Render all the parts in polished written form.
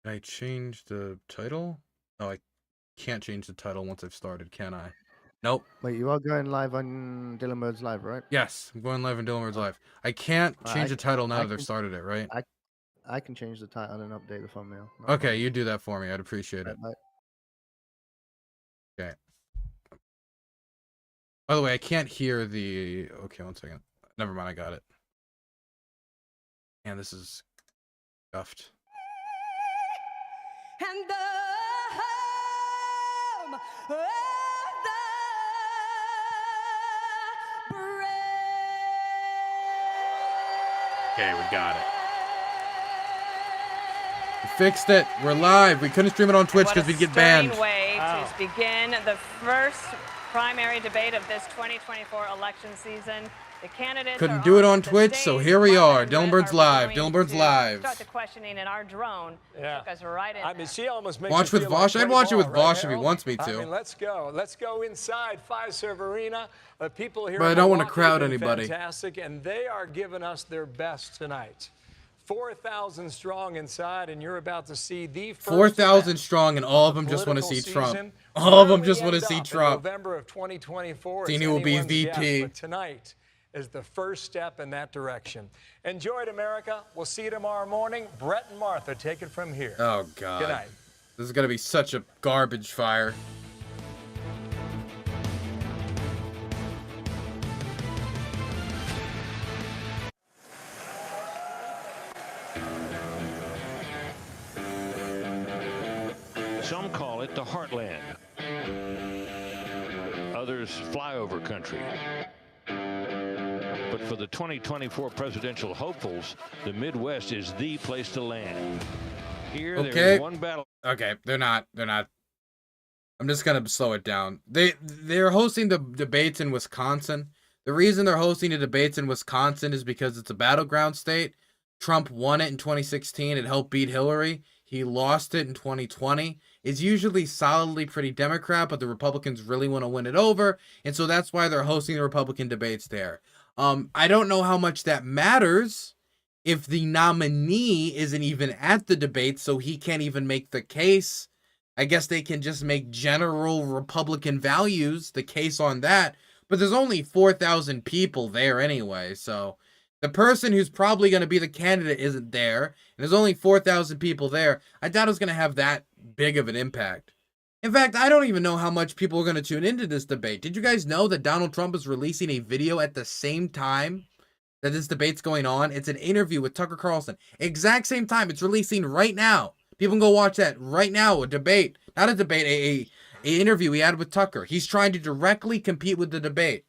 Can I change the title? Oh, I can't change the title once I've started, can I? Nope. Wait, you are going live on Dylan Mode's live, right? Yes, I'm going live in Dylan Word's Oh. live. I can't change the title now I that they've can started it, right? I can change the title and update the thumbnail. No Okay, problem. you do that for me. I'd appreciate it. Right. Okay. By the way, I can't hear the... Okay, 1 second. Never mind, I got it. Man, this is scuffed. And the home of the brave. Okay, we got it. We fixed it. We're live. We couldn't stream it on Twitch because we'd get banned. What a stirring way to begin the first primary debate of this 2024 election season. The candidates Couldn't do it on Twitch, so here we are. Dylan Bird's live. Dylan Bird's live. Start the questioning, and our drone took us right in. I mean, she almost makes Watch you with feel Vosh. like I'd watch it with Moneyball, right, Vosh if he Harold? wants me to. I mean, let's go. Let's go inside Fiserv Arena. People here. But I in don't want to Milwaukee crowd have been anybody. Fantastic, and they are giving us their best tonight. 4,000 strong inside, and you're about to see the first 4,000 strong, and all of them just want to see political Trump. season. All of them Where just we want to end see up in Trump. November of 2024. Tina it's will be anyone's guess, VP. but tonight is the first step in that direction. Enjoy it, America. We'll see you tomorrow morning. Brett and Martha, take it from here. Oh, God. Good night. This is going to be such a garbage fire. Some call it the heartland. Others flyover country. But for the 2024 presidential hopefuls, the Midwest is the place to land. Here, Okay. there's one battle. Okay, they're not. I'm just gonna slow it down. They're hosting the debates in Wisconsin. The reason they're hosting the debates in Wisconsin is because it's a battleground state. Trump won it in 2016. It helped beat Hillary. He lost it in 2020. It's usually solidly pretty Democrat, but the Republicans really want to win it over, and so that's why they're hosting the Republican debates there. I don't know how much that matters if the nominee isn't even at the debate, so he can't even make the case. I guess they can just make general Republican values the case on that. But there's only 4,000 people there anyway, so the person who's probably going to be the candidate isn't there, and there's only 4,000 people there. I doubt it's going to have that big of an impact. In fact, I don't even know how much people are going to tune into this debate. Did you guys know that Donald Trump is releasing a video at the same time that this debate's going on? It's an interview with Tucker Carlson. Exact same time. It's releasing right now. People can go watch that right now. A debate. Not a debate, a interview he had with Tucker. He's trying to directly compete with the debate.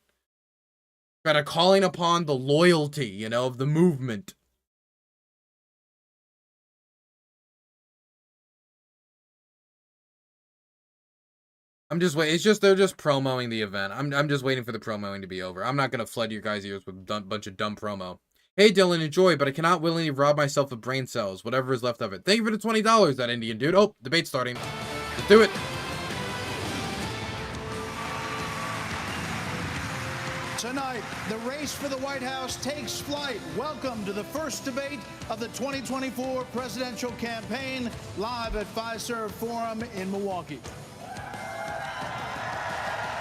Kind of calling upon the loyalty, of the movement. I'm just waiting. They're just promoting the event. I'm just waiting for the promoing to be over. I'm not gonna flood your guys' ears with a bunch of dumb promo. Hey Dylan, enjoy, but I cannot willingly rob myself of brain cells, whatever is left of it. Thank you for the $20, that Indian dude. Oh, debate's starting. Let's do it. Tonight, the race for the White House takes flight. Welcome to the first debate of the 2024 presidential campaign, live at Fiserv Forum in Milwaukee.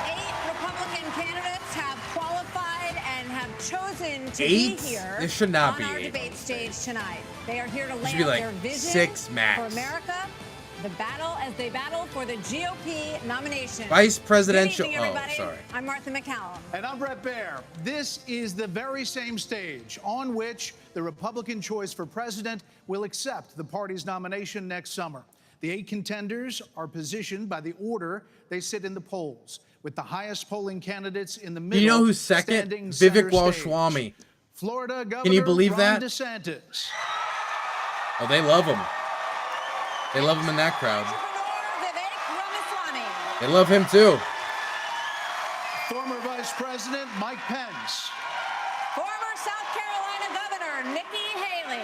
8 Republican candidates have qualified and have chosen to 8? be here This should not on be our 8. debate stage tonight. They are here to lay should be out like their vision 6 max. for America, the battle as they battle for the GOP nomination. Vice presidential. Good evening, everybody. Oh, sorry. I'm Martha McCallum. And I'm Brett Baer. This is the very same stage on which the Republican choice for president will accept the party's nomination next summer. The 8 contenders are positioned by the order they sit in the polls, with the highest polling candidates in the middle. You know who's second? standing center Vivek Walsh stage. Swamy. Florida Governor Can you believe Ron that? DeSantis. Oh, they love him. They love him in that crowd. Entrepreneur Vivek Ramaswamy. They love him too. Former Vice President Mike Pence. Former South Carolina Governor Nikki Haley.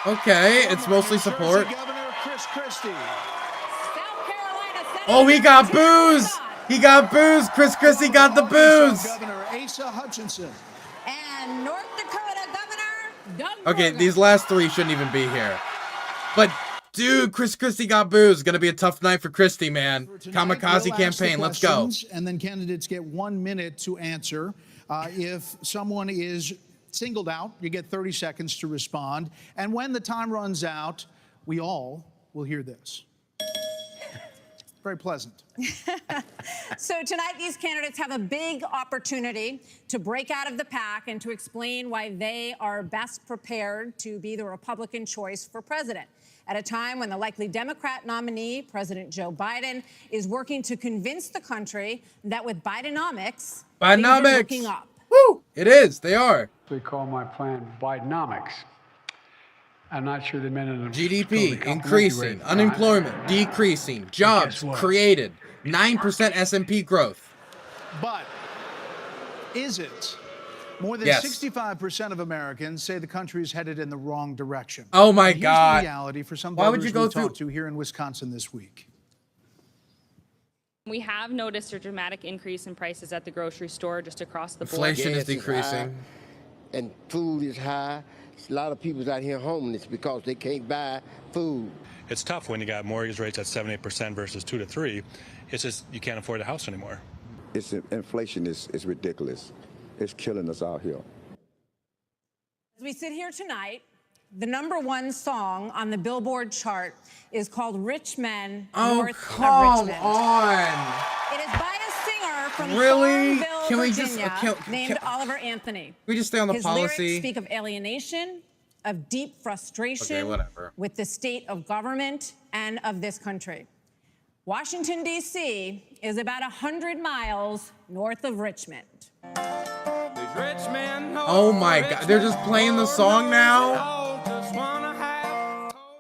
Okay, it's Former mostly New Jersey support. Governor Chris Christie. South Carolina Senator Oh, he got Tim booze. Scott. He got booze. Chris Christie got the booze. Governor Asa Hutchinson. And North Dakota Governor Doug Okay, Burgum. these last 3 shouldn't even be here. But Dude, Chris Christie got booed. It's gonna be a tough night for Christie, man. For tonight, Kamikaze we'll ask the campaign. Let's go. questions, and then candidates get 1 minute to answer. If someone is singled out, you get 30 seconds to respond. And when the time runs out, we all will hear this. Very pleasant. So tonight, these candidates have a big opportunity to break out of the pack and to explain why they are best prepared to be the Republican choice for president. At a time when the likely Democrat nominee, President Joe Biden, is working to convince the country that with Bidenomics, things are looking up. Woo! It is. They are. They call my plan Bidenomics. I'm not sure they meant it in a GDP increasing, unemployment decreasing, jobs created, 9% S&P growth. But is it? More than Yes. 65% of Americans say the country is headed in the wrong direction. Oh my And here's God. the reality for some Why would voters you go we through- talked to here in Wisconsin this week. We have noticed a dramatic increase in prices at the grocery store just across the board. Inflation is Gas is high, decreasing. and food is high. A lot of people's out here homeless because they can't buy food. It's tough when you got mortgage rates at 7-8% versus 2 to 3. It's just you can't afford a house anymore. Inflation is ridiculous. It's killing us out here. As we sit here tonight, the #1 song on the Billboard chart is called Rich Men Oh, North come of Richmond. on. It is by a singer from Really? Farmville, Can we just- Virginia, can- named Oliver Anthony. We just stay on the His policy. lyrics speak of alienation, of deep frustration Okay, whatever. with the state of government and of this country. Washington, D.C. is about 100 miles north of Richmond. Oh my God. They're just playing the song now?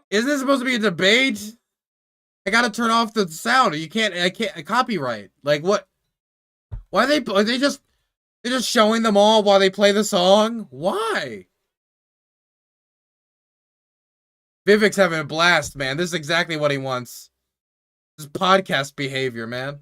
Isn't this supposed to be a debate? I gotta turn off the sound. I can't copyright. Like what? Why are they're just showing them all while they play the song? Why? Vivek's having a blast, man. This is exactly what he wants. This is podcast behavior, man.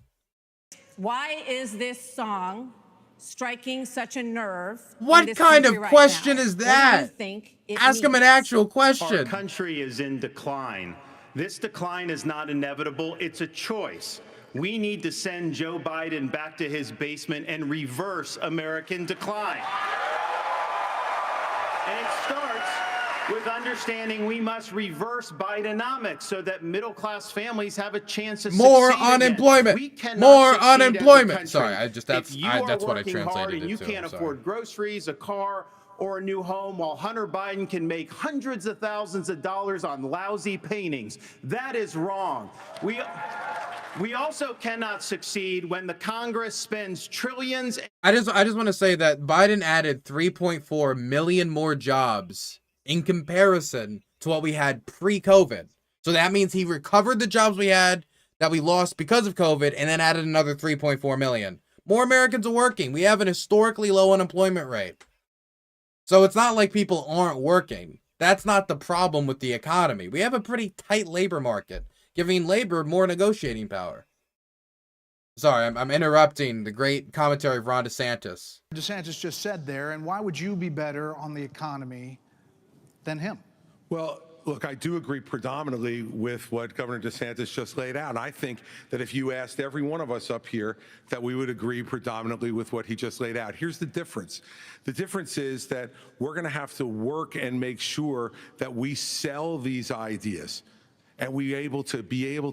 Why is this song striking such a nerve? What in this kind country of right question now? is What do that? you think it Ask him an means? actual Our question. country is in decline. This decline is not inevitable, it's a choice. We need to send Joe Biden back to his basement and reverse American decline. And it starts with understanding we must reverse Bidenomics so that middle-class families have a chance to More succeed again. unemployment. We cannot More succeed as a unemployment. country Sorry, if you are that's what I working hard translated and it you to. can't I'm sorry. afford groceries, a car, or a new home, while Hunter Biden can make hundreds of thousands of dollars on lousy paintings. That is wrong. We also cannot succeed when the Congress spends trillions. I just want to say that Biden added 3.4 million more jobs in comparison to what we had pre-COVID. So that means he recovered the jobs we had that we lost because of COVID and then added another 3.4 million. More Americans are working. We have an historically low unemployment rate. So it's not like people aren't working. That's not the problem with the economy. We have a pretty tight labor market, giving labor more negotiating power. Sorry, I'm interrupting the great commentary of Ron DeSantis. DeSantis just said there, and why would you be better on the economy than him? Well, look, I do agree predominantly with what Governor DeSantis just laid out. I think that if you asked every one of us up here, that we would agree predominantly with what he just laid out. Here's the difference. The difference is that we're going to have to work and make sure that we sell these ideas and be able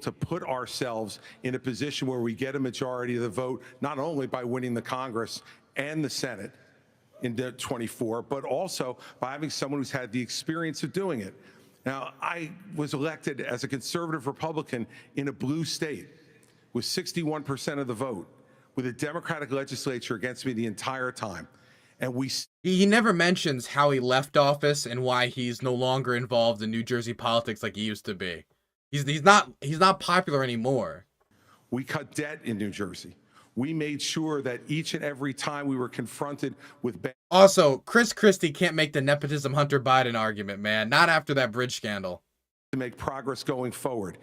to put ourselves in a position where we get a majority of the vote, not only by winning the Congress and the Senate in 24, but also by having someone who's had the experience of doing it. Now, I was elected as a conservative Republican in a blue state with 61% of the vote, with a Democratic legislature against me the entire time. And he never mentions how he left office and why he's no longer involved in New Jersey politics like he used to be. He's not popular anymore. We cut debt in New Jersey. We made sure that each and every time we were confronted with Also, Chris Christie can't make the nepotism Hunter Biden argument, man. Not after that bridge scandal. To make progress going forward.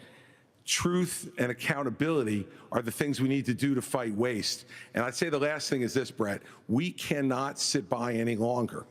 Truth and accountability are the things we need to do to fight waste. And I'd say the last thing is this, Brett. We cannot sit by any longer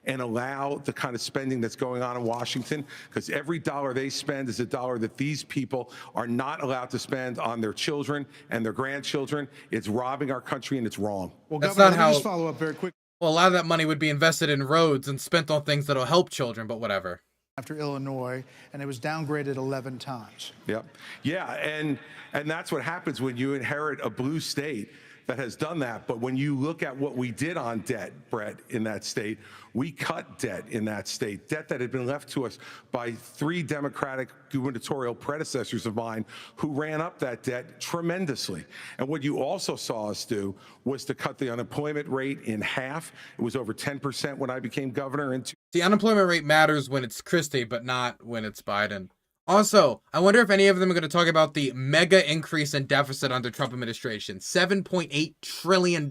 and allow the kind of spending that's going on in Washington, because every dollar they spend is a dollar that these people are not allowed to spend on their children and their grandchildren. It's robbing our country, and it's wrong. Well, That's Governor, not let me how- just follow up very quick. Well, a lot of that money would be invested in roads and spent on things that'll help children, but whatever. After Illinois, and it was downgraded 11 times. Yep. Yeah, and that's what happens when you inherit a blue state that has done that. But when you look at what we did on debt, Brett, in that state, we cut debt in that state, debt that had been left to us by 3 Democratic gubernatorial predecessors of mine who ran up that debt tremendously. And what you also saw us do was to cut the unemployment rate in half. It was over 10% when I became governor. The unemployment rate matters when it's Christie, but not when it's Biden. Also, I wonder if any of them are going to talk about the mega increase in deficit under Trump administration. $7.8 trillion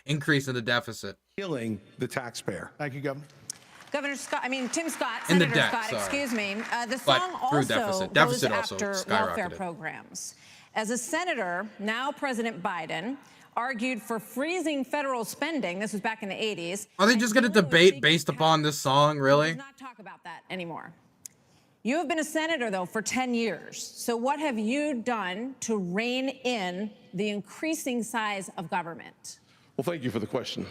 increase in the deficit. Killing the taxpayer. Thank you, Governor. Tim Scott, In the Senator debt, Scott, sorry. excuse me. The But song through also deficit. goes Deficit also after welfare skyrocketed. programs. As a senator, now President Biden argued for freezing federal spending. This was back in the 80s. Are they just going to debate based upon this song, really? Let's not talk about that anymore. You have been a senator, though, for 10 years. So what have you done to rein in the increasing size of government? Well, thank you for the question.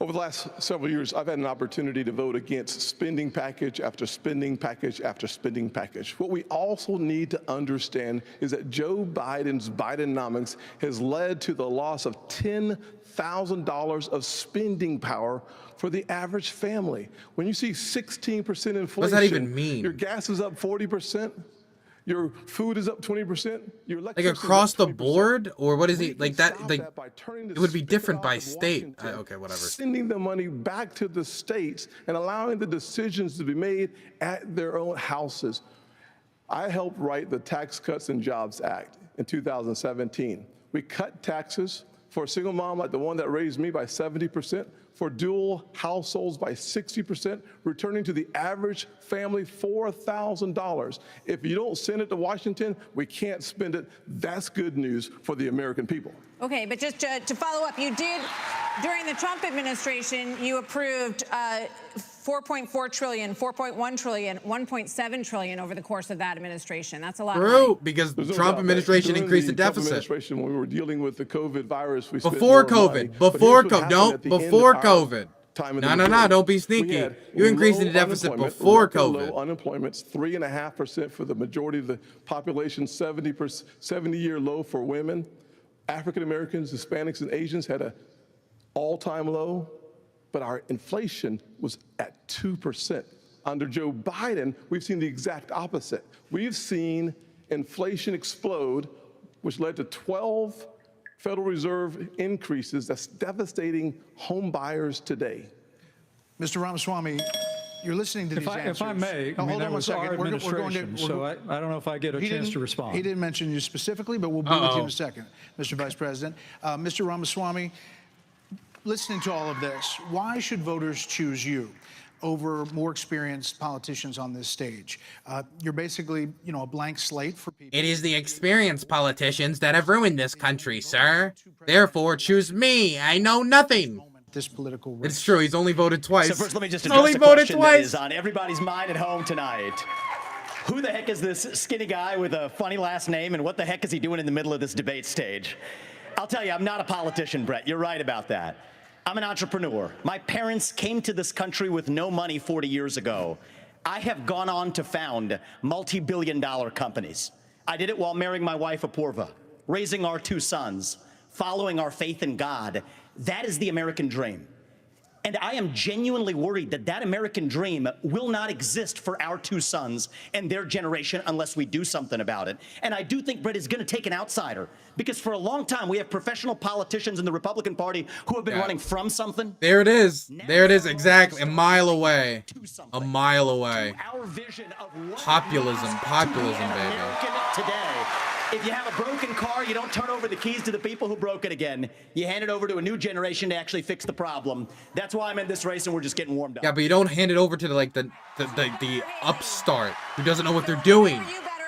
Over the last several years, I've had an opportunity to vote against spending package after spending package after spending package. What we also need to understand is that Joe Biden's Bidenomics has led to the loss of $10,000 of spending power for the average family. When you see 16% inflation, What does that even mean? Your gas is up 40%. Your food is up 20%. Your Like electricity across is up the 20%. board? Or what is he, like that, Stop like, that by turning the it would be spigot different off by of state. Washington, Okay, whatever. Sending the money back to the states and allowing the decisions to be made at their own houses. I helped write the Tax Cuts and Jobs Act in 2017. We cut taxes for a single mom like the one that raised me by 70%, for dual households by 60%, returning to the average family $4,000. If you don't send it to Washington, we can't spend it. That's good news for the American people. Okay, but just to follow up, you did, during the Trump administration, you approved 4.4 trillion, 4.1 trillion, 1.7 trillion over the course of that administration. That's a lot. True, because the There's no Trump doubt administration that increased the during Trump deficit. administration, when we were dealing with the COVID virus, we spent Before more money. COVID. But Before here's what COVID. happened No, at the end of before our COVID. time in the No, majority. don't be We sneaky. had You increased the low deficit unemployment, before record COVID. Low unemployment's 3.5% for the majority of the population, 70-year low for women. African Americans, Hispanics, and Asians had a all-time low, but our inflation was at 2%. Under Joe Biden, we've seen the exact opposite. We've seen inflation explode, which led to 12 Federal Reserve increases that's devastating home buyers today. Mr. Ramaswamy, you're listening to these answers. If I may, Now, I mean, hold that on one was our second. We're going administration, to. so I don't know if I get a chance to respond. He didn't mention you specifically, but we'll be with you in a second, Mr. Vice President. Mr. Ramaswamy, listening to all of this, why should voters choose you over more experienced politicians on this stage? You're basically, a blank slate for people. It is the experienced politicians that have ruined this country, sir. Therefore, choose me. I know nothing. This political race. It's true. He's only voted twice. So first, let me just He's address only the voted question that twice. is on everybody's mind at home tonight. Who the heck is this skinny guy with a funny last name, and what the heck is he doing in the middle of this debate stage? I'll tell you, I'm not a politician, Brett. You're right about that. I'm an entrepreneur. My parents came to this country with no money 40 years ago. I have gone on to found multi-billion-dollar companies. I did it while marrying my wife, Apoorva, raising our 2 sons, following our faith in God. That is the American dream. And I am genuinely worried that that American dream will not exist for our 2 sons and their generation unless we do something about it. And I do think Brett is going to take an outsider, because for a long time we have professional politicians in the Republican Party who have been running from something. There it is. There it is. Exactly. A mile away. A mile away. Our vision of what Populism. Populism, baby. American today. If you have a broken car, you don't turn over the keys to the people who broke it again. You hand it over to a new generation to actually fix the problem. That's why I'm in this race, and we're just getting warmed up. Yeah, but you don't hand it over to the upstart who doesn't know what they're doing.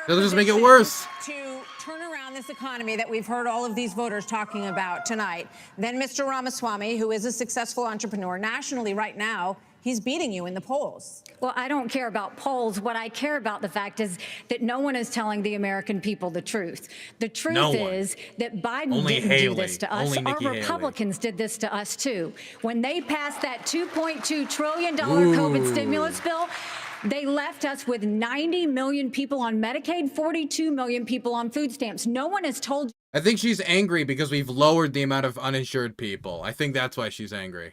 They'll just make it worse. To turn around this economy that we've heard all of these voters talking about tonight. Then Mr. Ramaswamy, who is a successful entrepreneur nationally right now, he's beating you in the polls. Well, I don't care about polls. What I care about, the fact is that no one is telling the American people the truth. The truth is that Biden Only didn't Haley. do this to us. Only Our Nikki Haley. Republicans did this to us, too. When they passed that $2.2 trillion COVID stimulus bill, they left us with 90 million people on Medicaid, 42 million people on food stamps. No one has told I think she's angry because we've lowered the amount of uninsured people. I think that's why she's angry.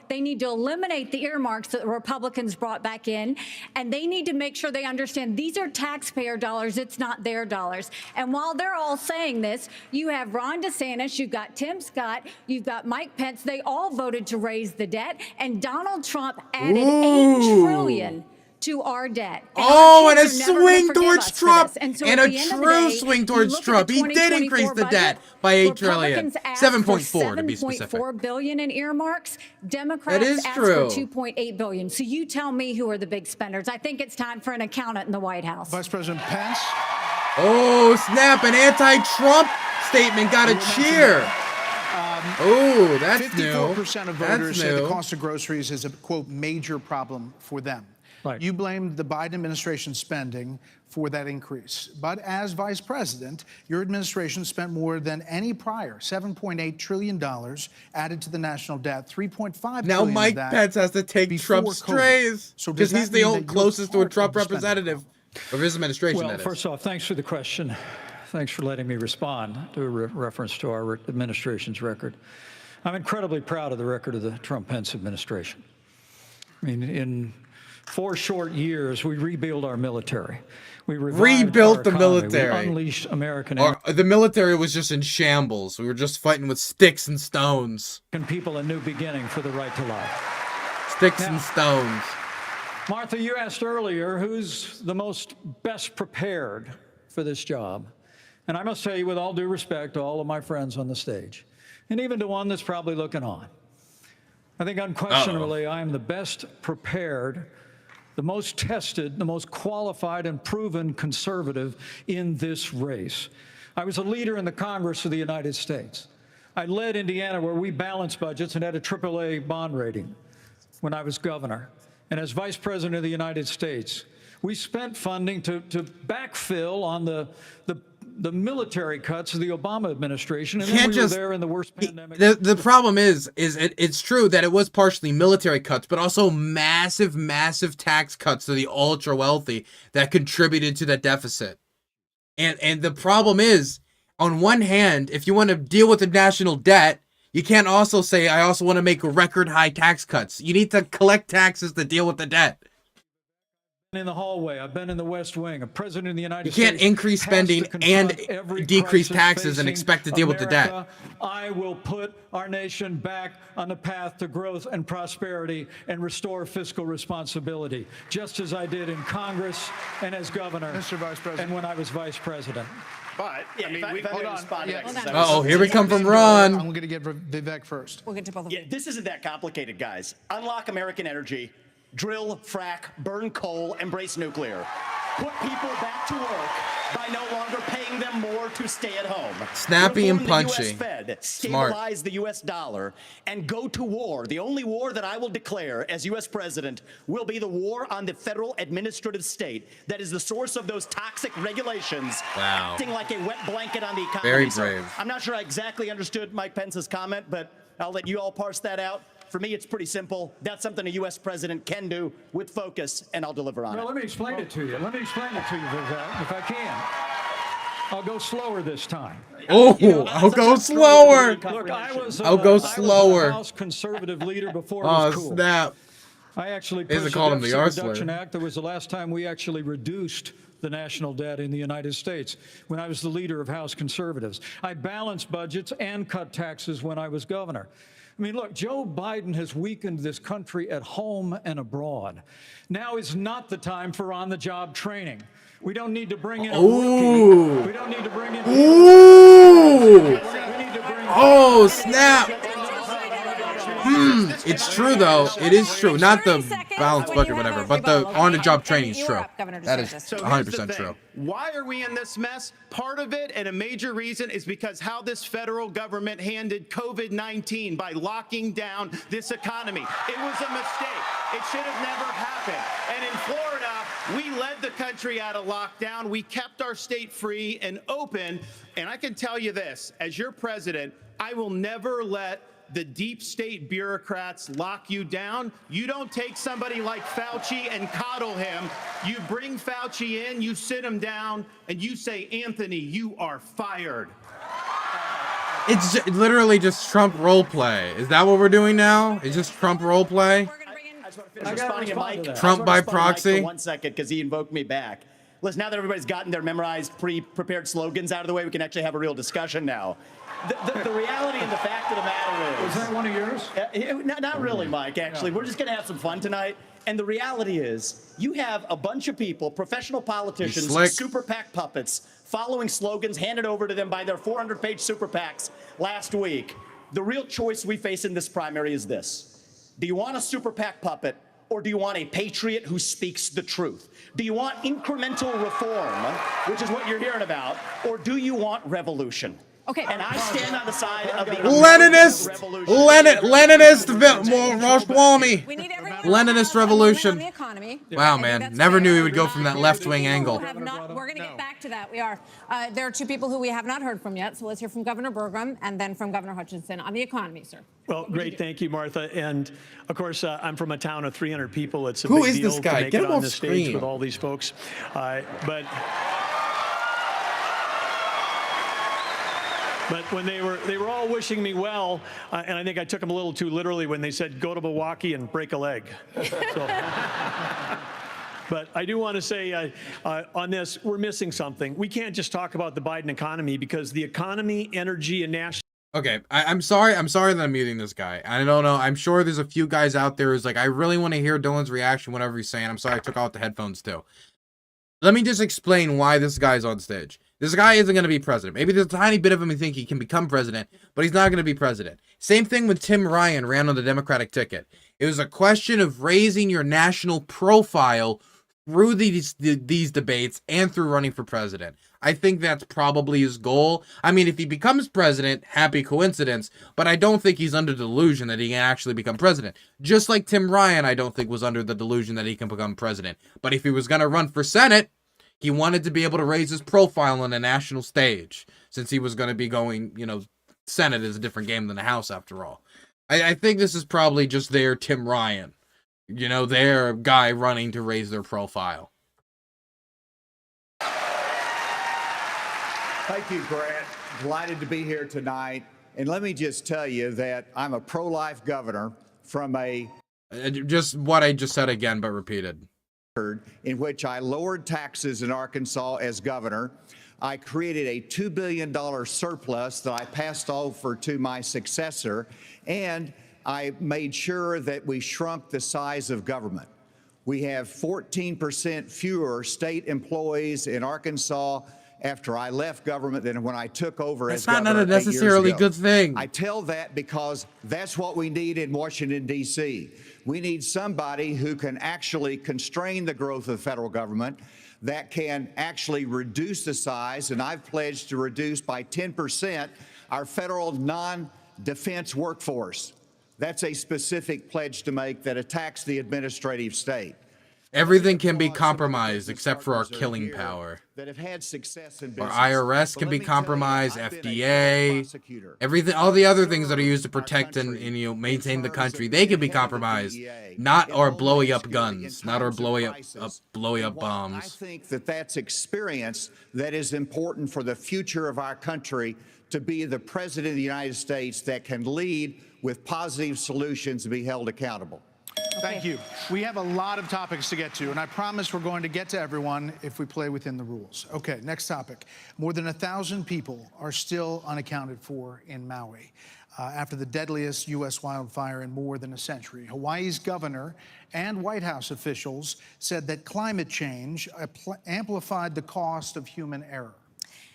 They need to eliminate the earmarks that the Republicans brought back in, and they need to make sure they understand these are taxpayer dollars. It's not their dollars. And while they're all saying this, you have Ron DeSantis, you've got Tim Scott, you've got Mike Pence. They all voted to raise the debt, and Donald Trump added $8 trillion to our debt. And a kids are never gonna swing forgive towards us for Trump, this. And so and at a the end of the true day, swing you towards look at Trump. the He did increase 2024 the debt budget, by $8 trillion. Republicans asked 7.4 to be for specific. $7.4 billion in earmarks. Democrats is asked true. for $2.8 billion. So you tell me who are the big spenders. I think it's time for an accountant in the White House. Vice President Pence. Oh, snap. An anti-Trump statement got a cheer. Oh, that's new. 54% of voters That's say the new. cost of groceries is a, quote, major problem for them. Right. You blamed the Biden administration spending for that increase. But as vice president, your administration spent more than any prior, $7.8 trillion added to the national debt, $3.5 billion Now of Mike that Pence has to take before Trump's COVID. strays So because does he's that the mean old that you're closest to a part Trump of the spending representative of his administration. Well, that is. first off, thanks for the question. Thanks for letting me respond to a reference to our administration's record. I'm incredibly proud of the record of the Trump-Pence administration. I mean, in 4 short years, we rebuilt our military. We Rebuilt the We military. unleashed American The military was just in shambles. We were just fighting with sticks and stones. people a new beginning for the right to life. Sticks and stones. Martha, you asked earlier who's the most best prepared for this job. And I must tell you, with all due respect to all of my friends on the stage, and even to one that's probably looking on, I think unquestionably I am the best prepared, the most tested, the most qualified and proven conservative in this race. I was a leader in the Congress of the United States. I led Indiana where we balanced budgets and had a AAA bond rating when I was governor. And as Vice President of the United States, we spent funding to backfill on the military cuts of the Obama administration, and then we were there in the worst pandemic. The problem is it's true that it was partially military cuts, but also massive tax cuts to the ultra wealthy that contributed to that deficit. And the problem is, on one hand, if you want to deal with the national debt, you can't also say, I also want to make record high tax cuts. You need to collect taxes to deal with the debt. In the hallway, I've been in the West Wing. A president of the United You States can't increase has spending to confront and every decrease crisis taxes and facing expect to deal with the debt. America. I will put our nation back on the path to growth and prosperity and restore fiscal responsibility, just as I did in Congress and as governor, Mr. Vice President. and when I was vice president. But, I mean, hold on. Uh-oh, here we come from Ron. I'm going to get Vivek first. We'll get to both of them. Yeah, this isn't that complicated, guys. Unlock American energy, drill, frack, burn coal, embrace nuclear. Put people back to work by no longer paying them more to stay at home. Snappy and Reform the punchy. US Fed, Smart. stabilize the U.S. dollar, and go to war. The only war that I will declare as U.S. president will be the war on the federal administrative state that is the source of those toxic regulations, Wow. acting like a wet blanket on the economy. Very So brave. I'm not sure I exactly understood Mike Pence's comment, but I'll let you all parse that out. For me, it's pretty simple. That's something a U.S. president can do with focus, and I'll deliver on Well, it. let me explain it to you. Let me explain it to you, Vivek, if I can. I'll go slower this time. Oh, I'll go slower. Look, I'll go I was slower. a House conservative leader before it Oh, was cool. snap. I actually They used to pushed call the him the Deficit Arsler. Reduction Act. That was the last time we actually reduced the national debt in the United States when I was the leader of House conservatives. I balanced budgets and cut taxes when I was governor. I mean, look, Joe Biden has weakened this country at home and abroad. Now is not the time for on-the-job training. We don't need to bring in a Ooh. rookie. We don't need to bring in Ooh. We need to bring Oh, snap. It's true though. It is true. Not the balanced budget, whatever, but the on-the-job training is true. That is So here's the 100% thing. true. Why are we in this mess? Part of it, and a major reason, is because how this federal government handled COVID-19 by locking down this economy. It was a mistake. It should have never happened. And in Florida, we led the country out of lockdown. We kept our state free and open. And I can tell you this, as your president, I will never let the deep state bureaucrats lock you down. You don't take somebody like Fauci and coddle him. You bring Fauci in, you sit him down, and you say, Anthony, you are fired. It's literally just Trump role play. Is that what we're doing now? Is just Trump role play? Responding to Mike. Trump by proxy? For 1 second, because he invoked me back. Listen, now that everybody's gotten their memorized, prepared slogans out of the way, we can actually have a real discussion now. The reality and the fact of the matter is... Was that one of yours? Not really, Mike, actually. We're just going to have some fun tonight. And the reality is, you have a bunch of people, professional politicians, super PAC puppets, following slogans handed over to them by their 400-page super PACs last week. The real choice we face in this primary is this. Do you want a super PAC puppet, or do you want a patriot who speaks the truth? Do you want incremental reform, which is what you're hearing about, or do you want revolution? Okay. And I stand on the side of the Leninist, Leninist Roshwami. We need everyone Leninist revolution. on the economy. Wow, man, never knew he would go from that left-wing angle. We're going to get back to that. We are. There are two people who we have not heard from yet, so let's hear from Governor Burgum and then from Governor Hutchinson on the economy, sir. Well, great. Thank you, Martha. And of course, I'm from a town of 300 people. It's a Who big is deal this guy? to make Get it him on off this stage screen. with all these folks. But when they were all wishing me well, and I think I took them a little too literally when they said, go to Milwaukee and break a leg. But I do want to say on this, we're missing something. We can't just talk about the Biden economy, because the economy, energy, and national... Okay, I'm sorry that I'm muting this guy. I don't know. I'm sure there's a few guys out there who's like, I really want to hear Dylan's reaction, whatever he's saying. I'm sorry I took out the headphones too. Let me just explain why this guy's on stage. This guy isn't going to be president. Maybe there's a tiny bit of him who think he can become president, but he's not going to be president. Same thing when Tim Ryan ran on the Democratic ticket. It was a question of raising your national profile through these debates and through running for president. I think that's probably his goal. I mean, if he becomes president, happy coincidence, but I don't think he's under the delusion that he can actually become president. Just like Tim Ryan, I don't think was under the delusion that he can become president. But if he was going to run for Senate, he wanted to be able to raise his profile on the national stage, since he was going to be going, Senate is a different game than the House after all. I think this is probably just their Tim Ryan, their guy running to raise their profile. Thank you, Grant. Delighted to be here tonight. And let me just tell you that I'm a pro-life governor from just what I just said again, but repeated. In which I lowered taxes in Arkansas as governor. I created a $2 billion surplus that I passed over to my successor, and I made sure that we shrunk the size of government. We have 14% fewer state employees in Arkansas after I left government than when I took over as governor. That's not a necessarily good thing. I tell that because that's what we need in Washington, D.C. We need somebody who can actually constrain the growth of the federal government, that can actually reduce the size, and I've pledged to reduce by 10% our federal non-defense workforce. That's a specific pledge to make that attacks the administrative state. Everything can be compromised except for our killing power. That have had success in Our business. IRS can be compromised, FDA, everything, all the other things that are used to protect and maintain the country, they can be compromised. Not our blowing up guns, not our blowing up bombs. I think that that's experience that is important for the future of our country, to be the president of the United States that can lead with positive solutions and be held accountable. Thank you. We have a lot of topics to get to, and I promise we're going to get to everyone if we play within the rules. Okay, next topic. More than 1,000 people are still unaccounted for in Maui after the deadliest U.S. wildfire in more than a century. Hawaii's governor and White House officials said that climate change amplified the cost of human error.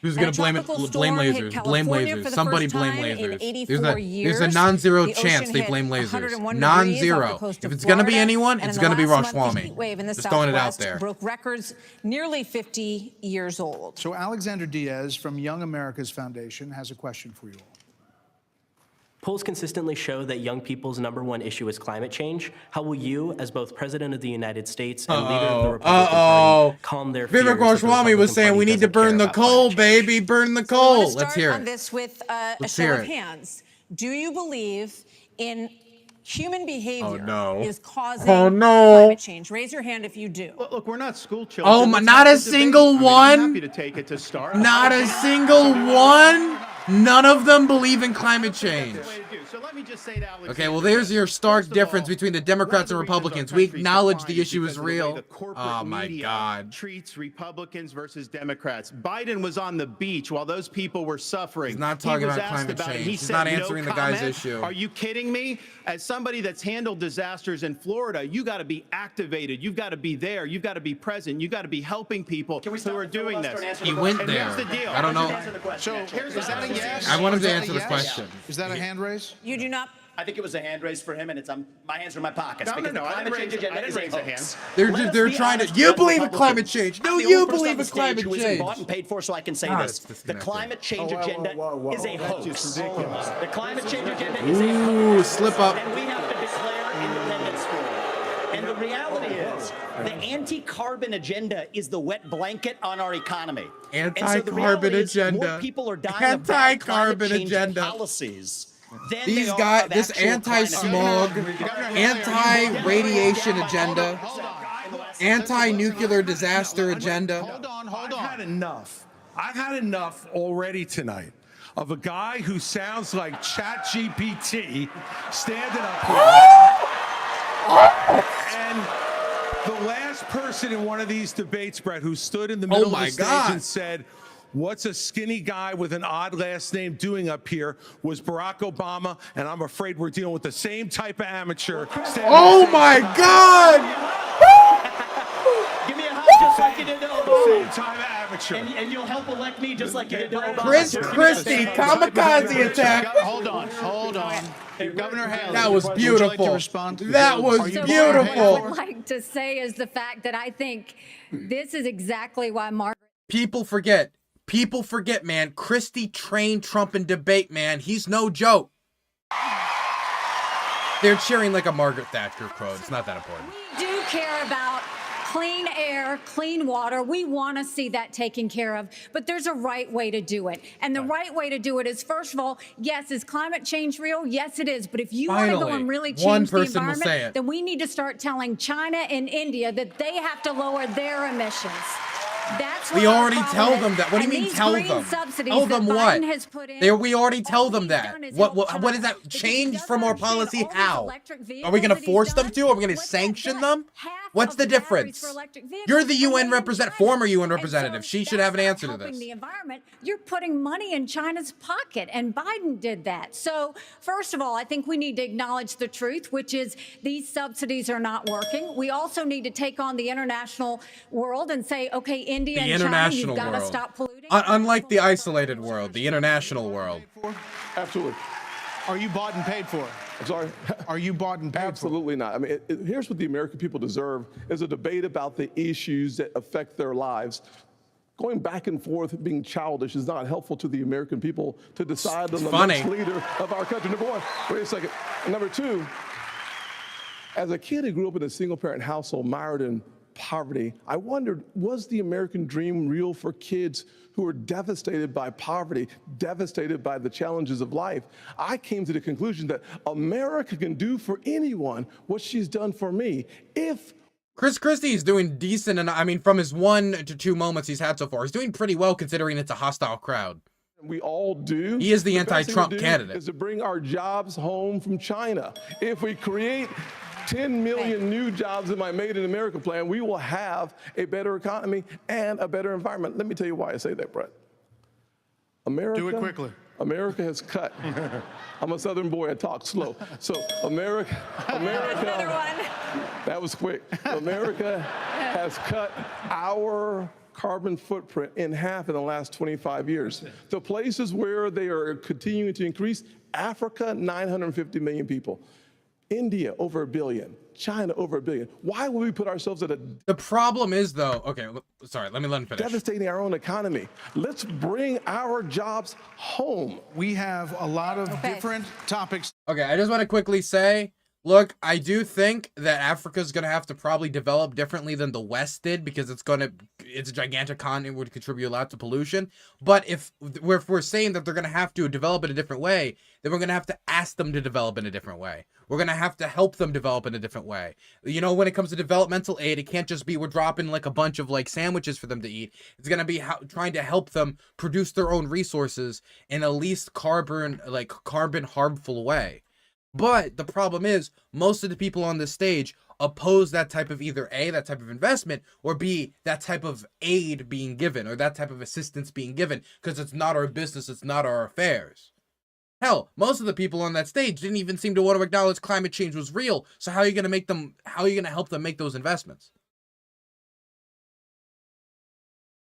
Who's And gonna blame it? tropical Blame storm hit lasers. Blame California lasers. for the Somebody first blame time in lasers. 84 There's a years. non-zero The chance ocean they hit blame lasers. 101 degrees Non-zero. off the coast If of it's gonna be Florida, anyone, and it's in the gonna be last month, the Ramaswamy. heat wave in the Just throwing it out Southwest there. broke records nearly 50 years old. So Alexander Diaz from Young America's Foundation has a question for you all. Polls consistently show that young people's #1 issue is climate change. How will you, as both President of the United States and leader of the Republican Party, calm their fears? Vivek that the Ramaswamy was Republican saying Party we need to doesn't care burn the about coal, baby, burn the coal. Let's hear On it. this with a Let's show hear of it. hands. Do you believe in human behavior no. is causing Oh, no. climate change? Raise your hand if you do. Look, we're not school children. Oh my! Let's Not have a the debate. single I mean, one. I'm happy to take it to start. Not a single one. None of them believe in climate change. So let me just say to Alexander, Okay, well, there's your stark difference between the Democrats and Republicans. We acknowledge the issue is real. Oh my God. Treats Republicans versus Democrats. Biden was on the beach while those people were suffering. He's not He talking was about asked climate about it. change. He He's said not no answering the guy's comment. issue. Are you kidding me? As somebody that's handled disasters in Florida, you got to be activated. You've got to be there. You've got to be present. You've got to be helping people who are doing this. He went there. Here's the deal. I don't know. So is that a yes? I want him Is to that a answer the yes? question. Is that a hand raise? You do not. I think it was a hand raise for him, and it's my hands are in my pockets. No, because no, the I climate didn't change raise- agenda I didn't is a raise a hoax. They're Let us they're be trying to. honest You with believe in Republicans. climate change? No, I'm the you only person believe on the in stage climate who isn't change. bought and paid for, so I can say God, this: it's the disconnected. climate change Oh, whoa, agenda whoa, whoa, is a whoa. hoax. That's just ridiculous. The climate change agenda is a Ooh, hoax. slip up. And we have to declare independence for it. And the reality is, the anti-carbon agenda is the wet blanket on our economy. And so the Anti-carbon reality is, agenda. more people are dying of bad climate Anti-carbon change agenda. policies. Than These they are guys, of this actual anti-smog, anti-radiation agenda, anti-nuclear disaster agenda. I've had enough. I've had enough already tonight of a guy who sounds like ChatGPT standing up here. And the last person in one of these debates, Brett, who stood in the middle of my the stage God. and said, "What's a skinny guy with an odd last name doing up here?" was Barack Obama, and I'm afraid we're dealing with the same type of amateur. Oh my God! Give me a hug just like you did to Obama. Same time of amateur. And you'll help elect me just like you did to Obama. Chris Christie, kamikaze attack. Hold on. Governor Haley. That was Would you like to beautiful. respond? That was Are you So beautiful. what I would like to say is the fact that I think this is exactly why Margaret. People forget. People forget, man. Christie trained Trump in debate, man. He's no joke. They're cheering like a Margaret Thatcher quote. It's not that important. We do care about clean air, clean water. We want to see that taken care of, but there's a right way to do it. And the right way to do it is, first of all, yes, is climate change real? Yes, it is. But if you want to go Finally, and really one change the person will say environment, it. then we need to start telling China and India that they have to lower their emissions. That's We what our already problem tell is. them that. What do you And mean these tell green them? subsidies Tell that them Biden what? has put in, We already tell them that. done is What help what is that Because change doesn't from our understand policy? all these How? electric Are we vehicles going to that he's force them done? to? Are we going to What's that sanction done? them? Half What's of the batteries difference? for electric You're the vehicles are UN made in China. former UN And so representative. She should that's have an not answer to helping this. the environment. You're putting money in China's pocket, and Biden did that. So first of all, I think we need to acknowledge the truth, which is these subsidies are not working. We also need to take on the international world and say, okay, India The and China, international you've got to world. stop polluting. Unlike the isolated world, the international world. Absolutely. Are you bought and paid for? I'm sorry? Are you bought and paid Absolutely not. I mean, here's what the American people deserve is a debate about the issues that affect their lives. Going back and forth, being childish is not helpful to the American people to decide on the funny. next leader of our country. Number one, wait a second. Number two, as a kid who grew up in a single-parent household mired in poverty, I wondered, was the American dream real for kids who were devastated by poverty, devastated by the challenges of life? I came to the conclusion that America can do for anyone what she's done for me if Chris Christie is doing decent, and I mean, from his 1 to 2 moments he's had so far, he's doing pretty well considering it's a hostile crowd. we all do. He is the best thing to anti-Trump do candidate. Is to bring our jobs home from China. If we create 10 million new jobs in my Made in America plan, we will have a better economy and a better environment. Let me tell you why I say that, Brett. America, Do it quickly. America has cut. I'm a Southern boy, I talk slow. So America, Another one. that was quick. America has cut our carbon footprint in half in the last 25 years. The places where they are continuing to increase, Africa, 950 million people. India, over 1 billion. China, over 1 billion. Why would we put ourselves at a... The problem is, though, okay, sorry, let me finish. Devastating our own economy. Let's bring our jobs home. We have a lot of different topics. Okay, I just want to quickly say, look, I do think that Africa's going to have to probably develop differently than the West did, because it's a gigantic continent, would contribute a lot to pollution. But if we're saying that they're going to have to develop in a different way, then we're going to have to ask them to develop in a different way. We're going to have to help them develop in a different way. You know, when it comes to developmental aid, it can't just be we're dropping like a bunch of like sandwiches for them to eat. It's going to be trying to help them produce their own resources in a least carbon harmful way. But the problem is, most of the people on this stage oppose that type of either A, that type of investment, or B, that type of aid being given, or that type of assistance being given, because it's not our business, it's not our affairs. Hell, most of the people on that stage didn't even seem to want to acknowledge climate change was real, so how are you going to help them make those investments?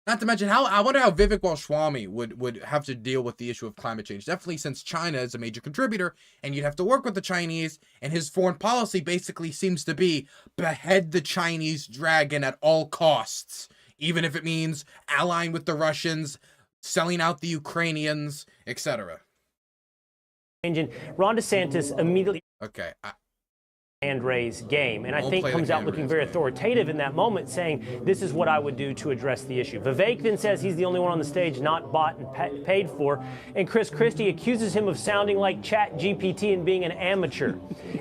Not to mention, I wonder how Vivek Ramaswamy would have to deal with the issue of climate change. Definitely, since China is a major contributor, and you'd have to work with the Chinese, and his foreign policy basically seems to be behead the Chinese dragon at all costs, even if it means allying with the Russians, selling out the Ukrainians, etc. Ron DeSantis immediately okay. hand raise game, and I think comes out looking very authoritative in that moment, saying this is what I would do to address the issue. Vivek then says he's the only one on the stage not bought and paid for, and Chris Christie accuses him of sounding like ChatGPT and being an amateur.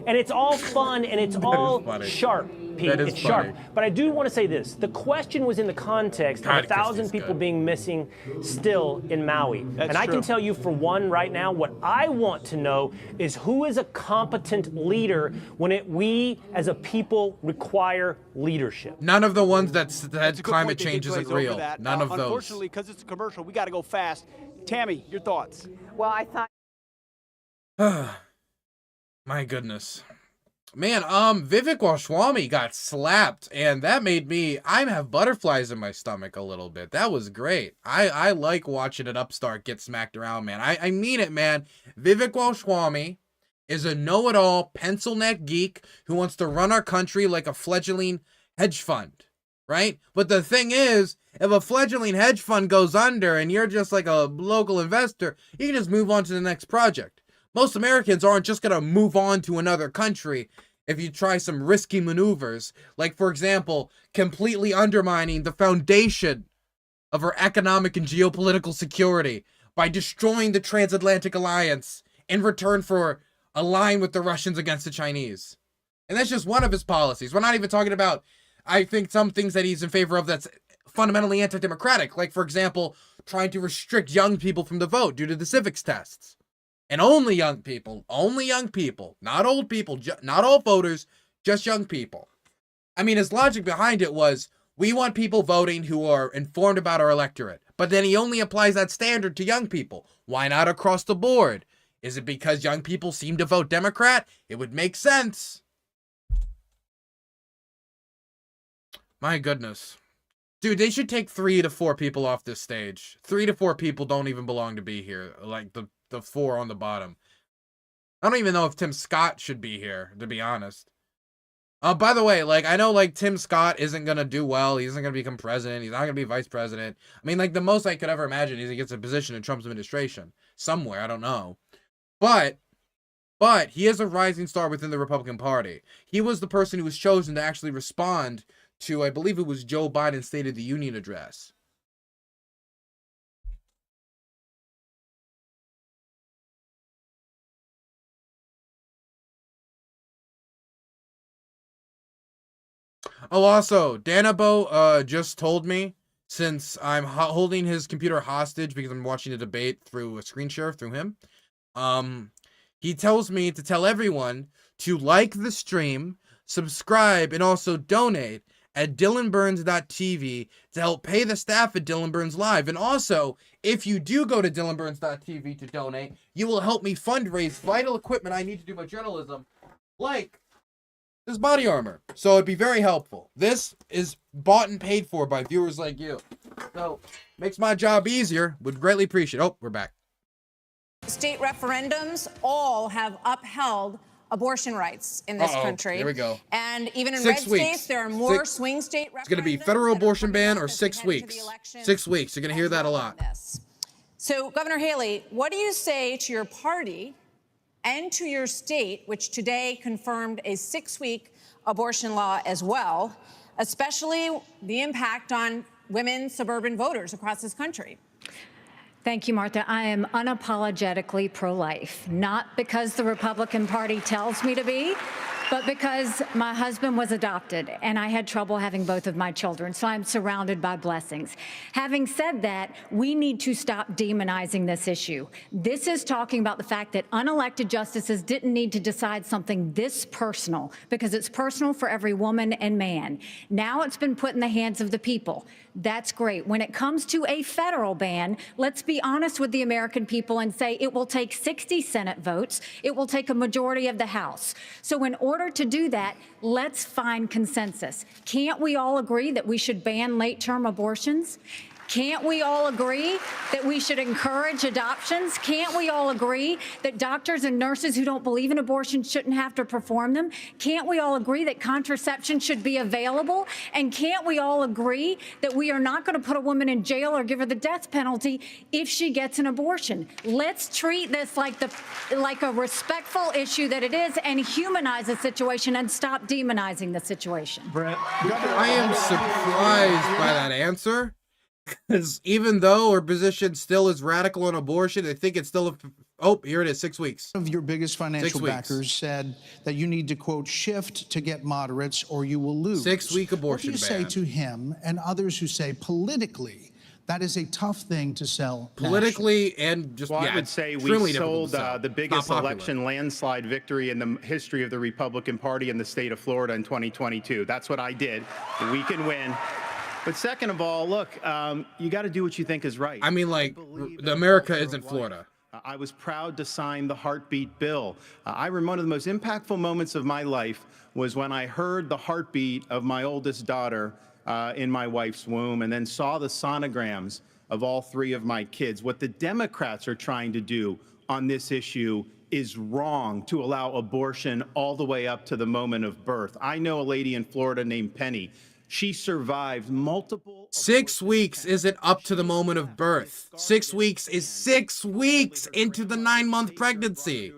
And it's all fun and it's all sharp. Pete, it's sharp. But I do want to say this. The question was in the context of 1,000 people being missing still in Maui. And I can tell you for one right now, what I want to know is who is a competent leader when we as a people require leadership. None of the ones that said climate change isn't real. None of those. Unfortunately, because it's a commercial, we got to go fast. Tammy, your thoughts? Well, I thought... My goodness. Man, Vivek Ramaswamy got slapped, and that made me, I have butterflies in my stomach a little bit. That was great. I like watching an upstart get smacked around, man. I mean it, man. Vivek Ramaswamy is a know-it-all, pencil-neck geek who wants to run our country like a fledgling hedge fund, right? But the thing is, if a fledgling hedge fund goes under and you're just like a local investor, you can just move on to the next project. Most Americans aren't just going to move on to another country if you try some risky maneuvers, like, for example, completely undermining the foundation of our economic and geopolitical security by destroying the transatlantic alliance in return for allying with the Russians against the Chinese. And that's just one of his policies. We're not even talking about, I think, some things that he's in favor of that's fundamentally anti-democratic, like, for example, trying to restrict young people from the vote due to the civics tests. And only young people, not old people, not all voters, just young people. I mean, his logic behind it was, we want people voting who are informed about our electorate. But then he only applies that standard to young people. Why not across the board? Is it because young people seem to vote Democrat? It would make sense. My goodness. Dude, they should take 3 to 4 people off this stage. 3 to 4 people don't even belong to be here. Like the 4 on the bottom. I don't even know if Tim Scott should be here, to be honest. By the way, like, I know, like, Tim Scott isn't gonna do well. He isn't gonna become president. He's not gonna be vice president. I mean, like, the most I could ever imagine is he gets a position in Trump's administration. Somewhere, I don't know. But he is a rising star within the Republican Party. He was the person who was chosen to actually respond to, I believe it was Joe Biden's State of the Union address. Oh, also, Danabo just told me, since I'm holding his computer hostage because I'm watching the debate through a screen share through him, he tells me to tell everyone to like the stream, subscribe, and also donate at dylanburns.tv to help pay the staff at Dylan Burns Live. And also, if you do go to dylanburns.tv to donate, you will help me fundraise vital equipment I need to do my journalism, like There's body armor. So it'd be very helpful. This is bought and paid for by viewers like you. So makes my job easier. Would greatly appreciate it. Oh, we're back. State referendums all have upheld abortion rights in this country. Here we go. And even in 6 red weeks. states, there are more swing state referendums. It's going to be federal abortion ban or 6 weeks. 6 weeks. You're going to hear that a lot. So, Governor Haley, what do you say to your party and to your state, which today confirmed a 6-week abortion law as well, especially the impact on women suburban voters across this country? Thank you, Martha. I am unapologetically pro-life, not because the Republican Party tells me to be, but because my husband was adopted and I had trouble having both of my children, so I'm surrounded by blessings. Having said that, we need to stop demonizing this issue. This is talking about the fact that unelected justices didn't need to decide something this personal, because it's personal for every woman and man. Now it's been put in the hands of the people. That's great. When it comes to a federal ban, let's be honest with the American people and say it will take 60 Senate votes. It will take a majority of the House. So in order to do that, let's find consensus. Can't we all agree that we should ban late-term abortions? Can't we all agree that we should encourage adoptions? Can't we all agree that doctors and nurses who don't believe in abortion shouldn't have to perform them? Can't we all agree that contraception should be available? And can't we all agree that we are not going to put a woman in jail or give her the death penalty if she gets an abortion? Let's treat this like a respectful issue that it is and humanize the situation and stop demonizing the situation. Brett, I am surprised by that answer. Because even though her position still is radical on abortion, I think it's still here it is, 6 weeks. One of your biggest financial backers said that you need to, quote, shift to get moderates or you will lose. 6-week abortion ban. What do you say to him and others who say politically that is a tough thing to sell politically and just, I would say we sold the biggest election landslide victory in the history of the Republican Party in the state of Florida in 2022. That's what I did. We can win. But second of all, look, you got to do what you think is right. I mean, like, America isn't Florida. I was proud to sign the heartbeat bill. I remember one of the most impactful moments of my life was when I heard the heartbeat of my oldest daughter in my wife's womb and then saw the sonograms of all 3 of my kids. What the Democrats are trying to do on this issue is wrong, to allow abortion all the way up to the moment of birth. I know a lady in Florida named Penny. She survived multiple... 6 weeks isn't up to the moment of birth. 6 weeks is 6 weeks into the 9-month pregnancy.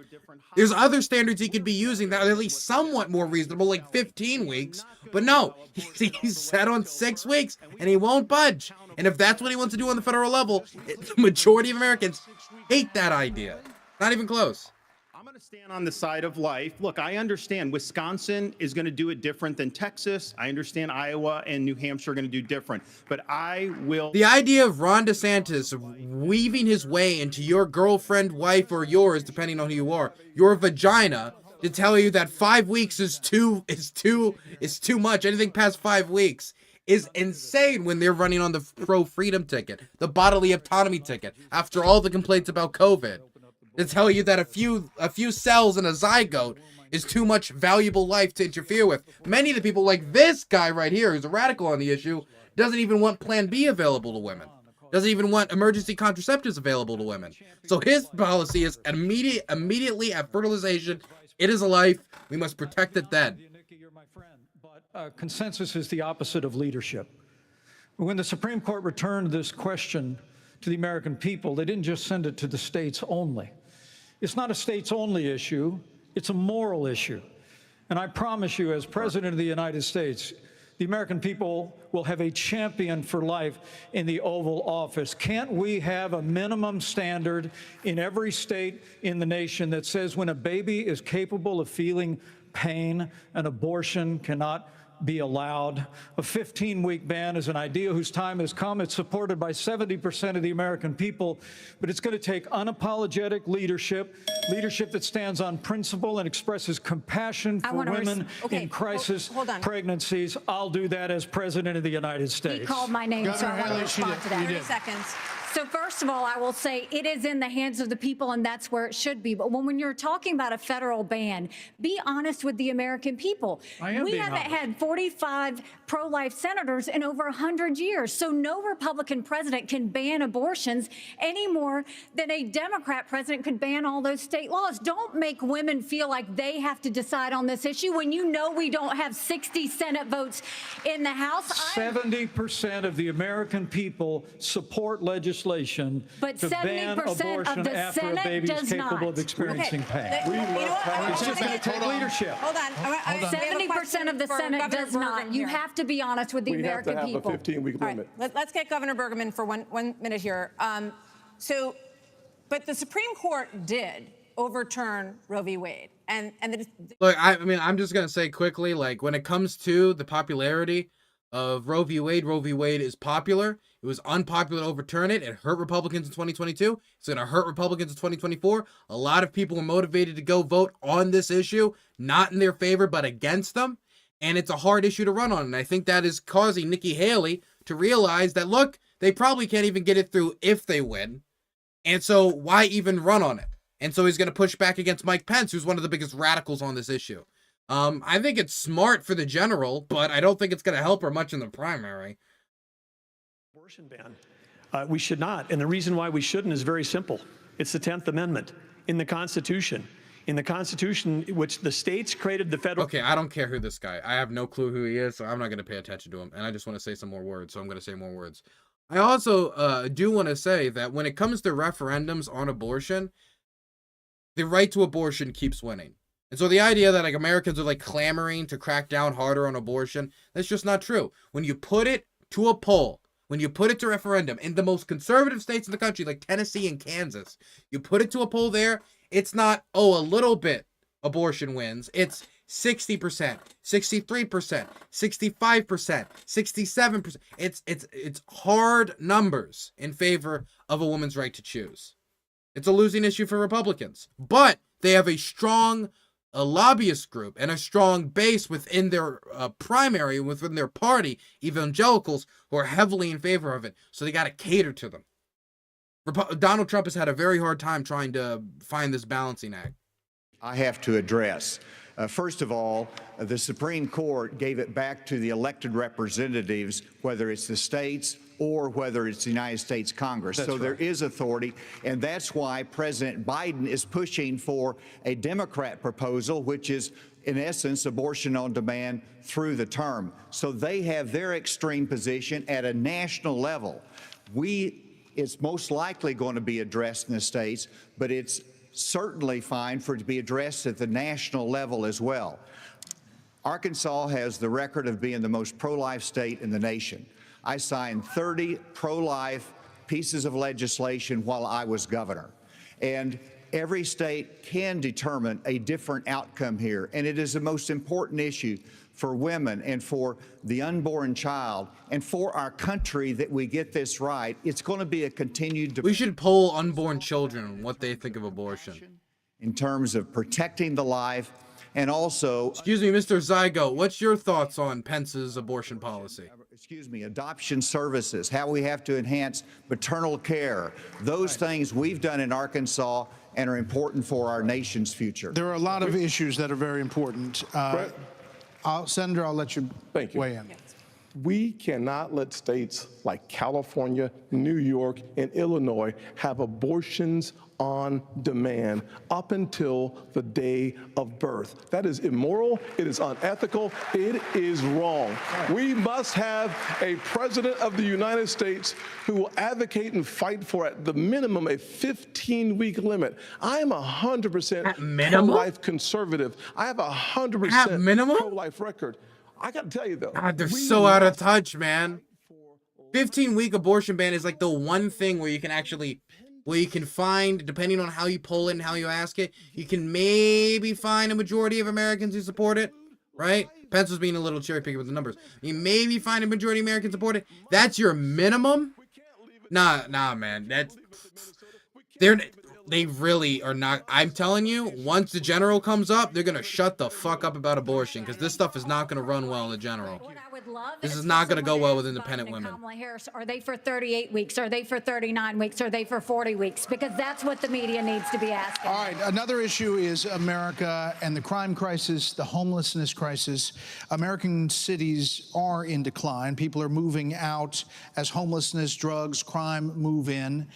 There's other standards he could be using that are at least somewhat more reasonable, like 15 weeks. But no, he's set on 6 weeks, and he won't budge. And if that's what he wants to do on the federal level, the majority of Americans hate that idea. Not even close. Stand on the side of life. Look, I understand Wisconsin is going to do it different than Texas. I understand Iowa and New Hampshire are going to do different. But I will... The idea of Ron DeSantis weaving his way into your girlfriend, wife, or yours, depending on who you are, your vagina, to tell you that 5 weeks is too much. Anything past 5 weeks is insane when they're running on the pro-freedom ticket, the bodily autonomy ticket, after all the complaints about COVID. To tell you that a few cells in a zygote is too much valuable life to interfere with. Many of the people, like this guy right here, who's a radical on the issue, doesn't even want Plan B available to women. Doesn't even want emergency contraceptives available to women. So his policy is immediately at fertilization. It is a life. We must protect it then. Consensus is the opposite of leadership. When the Supreme Court returned this question to the American people, they didn't just send it to the states only. It's not a states-only issue, it's a moral issue. And I promise you, as President of the United States, the American people will have a champion for life in the Oval Office. Can't we have a minimum standard in every state in the nation that says when a baby is capable of feeling pain, an abortion cannot be allowed? A 15-week ban is an idea whose time has come. It's supported by 70% of the American people, but it's going to take unapologetic leadership that stands on principle and expresses compassion for women in crisis pregnancies. I'll do that as President of the United States. He called my name, so I want to respond to that. 30 seconds. So first of all, I will say it is in the hands of the people, and that's where it should be. But when you're talking about a federal ban, be honest with the American people. We haven't had 45 pro-life senators in over 100 years. So no Republican president can ban abortions any more than a Democrat president could ban all those state laws. Don't make women feel like they have to decide on this issue when you know we don't have 60 Senate votes in the House. 70% of the American people support legislation But to ban 70% of abortion the after a Senate baby is does capable not. of experiencing pain. You know what? It's just going to take leadership. Hold on. 70% of the Senate does not. You have to be honest with the We have American to have people. a 15-week All right, limit. let's get Governor Bergman for one minute here. But the Supreme Court did overturn Roe v. Wade. Look, I mean, I'm just going to say quickly, like, when it comes to the popularity of Roe v. Wade is popular. It was unpopular to overturn it. It hurt Republicans in 2022. It's going to hurt Republicans in 2024. A lot of people were motivated to go vote on this issue, not in their favor, but against them. And it's a hard issue to run on. And I think that is causing Nikki Haley to realize that, look, they probably can't even get it through if they win. And so why even run on it? And so he's going to push back against Mike Pence, who's one of the biggest radicals on this issue. I think it's smart for the general, but I don't think it's going to help her much in the primary. Abortion ban. We should not. And the reason why we shouldn't is very simple. It's the 10th Amendment in the Constitution. In the Constitution, which the states created the federal... Okay, I don't care who this guy. I have no clue who he is, so I'm not going to pay attention to him. And I just want to say some more words, so I'm going to say more words. I also do want to say that when it comes to referendums on abortion, the right to abortion keeps winning. And so the idea that like Americans are like clamoring to crack down harder on abortion, that's just not true. When you put it to a poll, when you put it to referendum in the most conservative states in the country, like Tennessee and Kansas, you put it to a poll there, it's not, oh, a little bit abortion wins. It's 60%, 63%, 65%, 67%. It's hard numbers in favor of a woman's right to choose. It's a losing issue for Republicans, but they have a strong lobbyist group and a strong base within their primary, within their party, evangelicals, who are heavily in favor of it. So they got to cater to them. Donald Trump has had a very hard time trying to find this balancing act. I have to address. First of all, the Supreme Court gave it back to the elected representatives, whether it's the states or whether it's the United States Congress. So there is authority, and that's why President Biden is pushing for a Democrat proposal, which is, in essence, abortion on demand through the term. So they have their extreme position at a national level. It's most likely going to be addressed in the states, but it's certainly fine for it to be addressed at the national level as well. Arkansas has the record of being the most pro-life state in the nation. I signed 30 pro-life pieces of legislation while I was governor. And every state can determine a different outcome here. And it is the most important issue for women and for the unborn child and for our country that we get this right. It's going to be a continued debate. We should poll unborn children on what they think of abortion. In terms of protecting the life and also... Excuse me, Mr. Zygo, what's your thoughts on Pence's abortion policy? Excuse me, adoption services, how we have to enhance maternal care. Those things we've done in Arkansas and are important for our nation's future. There are a lot of issues that are very important. Senator, I'll let you weigh in. We cannot let states like California, New York, and Illinois have abortions on demand up until the day of birth. That is immoral. It is unethical. It is wrong. We must have a president of the United States who will advocate and fight for, at the minimum, a 15-week limit. I am 100% pro-life conservative. I have 100% pro-life record. I got to tell you, though. God, they're so out of touch, man. 15-week abortion ban is like the one thing where you can actually, where you can find, depending on how you poll it and how you ask it, you can maybe find a majority of Americans who support it, right? Pence was being a little cherry picking with the numbers. You maybe find a majority of Americans support it. That's your minimum? Nah, man. They really are not. I'm telling you, once the general comes up, they're going to shut the fuck up about abortion because this stuff is not going to run well in the general. would love This is is for not going to someone go well ask with Biden independent and women. Kamala Harris, are they for 38 weeks? Are they for 39 weeks? Are they for 40 weeks? Because that's what the media needs to be asking. All right, another issue is America and the crime crisis, the homelessness crisis. American cities are in decline. People are moving out as homelessness, drugs, crime move in.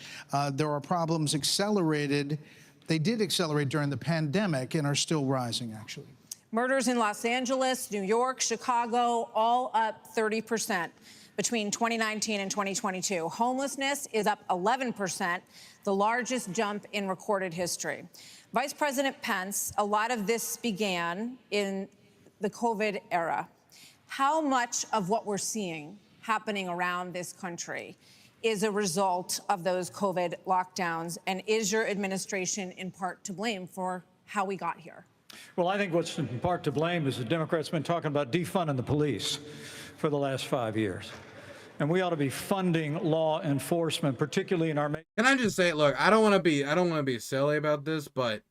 There are problems accelerated. They did accelerate during the pandemic and are still rising, actually. Murders in Los Angeles, New York, Chicago, all up 30% between 2019 and 2022. Homelessness is up 11%, the largest jump in recorded history. Vice President Pence, a lot of this began in the COVID era. How much of what we're seeing happening around this country is a result of those COVID lockdowns? And is your administration in part to blame for how we got here? Well, I think what's in part to blame is the Democrats have been talking about defunding the police for the last 5 years. And we ought to be funding law enforcement, particularly in our... Can I just say, look, I don't want to be silly about this, but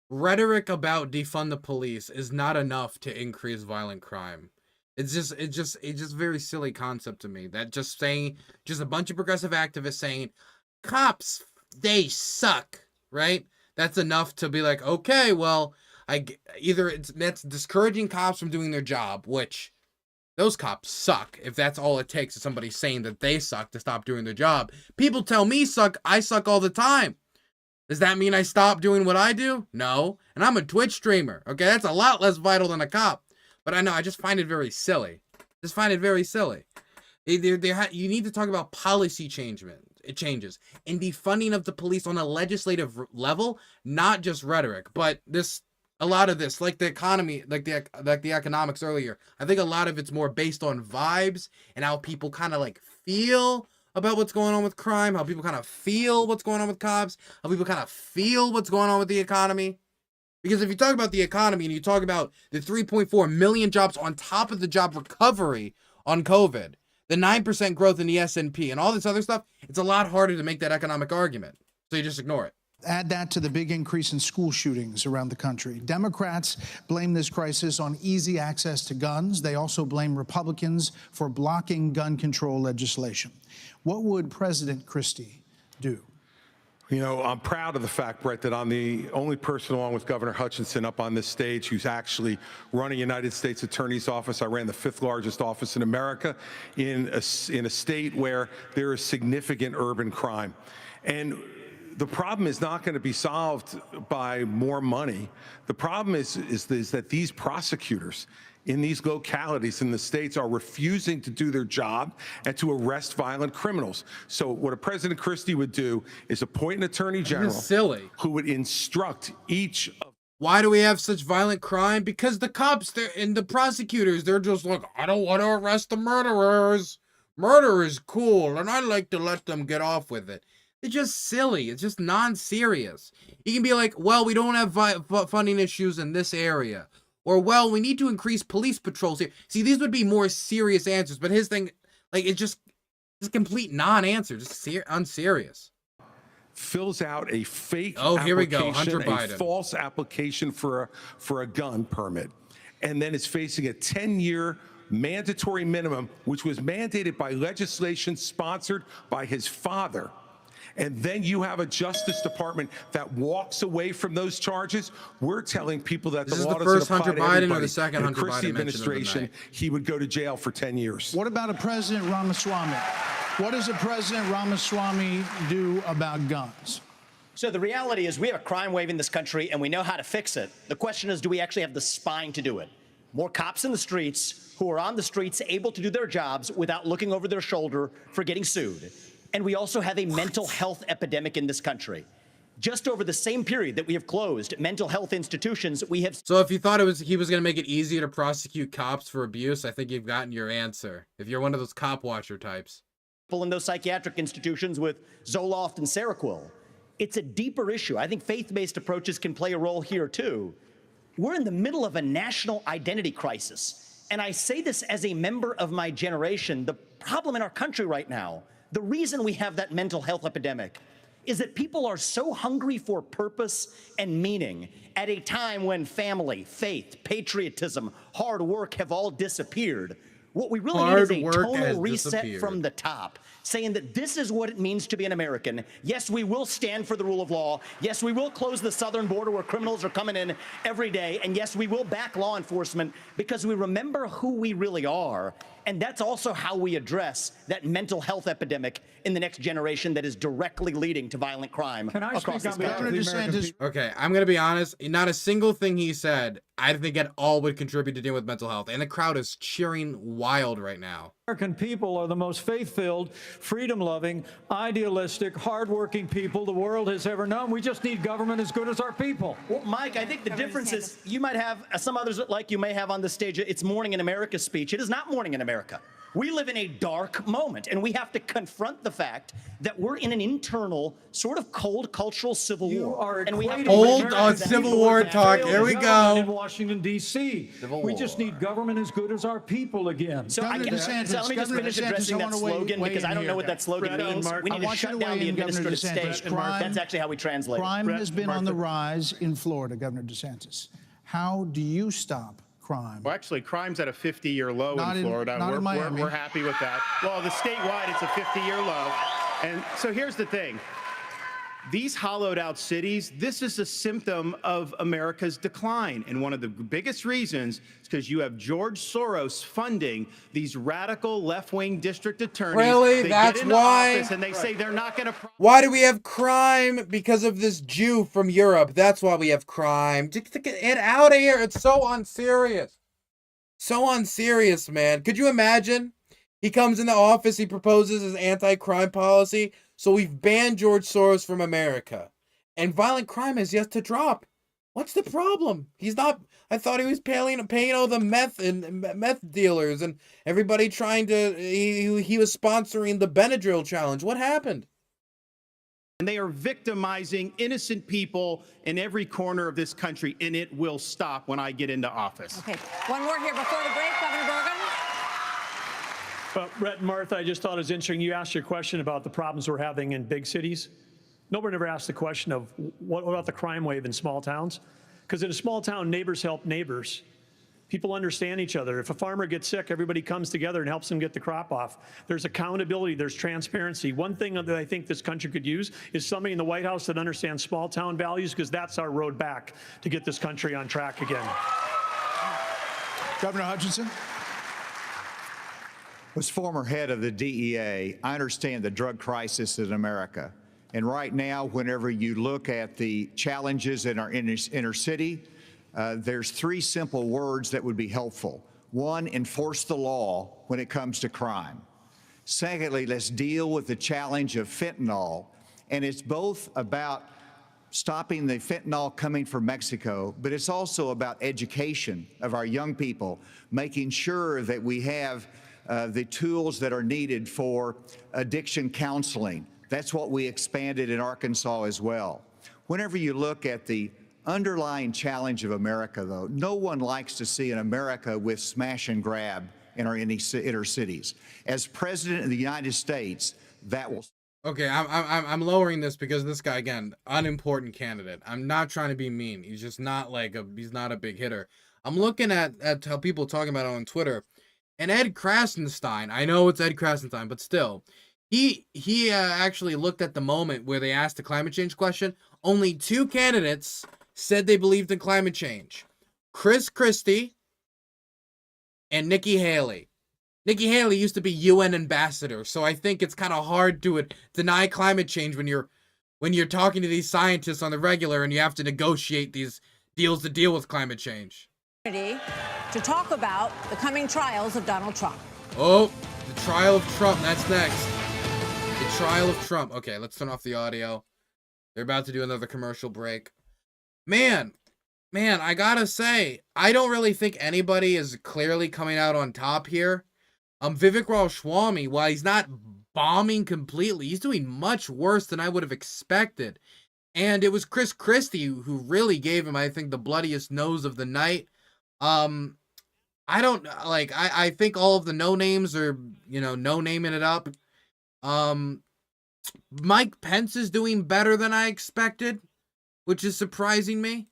rhetoric about defund the police is not enough to increase violent crime. It's just very silly concept to me. That just a bunch of progressive activists saying cops, they suck, right? That's enough to be like, okay, well, that's discouraging cops from doing their job, which those cops suck. If that's all it takes is somebody saying that they suck to stop doing their job. People tell me I suck all the time. Does that mean I stop doing what I do? No. And I'm a Twitch streamer. Okay, that's a lot less vital than a cop. But I know, I just find it very silly. You need to talk about policy changes and defunding of the police on a legislative level, not just rhetoric. But a lot of this, like the economy, like the economics earlier, I think a lot of it's more based on vibes and how people kind of like feel about what's going on with crime, how people kind of feel what's going on with cops, how people kind of feel what's going on with the economy. Because if you talk about the economy and you talk about the 3.4 million jobs on top of the job recovery on COVID, the 9% growth in the S&P and all this other stuff, it's a lot harder to make that economic argument. So you just ignore it. Add that to the big increase in school shootings around the country. Democrats blame this crisis on easy access to guns. They also blame Republicans for blocking gun control legislation. What would President Christie do? You know, I'm proud of the fact, Brett, that I'm the only person along with Governor Hutchinson up on this stage who's actually running United States Attorney's Office. I ran the 5th largest office in America in a state where there is significant urban crime. And the problem is not going to be solved by more money. The problem is that these prosecutors in these localities in the states are refusing to do their job and to arrest violent criminals. So what a President Christie would do is appoint an attorney general who would instruct each of... Why do we have such violent crime? Because the cops and the prosecutors, they're just like, I don't want to arrest the murderers. Murder is cool, and I like to let them get off with it. It's just silly. It's just non-serious. You can be like, well, we don't have funding issues in this area. Or, well, we need to increase police patrols here. See, these would be more serious answers. But his thing, like, it's just complete non-answer. Just unserious. Fills out a fake here we go. Hunter a Biden. false application for a gun permit. And then is facing a 10-year mandatory minimum, which was mandated by legislation sponsored by his father. And then you have a Justice Department that walks away from those charges. We're telling people that the law doesn't apply to everybody. Biden or the second In Hunter the Christie Biden administration, he would go to jail for 10 years. What about a President Ramaswamy? What does a President Ramaswamy do about guns? So the reality is we have a crime wave in this country, and we know how to fix it. The question is, do we actually have the spine to do it? More cops in the streets who are on the streets able to do their jobs without looking over their shoulder for getting sued. And we also have a mental health epidemic in this country. Just over the same period that we have closed mental health institutions, we have... So if you thought he was going to make it easier to prosecute cops for abuse, I think you've gotten your answer. If you're one of those cop watcher types. People in those psychiatric institutions with Zoloft and Seroquel. It's a deeper issue. I think faith-based approaches can play a role here, too. We're in the middle of a national identity crisis. And I say this as a member of my generation. The problem in our country right now, the reason we have that mental health epidemic is that people are so hungry for purpose and meaning at a time when family, faith, patriotism, hard work have all disappeared. What we really need is a total reset from the top, saying that this is what it means to be an American. Yes, we will stand for the rule of law. Yes, we will close the southern border where criminals are coming in every day. And yes, we will back law enforcement because we remember who we really are. And that's also how we address that mental health epidemic in the next generation that is directly leading to violent crime across this country. Okay, I'm going to be honest. Not a single thing he said, I think at all would contribute to dealing with mental health. And the crowd is cheering wild right now. American people are the most faith-filled, freedom-loving, idealistic, hardworking people the world has ever known. We just need government as good as our people. Well, Mike, I think the difference is you might have, some others like you may have on the stage, it's Morning in America speech. It is not Morning in America. We live in a dark moment, and we have to confront the fact that we're in an internal, sort of cold cultural civil war. And we have to Old Civil War talk. Here we go. In Washington, D.C. We just need government as good as our people again. So let me just finish addressing that slogan, because I don't know what that slogan means. We need to shut down the administrative state. That's actually how we translate it. Crime has been on the rise in Florida, Governor DeSantis. How do you stop crime? Well, actually, crime's at a 50-year low in Florida. We're happy with that. Well, the statewide, it's a 50-year low. And so here's the thing. These hollowed out cities, this is a symptom of America's decline. And one of the biggest reasons is because you have George Soros funding these radical left-wing district attorneys. Really? They That's get into why? office and they say they're not going to... Why do we have crime? Because of this Jew from Europe. That's why we have crime. Get it out of here. It's so unserious. So unserious, man. Could you imagine? He comes in the office, he proposes his anti-crime policy. So we've banned George Soros from America. And violent crime has yet to drop. What's the problem? He's not... I thought he was paying all the meth dealers and everybody trying to... He was sponsoring the Benadryl challenge. What happened? And they are victimizing innocent people in every corner of this country, and it will stop when I get into office. Okay, one more here before the break, Governor Bergen. Brett and Martha, I just thought it was interesting. You asked your question about the problems we're having in big cities. Nobody ever asked the question of what about the crime wave in small towns? Because in a small town, neighbors help neighbors. People understand each other. If a farmer gets sick, everybody comes together and helps him get the crop off. There's accountability. There's transparency. One thing that I think this country could use is somebody in the White House that understands small town values, because that's our road back to get this country on track again. Governor Hutchinson. As former head of the DEA, I understand the drug crisis in America. And right now, whenever you look at the challenges in our inner city, there's three simple words that would be helpful. One, enforce the law when it comes to crime. Secondly, let's deal with the challenge of fentanyl. And it's both about stopping the fentanyl coming from Mexico, but it's also about education of our young people, making sure that we have the tools that are needed for addiction counseling. That's what we expanded in Arkansas as well. Whenever you look at the underlying challenge of America, though, no one likes to see an America with smash and grab in our inner cities. As President of the United States, that will... Okay, I'm lowering this because this guy, again, unimportant candidate. I'm not trying to be mean. He's just not like he's not a big hitter. I'm looking at how people talking about it on Twitter. And Ed Krasenstein, I know it's Ed Krasenstein, but still, he actually looked at the moment where they asked the climate change question. Only two candidates said they believed in climate change. Chris Christie and Nikki Haley. Nikki Haley used to be UN ambassador, so I think it's kind of hard to deny climate change when you're talking to these scientists on the regular and you have to negotiate these deals to deal with climate change. To talk about the coming trials of Donald Trump. Oh, the trial of Trump. That's next. The trial of Trump. Okay, let's turn off the audio. They're about to do another commercial break. Man, I gotta say, I don't really think anybody is clearly coming out on top here. Vivek Ramaswamy, while he's not bombing completely, he's doing much worse than I would have expected. And it was Chris Christie who really gave him, I think, the bloodiest nose of the night. I don't like, I think all of the no names are, no-naming it up. Mike Pence is doing better than I expected, which is surprising me.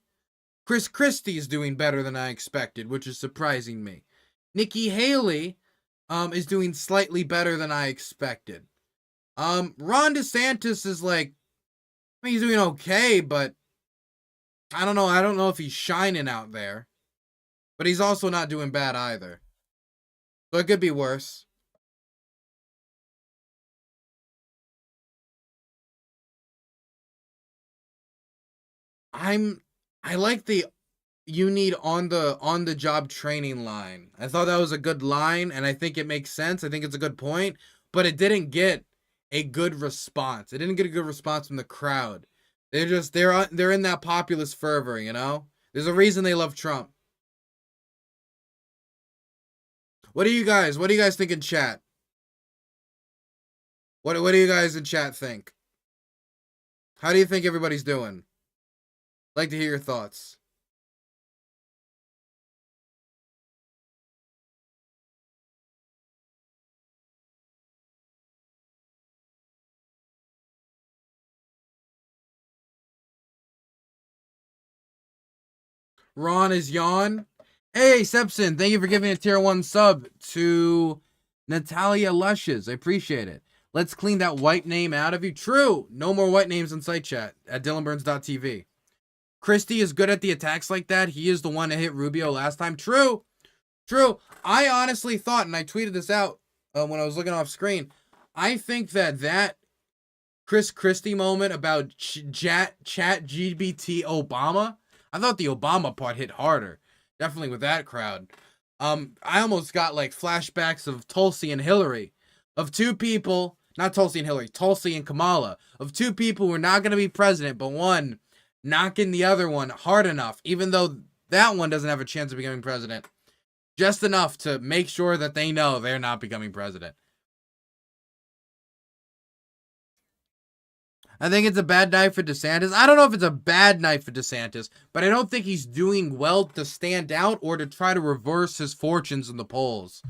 Chris Christie is doing better than I expected, which is surprising me. Nikki Haley is doing slightly better than I expected. Ron DeSantis is like, I mean, he's doing okay, but I don't know. I don't know if he's shining out there, but he's also not doing bad either. So it could be worse. I like the you need on the job training line. I thought that was a good line, and I think it makes sense. I think it's a good point, but it didn't get a good response. It didn't get a good response from the crowd. They're in that populist fervor, you know? There's a reason they love Trump. What do you guys think in chat? What do you guys in chat think? How do you think everybody's doing? I'd like to hear your thoughts. Ron is yawn. Hey, Sepson, thank you for giving a tier 1 sub to Natalia Lushes. I appreciate it. Let's clean that white name out of you. True. No more white names in site chat at DylanBurns.tv. Christie is good at the attacks like that. He is the one that hit Rubio last time. True. True. I honestly thought, and I tweeted this out when I was looking off screen, I think that Chris Christie moment about chat GBT Obama, I thought the Obama part hit harder. Definitely with that crowd. I almost got like flashbacks of Tulsi and Hillary. Of two people, not Tulsi and Hillary, Tulsi and Kamala. Of two people who are not going to be president, but one knocking the other one hard enough, even though that one doesn't have a chance of becoming president. Just enough to make sure that they know they're not becoming president. I think it's a bad night for DeSantis. I don't know if it's a bad night for DeSantis, but I don't think he's doing well to stand out or to try to reverse his fortunes in the polls.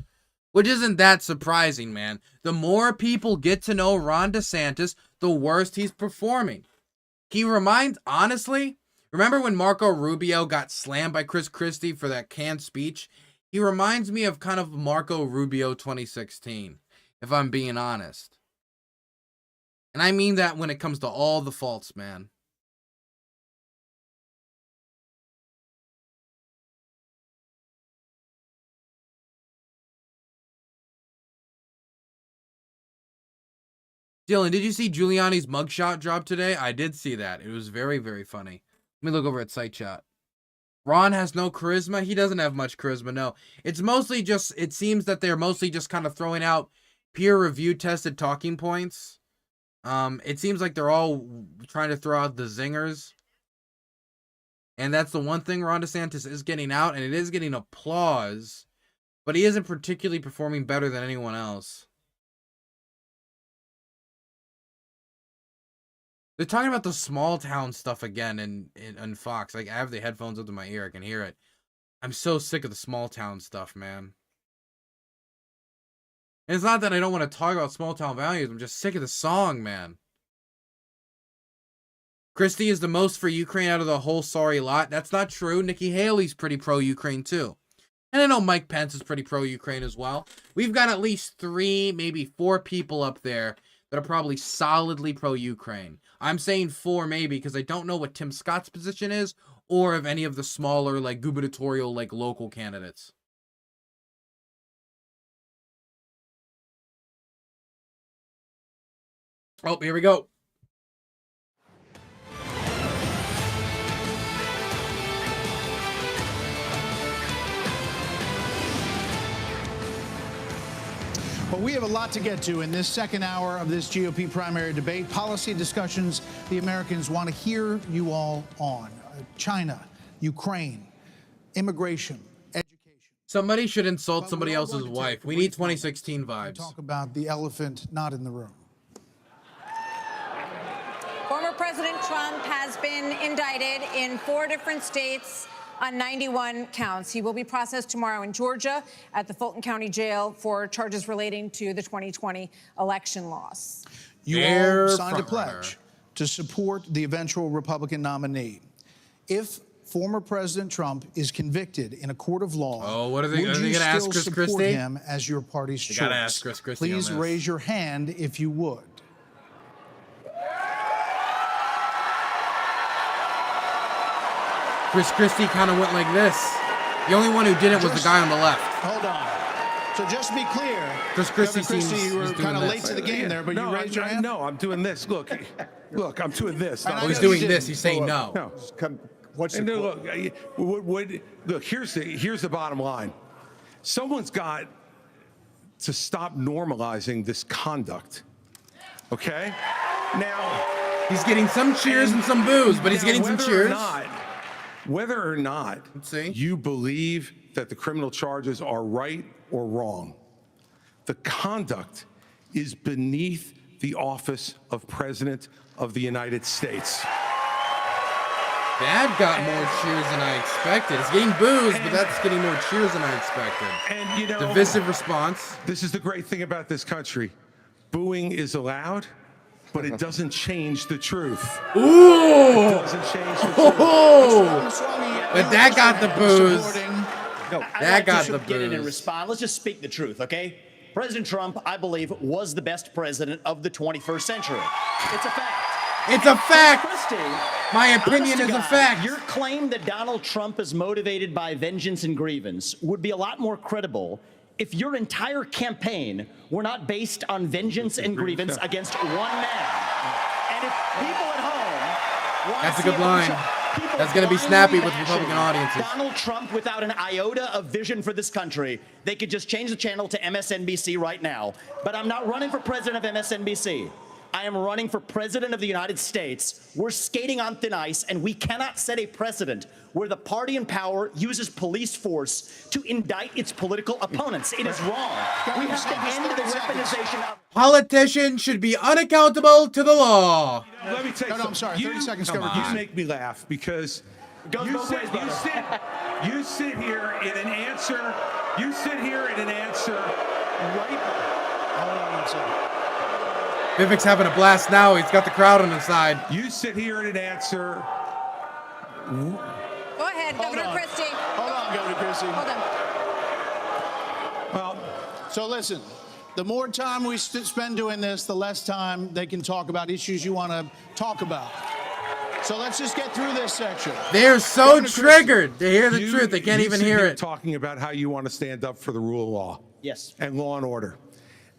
Which isn't that surprising, man. The more people get to know Ron DeSantis, the worse he's performing. He reminds, honestly, remember when Marco Rubio got slammed by Chris Christie for that canned speech? He reminds me of kind of Marco Rubio 2016, if I'm being honest. And I mean that when it comes to all the faults, man. Dylan, did you see Giuliani's mugshot drop today? I did see that. It was very, very funny. Let me look over at site chat. Ron has no charisma. He doesn't have much charisma, no. It's mostly just, it seems that they're mostly just kind of throwing out peer-review tested talking points. It seems like they're all trying to throw out the zingers. And that's the one thing Ron DeSantis is getting out, and it is getting applause. But he isn't particularly performing better than anyone else. They're talking about the small town stuff again in Fox. Like, I have the headphones up to my ear. I can hear it. I'm so sick of the small town stuff, man. And it's not that I don't want to talk about small town values. I'm just sick of the song, man. Christie is the most for Ukraine out of the whole sorry lot. That's not true. Nikki Haley's pretty pro-Ukraine, too. And I know Mike Pence is pretty pro-Ukraine as well. We've got at least 3, maybe 4 people up there that are probably solidly pro-Ukraine. I'm saying 4 maybe because I don't know what Tim Scott's position is or of any of the smaller, like, gubernatorial, like, local candidates. Oh, here we go. Well, we have a lot to get to in this second hour of this GOP primary debate. Policy discussions the Americans want to hear you all on. China, Ukraine, immigration, education. Somebody should insult somebody else's wife. We need 2016 vibes. Talk about the elephant not in the room. Former President Trump has been indicted in 4 different states on 91 counts. He will be processed tomorrow in Georgia at the Fulton County Jail for charges relating to the 2020 election loss. You all signed a pledge to support the eventual Republican nominee. If former President Trump is convicted in a court of law, Oh, what are they would going you to ask still Chris support Christie? him as your party's You choice? gotta ask Chris Christie on Please this. raise your hand if you would. Chris Christie kind of went like this. The only one who didn't was the guy on the left. Hold on. So just to be clear, Chris Christie Governor Christie, seems you were he's doing kind of this. late to the game there, but no, you raised your hand? No, I'm doing this. Look, I'm doing this. And I Oh, he's know you doing this. didn't. He's saying no. No. What's And the look, here's the bottom line. Someone's got to stop normalizing this conduct. Okay? Now, he's getting some cheers and some boos, but he's getting some cheers. Whether or not you believe that the criminal charges are right or wrong, the conduct is beneath the office of President of the United States. That got more cheers than I expected. It's getting boos, but that's getting more cheers than I expected. And you know, divisive response. This is the great thing about this country. Booing is allowed, but it doesn't change the truth. Ooh! It doesn't change the truth. Oh! But that got the boos. That got the get in and boos. respond. Let's just speak the truth, okay? President Trump, I believe, was the best president of the 21st century. It's a fact. It's a fact. Christie, My opinion honest is to a God, fact. Your claim that Donald Trump is motivated by vengeance and grievance would be a lot more credible if your entire campaign were not based on vengeance and grievance against one man. And if people at home want That's to a see good line. people That's gonna be blindly snappy with bashing Republican audiences. Donald Trump without an iota of vision for this country, they could just change the channel to MSNBC right now. But I'm not running for president of MSNBC. I am running for president of the United States. We're skating on thin ice, and we cannot set a precedent where the party in power uses police force to indict its political opponents. It is wrong. We have to end the weaponization of... Politicians should be unaccountable to the law. Let me tell you No, I'm sorry. 30 seconds, Governor. You make me laugh because Goes you both ways, brother. sit here in an answer. You sit here in an answer right. Hold on one second. Vivek's having a blast now. He's got the crowd on his side. You sit here in an answer. Go ahead, Governor Christie. Hold on, Governor Christie. Hold on. Well, so listen, the more time we spend doing this, the less time they can talk about issues you want to talk about. So let's just get through this section. They're so Governor Christie. triggered. They hear the truth. They can't you even sit hear here it. Talking about how you want to stand up for the rule of law. Yes. And law and order.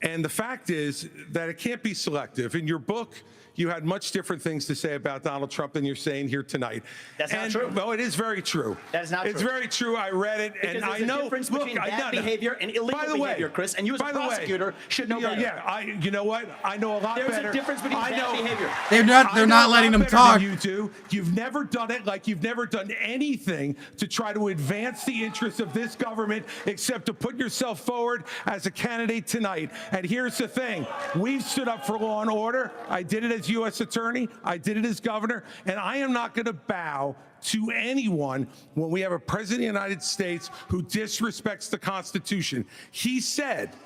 And the fact is that it can't be selective. In your book, you had much different things to say about Donald Trump than you're saying here tonight. That's not true. Well, it is very true. That is not It's true. very true. I read it, Because and I there's know. a difference between bad no. behavior and illegal By the way, behavior, Chris, and you as a by the way, prosecutor should know better. Yeah, you know what? I know a lot There's better. a difference between I bad know, behavior. They're I know not a letting lot them better talk. than you do. You've never done it like you've never done anything to try to advance the interests of this government except to put yourself forward as a candidate tonight. And here's the thing. We've stood up for law and order. I did it as U.S. attorney. I did it as governor. And I am not going to bow to anyone when we have a president of the United States who disrespects the Constitution. He said,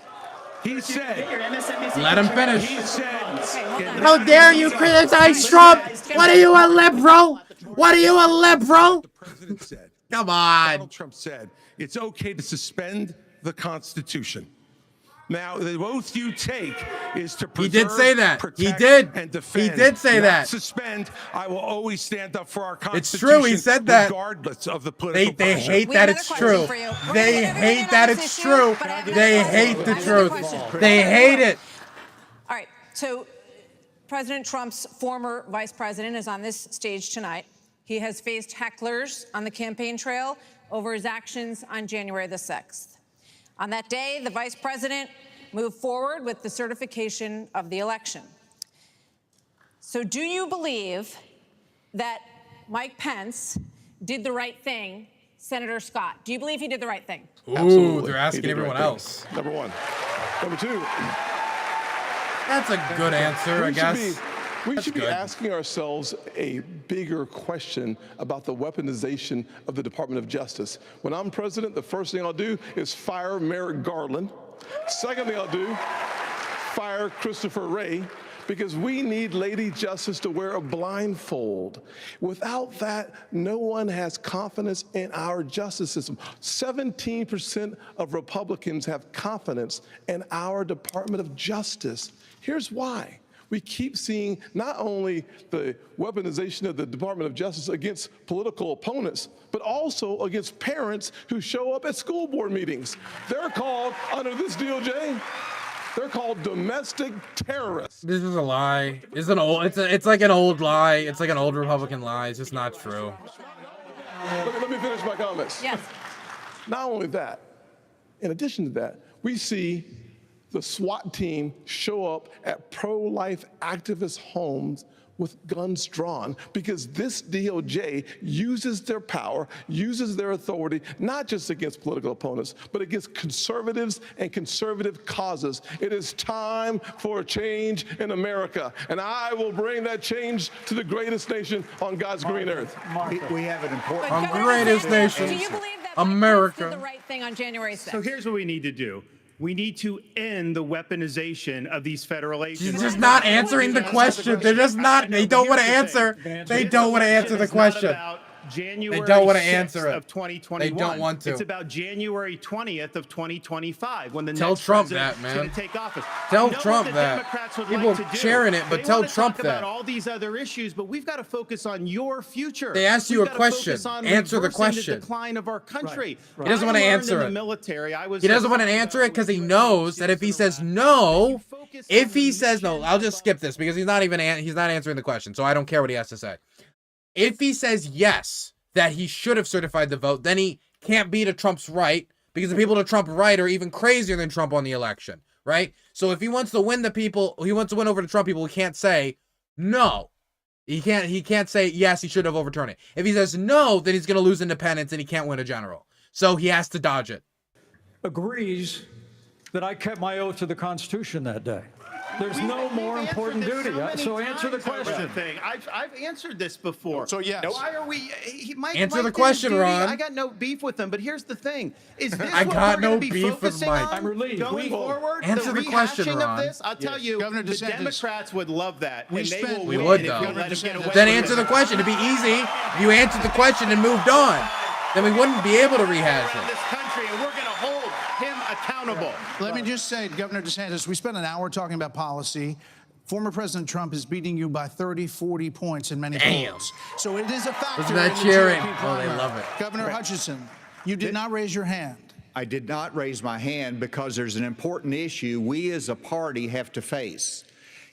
Let him finish. He said, How dare you criticize Trump? What are you, a liberal? What are you, a liberal? the president said, Come on. Donald Trump said, it's okay to suspend the Constitution. Now, the oath you take is to preserve, He did say that. protect, He did. and defend. He did say not that. Suspend. I will always stand up for our It's Constitution. true. He said that. Regardless of the political They pressure. hate that it's true. They hate that it's true. They hate the truth. They hate it. All right, so President Trump's former vice president is on this stage tonight. He has faced hecklers on the campaign trail over his actions on January the 6th. On that day, the vice president moved forward with the certification of the election. So do you believe that Mike Pence did the right thing, Senator Scott? Do you believe he did the right thing? Ooh, they're He asking did the everyone right thing. else. Number one. Number two. That's a good answer, I guess. We should be good. asking ourselves a bigger question about the weaponization of the Department of Justice. When I'm president, the first thing I'll do is fire Merrick Garland. Second thing I'll do, fire Christopher Wray. because we need Lady Justice to wear a blindfold. Without that, no one has confidence in our justice system. 17% of Republicans have confidence in our Department of Justice. Here's why. We keep seeing not only the weaponization of the Department of Justice against political opponents, but also against parents who show up at school board meetings. They're called, under this DOJ, they're called domestic terrorists. This is a lie. It's an old. It's like an old lie. It's like an old Republican lie. It's just not true. Let me finish my comments. Yes. Not only that, in addition to that, we see the SWAT team show up at pro-life activist homes with guns drawn because this DOJ uses their power, uses their authority, not just against political opponents, but against conservatives and conservative causes. It is time for a change in America, and I will bring that change to the greatest nation on God's green earth. We have an important... On greatest nation, Do you believe that America. Mike Pence did the right thing on January 6th? So here's what we need to do. We need to end the weaponization of these federal agents. She's just not answering the question. They're just not. They don't want to answer. They don't want to answer the question. January They don't want to 6th answer it. of 2021. They don't want to. It's about January 20th of 2025 when the Tell next Trump president that, man. is going to take office. Tell You know Trump what the that. Democrats would People like to do? sharing it, but They tell wanna Trump talk that. about all these other issues, but we've got to focus on your future. They asked you We've a gotta question. focus on Answer the reversing question. The decline of our country. He doesn't want to answer In the it. military, He doesn't want to answer it because he knows that if he says no, I'll just skip this because he's not answering the question, so I don't care what he has to say. If he says yes, that he should have certified the vote, then he can't be to Trump's right because the people to Trump's right are even crazier than Trump on the election, right? So if he wants to win he wants to win over the Trump people, he can't say no. He can't say yes, he should have overturned it. If he says no, then he's going to lose independence and he can't win a general. So he has to dodge it. Agrees that I kept my oath to the Constitution that day. There's no more important duty. So answer the question. I've answered this before. So yes. Why are we? Mike Answer the did his question, duty. Ron. I got no beef with him, but here's the thing: is this I what got we're no going to be beef with focusing Mike. on I'm relieved. going forward? Answer the question, rehashing Ron. Of this, I'll tell you, Governor the DeSantis. Democrats would love that, and they will We win would, if though. you let them get away Then with answer it. the question. It'd be easy if you answered the question and moved on. Then we wouldn't be able to rehash Around it. this country, and we're going to hold him accountable. Let me just say, Governor DeSantis, we spent an hour talking about policy. Former President Trump is beating you by 30, 40 points in many polls. So it is a factor. Wasn't that in the cheering? GOP Oh, they primary. love it. Governor Hutchinson, you did not raise your hand. I did not raise my hand because there's an important issue we as a party have to face.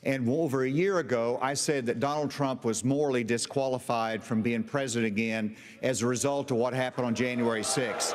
And over a year ago, I said that Donald Trump was morally disqualified from being president again as a result of what happened on January 6th.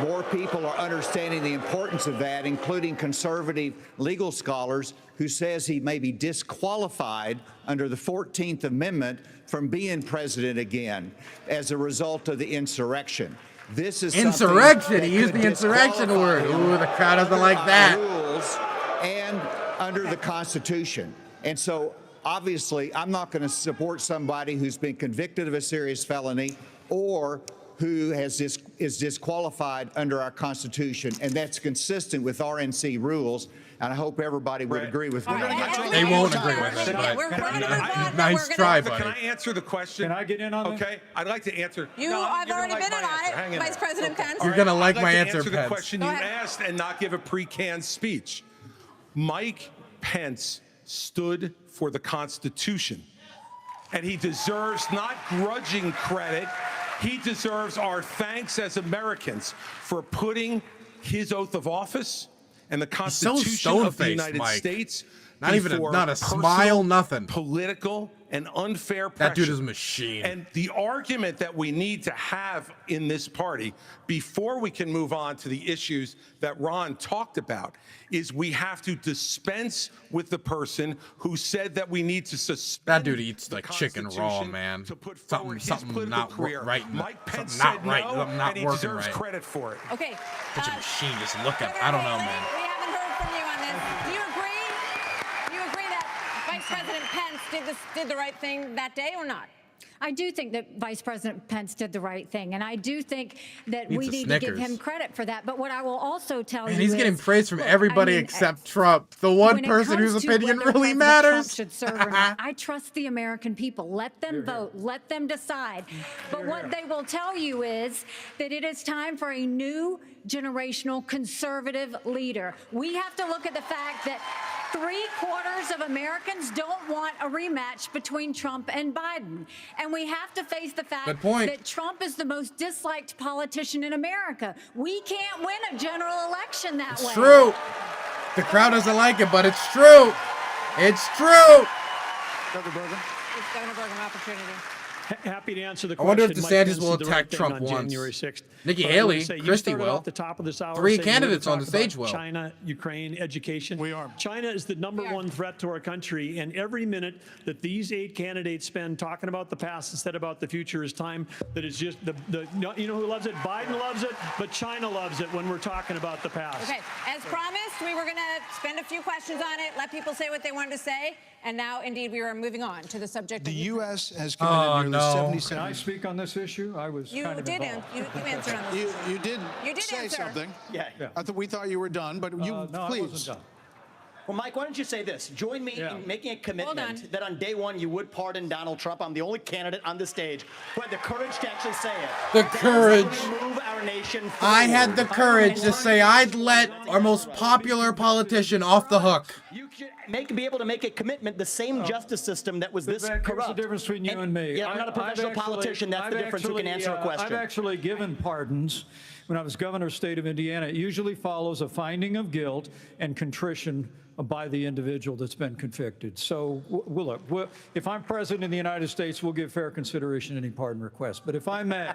More people are understanding the importance of that, including conservative legal scholars who says he may be disqualified under the 14th Amendment from being president again as a result of the insurrection. This is Insurrection. He used the insurrection word. Ooh, the crowd doesn't like that. Rules and under the Constitution. And so, obviously, I'm not going to support somebody who's been convicted of a serious felony or who is disqualified under our Constitution, and that's consistent with RNC rules. And I hope everybody would agree with me. They won't agree with it, but nice try, buddy. Can I answer the question? Can I get in on this? Okay, I'd like to answer. I've already been in on it, Vice President Pence. You're gonna like I'd my to answer, the Pence. question you asked and not give a pre-canned speech. Mike Pence stood for the Constitution, and he deserves not grudging credit. He deserves our thanks as Americans for putting his oath of office and the Constitution of the United States. Not even before not a personal, smile, nothing. Political and unfair pressure. That dude is a machine. And the argument that we need to have in this party before we can move on to the issues that Ron talked about is we have to dispense with the person who said that we need to suspend. That dude eats like chicken raw, man. Something not right. Mike Pence Something not said right. no, Something not and he working deserves right. credit for it. Okay. Such a machine. Just look at. I don't know, man. We haven't heard from you on this. Do you agree? Do you agree that Vice President Pence did the right thing that day or not? I do think that Vice President Pence did the right thing, and I do think that Needs we a need to give Snickers. him credit for that. But what I will also tell And you he's is, getting praise from look, everybody I mean, except Trump, the one when it person comes whose to opinion whether really President matters. Trump should serve or not, I trust the American people. Let them vote. Let them decide. But what they will tell you is that it is time for a new generational conservative leader. We have to look at the fact that 3/4 of Americans don't want a rematch between Trump and Biden. And we have to face the fact Good point. that Trump is the most disliked politician in America. We can't win a general election that way. It's true. The crowd doesn't like it, but it's true. It's true. Governor Burgum. It's Governor Burgum opportunity. Happy to answer the I question. wonder if Mike DeSantis Pence will did the right attack thing Trump on once. January 6th. Nikki But I Haley, would say, you Christie started will. off the top of this hour 3 saying we're candidates gonna on the talk stage about will. China, Ukraine, education. We are. China is the number one threat to our country, and every minute that these 8 candidates spend talking about the past instead about the future is time that is just you know who loves it? Biden loves it, but China loves it when we're talking about the past. Okay, as promised, we were going to spend a few questions on it, let people say what they wanted to say, and now, indeed, we are moving on to the subject The of Ukraine. U.S. has committed nearly Can 77. I speak on this issue? I was You kind of did, involved. you answered on this. You did, You did say answer. something. Yeah. We thought you were done, but you No, I please. wasn't done. Well, Mike, why don't you say this? Join me in making a commitment that on day one you would pardon Donald Trump. I'm the only candidate on the stage who had the courage to actually say it. The That is courage. how we move our nation I had the forward. courage to say I'd let our most popular politician off the hook. You should be able to make a commitment, the same justice system that was this Vivek, corrupt. here's the difference between you and me. Yeah, I'm not a professional politician. That's the difference. Who can answer a question? I've actually given pardons when I was governor of the state of Indiana. It usually follows a finding of guilt and contrition by the individual that's been convicted. So, look, if I'm president of the United States, we'll give fair consideration to any pardon request. But if I may,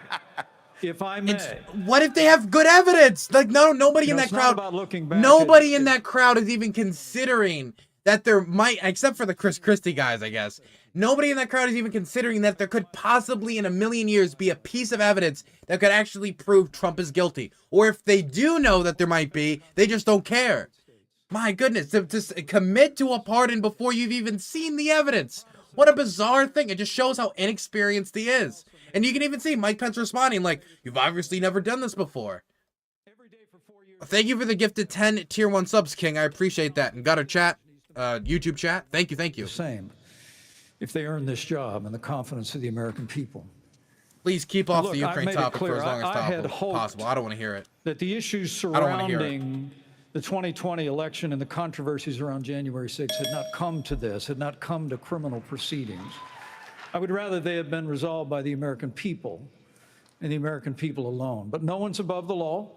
What if they have good evidence? Like, nobody in that it's not crowd. about looking back. Nobody in that crowd is even considering that there might, except for the Chris Christie guys, I guess. Nobody in that crowd is even considering that there could possibly, in a million years, be a piece of evidence that could actually prove Trump is guilty. Or if they do know that there might be, they just don't care. My goodness, to commit to a pardon before you've even seen the evidence. What a bizarre thing. It just shows how inexperienced he is. And you can even see Mike Pence responding like, you've obviously never done this before. Thank you for the gifted 10 tier 1 subs, King. I appreciate that. And got our chat, YouTube chat. Thank you, thank you. Same. If they earn this job and the confidence of the American people. Please keep off Look, the I've Ukraine made it topic for clear. as long I had as hoped possible. I don't want to hear it. That the issues I don't wanna hear it. surrounding the 2020 election and the controversies around January 6th had not come to this, had not come to criminal proceedings. I would rather they had been resolved by the American people and the American people alone. But no one's above the law,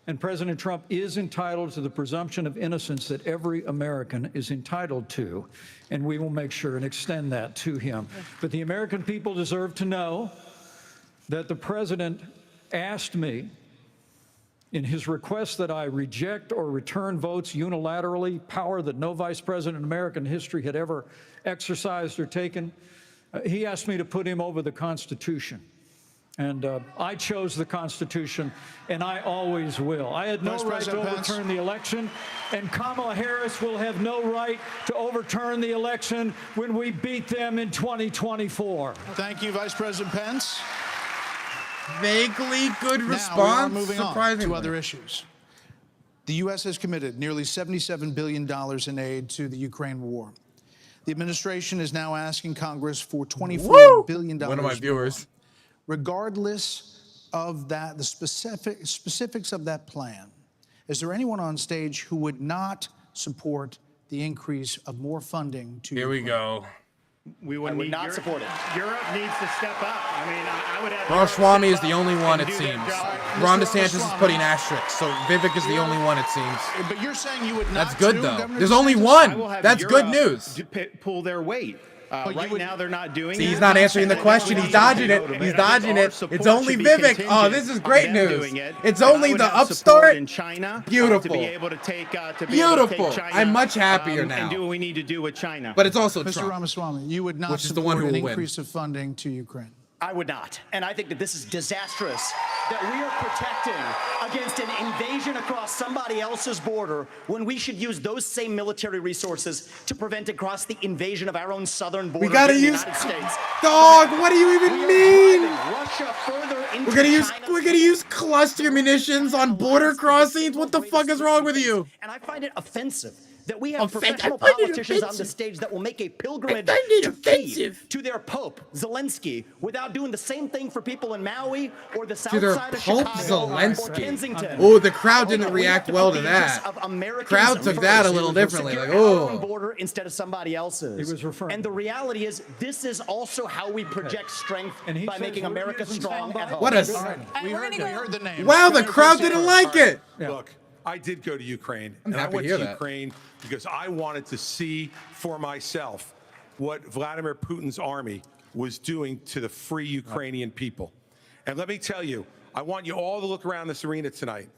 and President Trump is entitled to the presumption of innocence that every American is entitled to, and we will make sure and extend that to him. But the American people deserve to know that the president asked me in his request that I reject or return votes unilaterally, power that no vice president in American history had ever exercised or taken. He asked me to put him over the Constitution. And I chose the Constitution, and I always will. I had no Vice right to President Pence. overturn the election, and Kamala Harris will have no right to overturn the election when we beat them in 2024. Thank you, Vice President Pence. Vaguely good Now response. we are moving on surprisingly. to other issues. The U.S. has committed nearly $77 billion in aid to the Ukraine war. The administration is now asking Congress for $24 billion. One of my viewers. Regardless of that, the specifics of that plan, is there anyone on stage who would not support the increase of more funding to Here we go. I would not support it. Europe needs to step up. I mean, I would have. Ramaswamy is the only one, it seems. Ron DeSantis is putting asterisks, so Vivek is the only one, it seems. But you're saying you would not. That's good, too, though. Governor There's only DeSantis? I will one. have That's good Europe news. Pull their weight. Right now, they're not doing See, it. he's not answering the question. He's dodging it. He's dodging it. It's only Vivek. Oh, this is great news. It's only the upstart. In China, Beautiful. to be able to take. Beautiful. China, I'm much happier now. And do what we need to do with China. But it's also Mr. Trump. Ramaswamy, you would not Which is the support one who an will win. increase of funding to Ukraine. I would not. And I think that this is disastrous, that we are protecting against an invasion across somebody else's border when we should use those same military resources to prevent across the invasion of our own southern border We gotta in the use United States. dog. What do you even mean? Russia further into We're gonna use cluster munitions on border crossings. What the fuck is wrong with you? And I find it offensive that we have Offensive. professional I find it politicians on the offensive. stage that will make a pilgrimage I find it to offensive. Kyiv, to their Pope, Zelensky, without doing the same thing for people in Maui or the south To their side of Pope Chicago or Zelensky. Kensington. Oh, the crowd didn't That we have react to well put to the interests that. of Americans Crowd took that a first. little differently. Secure Like, our own oh. border instead of somebody else's. He was referring. And the reality is, this is also how we project strength by making America strong at home. What a We heard the name. wow! The crowd didn't like it. Look, I did go to Ukraine. I'm and happy I went to hear to that. Ukraine because I wanted to see for myself what Vladimir Putin's army was doing to the free Ukrainian people. And let me tell you, I want you all to look around this arena tonight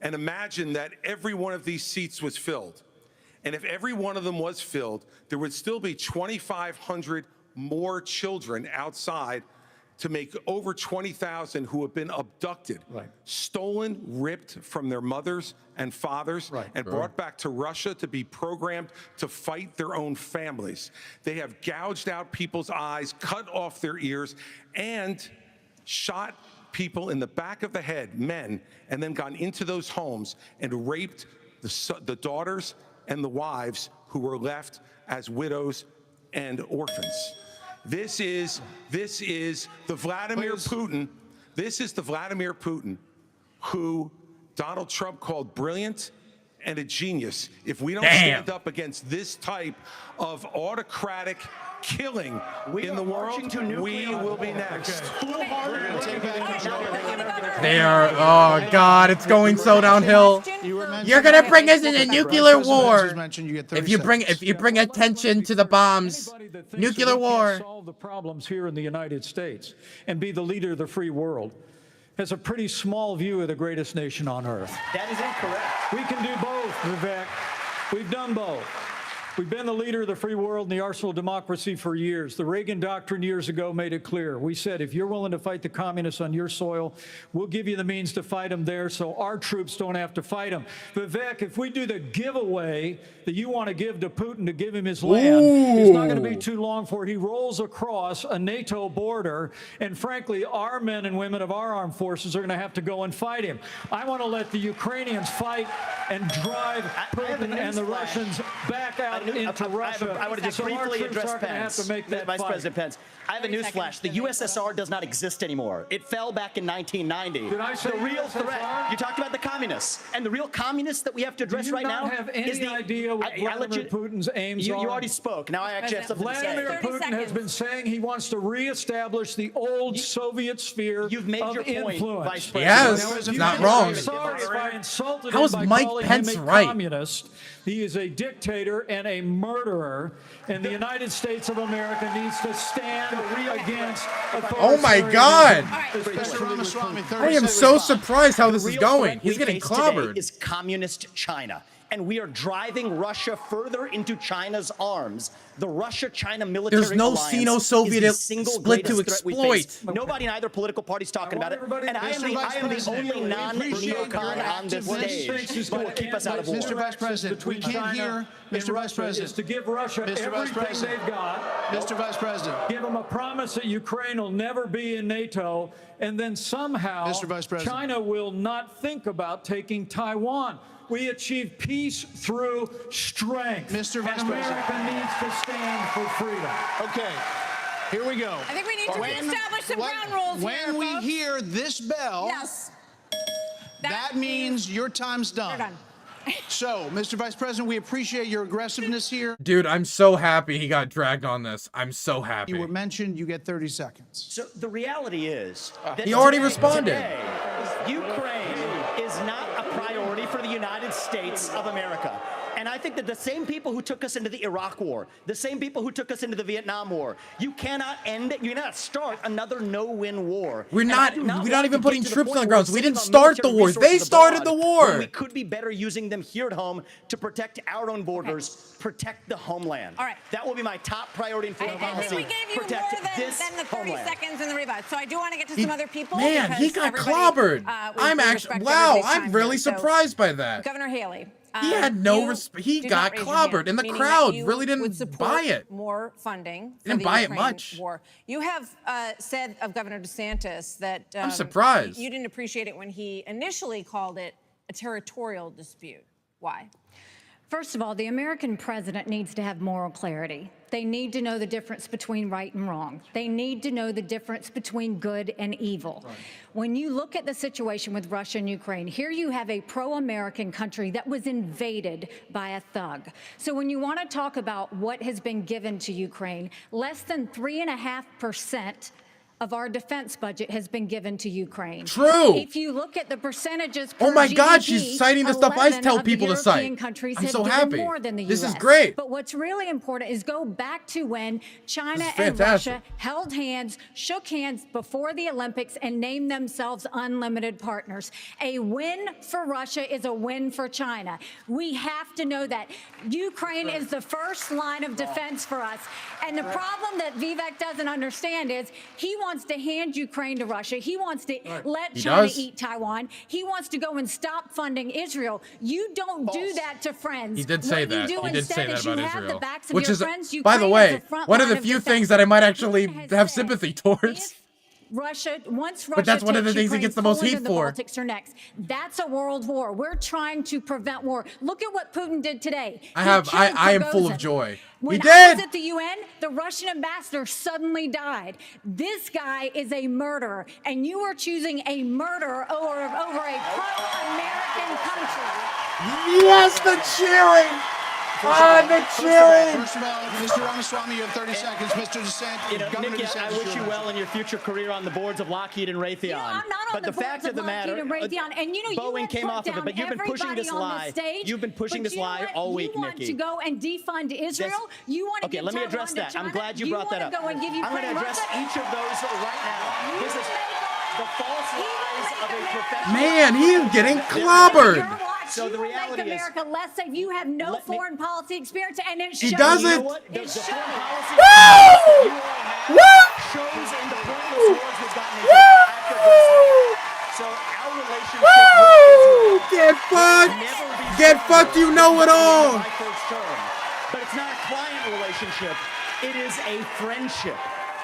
and imagine that every one of these seats was filled. And if every one of them was filled, there would still be 2,500 more children outside to make over 20,000 who have been abducted, stolen, ripped from their mothers and fathers, and brought back to Russia to be programmed to fight their own families. They have gouged out people's eyes, cut off their ears, and shot people in the back of the head, men, and then gone into those homes and raped the daughters and the wives who were left as widows and orphans. This is the Vladimir Putin. This is the Vladimir Putin who Donald Trump called brilliant and a genius. If we don't stand up against this type of autocratic killing in the world, we will be next. They are. Oh God, it's going so downhill. You're gonna bring us in a nuclear war. If you bring attention to the bombs, nuclear war. Solve the problems here in the United States and be the leader of the free world has a pretty small view of the greatest nation on earth. That is incorrect. We can do both, Vivek. We've done both. We've been the leader of the free world and the arsenal of democracy for years. The Reagan Doctrine years ago made it clear. We said, if you're willing to fight the communists on your soil, we'll give you the means to fight them there so our troops don't have to fight them. Vivek, if we do the giveaway that you want to give to Putin to give him his land, it's not going to be too long before he rolls across a NATO border, and frankly, our men and women of our armed forces are going to have to go and fight him. I want to let the Ukrainians fight and drive Putin and the Russians back out into Russia. I want to just So our briefly troops address aren't gonna Pence. have to make that Vice fight. President Pence. I have a newsflash. The USSR does not exist anymore. It fell back in 1990. Did I say the real USSR? threat? You talked about the communists, and the real communists that we have to address Do you right not now have any is the idea what Vladimir Putin's aims you are? already spoke. Now I actually have something to say. Vladimir Putin has been saying he wants to reestablish the old Soviet sphere of your point, influence. Vice He has. Now, It's you not can- wrong. I'm Sorry if I insulted How him is by Mike calling Pence him a right? communist. He is a dictator and a murderer, and the United States of America needs to stand against Oh my God! Mr. Ramaswamy, 30 I am seconds. so surprised how this The is real going. threat He's we getting face today clobbered. is communist China. And we are driving Russia further into China's arms. The Russia-China military There's no alliance Sino-Soviet is the single split to greatest threat we face. exploit. Nobody in either political party is talking about it. And I am the only non-neocon on this stage who will keep us out of war. Mr. Vice President, we can't hear. Mr. Vice Is President. to give Russia Mr. Vice everything President. they've got. Mr. Vice President. Give them a promise that Ukraine will never be in NATO, and then somehow Mr. Vice President. China will not think about taking Taiwan. We achieve peace through strength. Mr. Vice and America President. needs to stand for freedom. Okay, here we go. I think we need to establish some ground rules When here, we folks. hear this bell, Yes. that means your time's done. You're done. So, Mr. Vice President, we appreciate your aggressiveness here. Dude, I'm so happy he got dragged on this. I'm so happy. You were mentioned. You get 30 seconds. So the reality is that He already today- responded. today, Ukraine is not a priority for the United States of America. And I think that the same people who took us into the Iraq War, the same people who took us into the Vietnam War, you cannot end it. You cannot start another no-win war. We're not even putting troops on the ground. We didn't sitting on start the military wars. They resources started the abroad when war. we could be better using them here at home to protect our own borders, protect the homeland. All right. That will be my top priority in foreign I policy. think we gave you protect more this than the 30 homeland. seconds in the rebut. So I do want to get to some other people. Man, he because got everybody, clobbered. we I'm actually, respect wow, everybody's I'm time really here. So, surprised by that. Governor Haley. He had no you respect. He did got not raise your clobbered, hand, and the meaning that crowd you really would didn't support buy it. More funding for Didn't the buy it Ukraine much. war. You have said of Governor DeSantis that I'm surprised. you didn't appreciate it when he initially called it a territorial dispute. Why? First of all, the American president needs to have moral clarity. They need to know the difference between right and wrong. They need to know the difference between good and evil. Right. When you look at the situation with Russia and Ukraine, here you have a pro-American country that was invaded by a thug. So when you want to talk about what has been given to Ukraine, less than 3.5% of our defense budget has been given to Ukraine. True. If you look at the percentages Oh per my God, GDP, she's citing the stuff I 11 tell of the people to European cite. countries I'm have so given happy. more than the This US. is great. But what's really important is go back to when China This is and fantastic. Russia held hands, shook hands before the Olympics, and named themselves unlimited partners. A win for Russia is a win for China. We have to know that. Ukraine is the first line of defense for us. And the problem that Vivek doesn't understand is he wants to hand Ukraine to Russia. He wants to let China eat Taiwan. He wants to go and stop funding Israel. You don't do that to friends. He did say What you that. do He did instead say that is you about have the Israel. backs of Which your is, friends. by the Ukraine way, is front one of the line of few defense. things that I might actually has have said, sympathy towards. Once Russia But that's one of the takes things he Ukraine, gets the most Poland heat and for. The Baltics are next. That's a world war. We're trying to prevent war. Look at what Putin did today. I He am killed full of Prigozhin. joy. When He I did. was at the UN, the Russian ambassador suddenly died. This guy is a murderer, and you are choosing a murderer over a pro-American country. Yes, the cheering. The cheering. First of all, Mr. Ramaswamy, you have 30 seconds. Mr. DeSantis, Governor Nikki, DeSantis, I wish you well in your future career on the boards of Lockheed and Raytheon. You know, I'm not on but the fact boards of the matter, Lockheed and Raytheon, and you know, Boeing you came off of it, but you've been pushing this lie. You've been pushing this lie all week, You want Nikki. to go and defund Israel? You want to Okay, give let me Taiwan address to that. China? I'm glad you brought that up. Go and give I'm going to address each of those right now. This is the false lies of a professional. Man, he is getting clobbered. So the reality make America less safe. You have no foreign policy experience, and it shows. He doesn't. You know what? The foreign policy Woo! you all have shows in the pointless wars we've gotten into after Brexit. So our relationship Woo! with Israel Get fucked. Get fucked, you know it all. my first term. But it's not a client relationship. It is a friendship.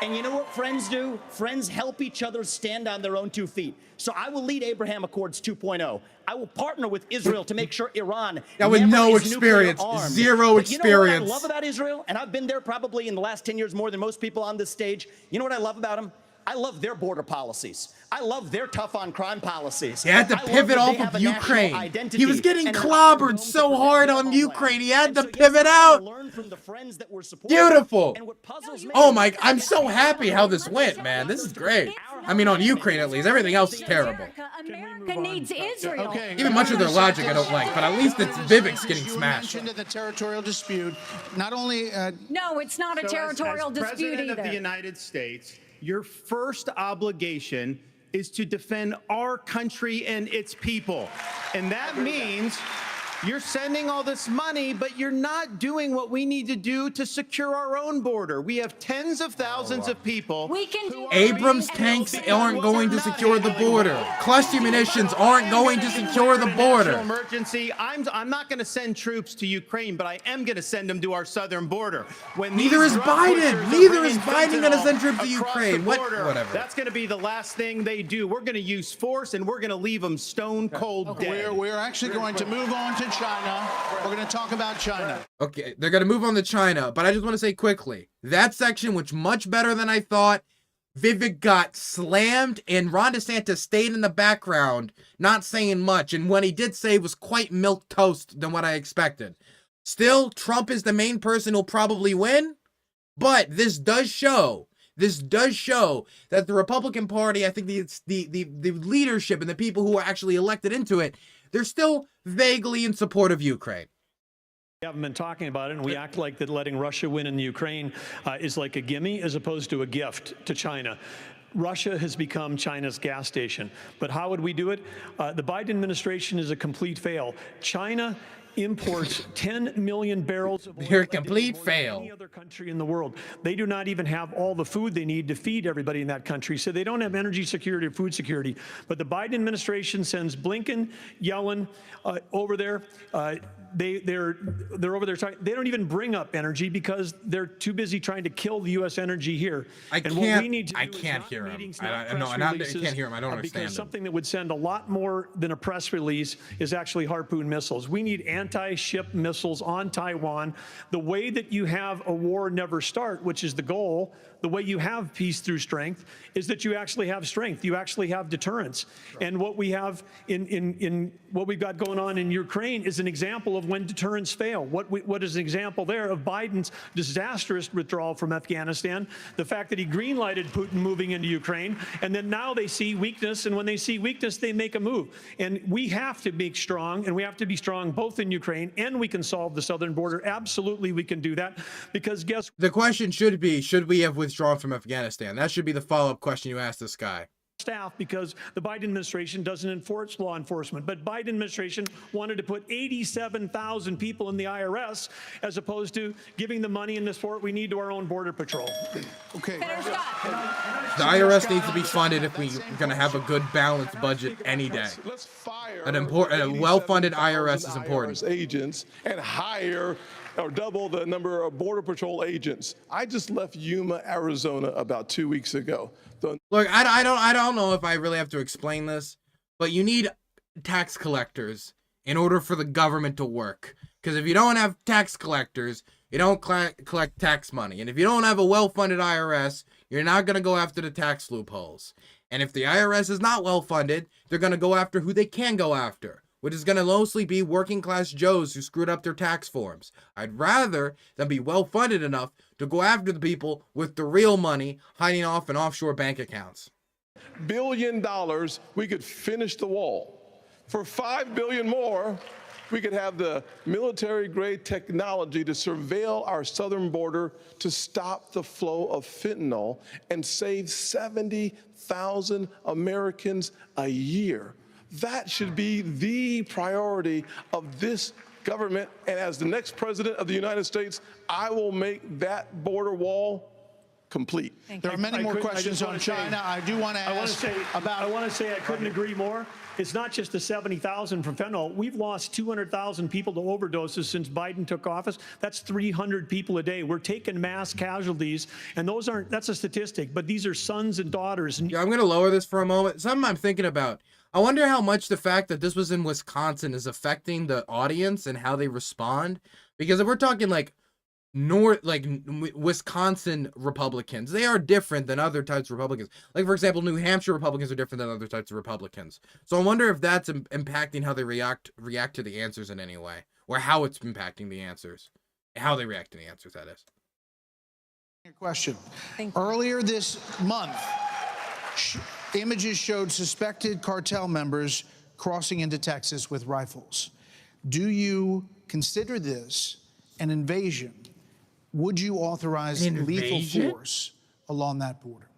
And you know what friends do? Friends help each other stand on their own 2 feet. So I will lead Abraham Accords 2.0. I will partner with Israel to make sure Iran with never no is nuclear experience, armed. zero But you know what I experience. love about Israel? And I've been there probably in the last 10 years more than most people on this stage. You know what I love about them? I love their border policies. I love their tough on crime policies. He had to I love pivot that off they have of a national Ukraine. identity He was getting and an clobbered home so to hard protect on their Ukraine. He homeland. had to And so, yes, pivot I out. learn from the friends that we're supporting. Beautiful. And what puzzles me Oh my, I'm so happy how this went, man. This is great. I mean, on Ukraine at least. Everything else is terrible. America needs Israel. Okay. Even much of their logic I don't like, but at least it's Vivek's getting You smashed. mentioned the territorial dispute. Not only No, it's not a territorial as dispute President either. of the United States, your first obligation is to defend our country and its people. And that means you're sending all this money, but you're not doing what we need to do to secure our own border. We have tens of thousands of people. We can do Abrams tanks aren't going to secure the border. Cluster munitions aren't going to secure the National border. emergency. I'm not going to send troops to Ukraine, but I am going to send them to our southern border. When Neither these is drug Biden. pushers are Neither bringing is Biden gonna fentanyl send troops to across Ukraine. the What- border, whatever. That's going to be the last thing they do. We're going to use force, and we're going to leave them stone cold dead. we're actually going to move on to China. We're going to talk about China. Okay, they're going to move on to China, but I just want to say quickly, that section was much better than I thought. Vivek got slammed, and Ron DeSantis stayed in the background, not saying much, and what he did say was quite milquetoast than what I expected. Still, Trump is the main person who'll probably win, but this does show that the Republican Party, I think the leadership and the people who are actually elected into it, they're still vaguely in support of Ukraine. haven't been talking about it, and we act like that letting Russia win in the Ukraine is like a gimme as opposed to a gift to China. Russia has become China's gas station. But how would we do it? The Biden administration is a complete fail. China imports 10 million barrels of oil. They're a complete fail. Any other country in the world. They do not even have all the food they need to feed everybody in that country. So they don't have energy security or food security. But the Biden administration sends Blinken, Yellen over there. They're over there. They don't even bring up energy because they're too busy trying to kill the U.S. energy here. I What we need to do I is can't not hear him. meetings, I not can't press hear him. I don't releases, understand because him. something that would send a lot more than a press release is actually Harpoon missiles. We need anti-ship missiles on Taiwan. The way that you have a war never start, which is the goal, the way you have peace through strength, is that you actually have strength. You actually have deterrence. And what we have in what we've got going on in Ukraine is an example of when deterrence fail. What is an example there of Biden's disastrous withdrawal from Afghanistan, the fact that he green-lighted Putin moving into Ukraine, and then now they see weakness, and when they see weakness, they make a move. And we have to be strong, and we have to be strong both in Ukraine, and we can solve the southern border. Absolutely, we can do that, because guess The question should be, should we have withdrawn from Afghanistan? That should be the follow-up question you ask this guy. staff, because the Biden administration doesn't enforce law enforcement. But Biden administration wanted to put 87,000 people in the IRS as opposed to giving the money and the support we need to our own border patrol. Okay. The IRS needs to be funded if we're going to have a good balanced budget any day. A well-funded IRS is important. Agents and hire or double the number of Border Patrol agents. I just left Yuma, Arizona about 2 weeks ago. Look, I don't know if I really have to explain this, but you need tax collectors in order for the government to work. Because if you don't have tax collectors, you don't collect tax money. And if you don't have a well-funded IRS, you're not going to go after the tax loopholes. And if the IRS is not well-funded, they're going to go after who they can go after, which is going to mostly be working-class Joes who screwed up their tax forms. I'd rather them be well-funded enough to go after the people with the real money hiding off in offshore bank accounts. $1 billion, we could finish the wall. For $5 billion more, we could have the military-grade technology to surveil our southern border to stop the flow of fentanyl and save 70,000 Americans a year. That should be the priority of this government. And as the next president of the United States, I will make that border wall complete. There are many more questions on China. I do want to ask I want to say I couldn't agree more. It's not just the 70,000 from fentanyl. We've lost 200,000 people to overdoses since Biden took office. That's 300 people a day. We're taking mass casualties, and that's a statistic, but these are sons and daughters. Yeah, I'm going to lower this for a moment. Something I'm thinking about. I wonder how much the fact that this was in Wisconsin is affecting the audience and how they respond. Because if we're talking like Wisconsin Republicans, they are different than other types of Republicans. Like, for example, New Hampshire Republicans are different than other types of Republicans. So I wonder if that's impacting how they react to the answers in any way, or how it's impacting the answers, how they react to the answers, that is. Question. Earlier this month, images showed suspected cartel members crossing into Texas with rifles. Do you consider this an invasion? Would you authorize lethal force along that border?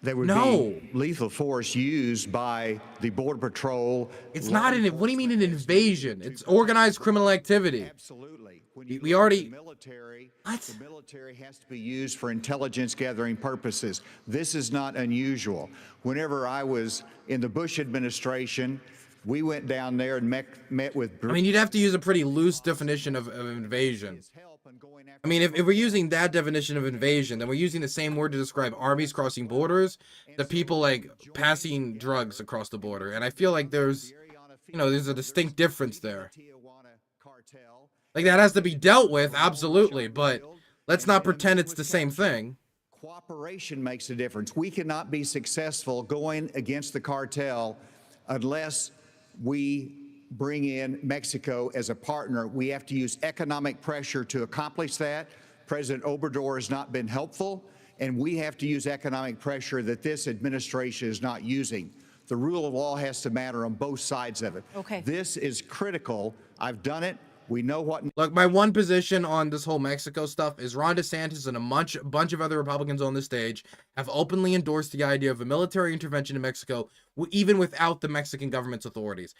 There would be lethal force used by the Border Patrol. It's not an. What do you mean an invasion? It's organized criminal activity. Absolutely. We already. The military has to be used for intelligence gathering purposes. This is not unusual. Whenever I was in the Bush administration, we went down there and met with. I mean, you'd have to use a pretty loose definition of invasion. I mean, if we're using that definition of invasion, then we're using the same word to describe armies crossing borders, the people like passing drugs across the border. And I feel like there's a distinct difference there. Like, that has to be dealt with, absolutely, but let's not pretend it's the same thing. Cooperation makes a difference. We cannot be successful going against the cartel unless we bring in Mexico as a partner. We have to use economic pressure to accomplish that. President Obrador has not been helpful, and we have to use economic pressure that this administration is not using. The rule of law has to matter on both sides of it. Okay. This is critical. I've done it We know what. Look, my one position on this whole Mexico stuff is Ron DeSantis and a bunch of other Republicans on this stage have openly endorsed the idea of a military intervention in Mexico, even without the Mexican government's authorities.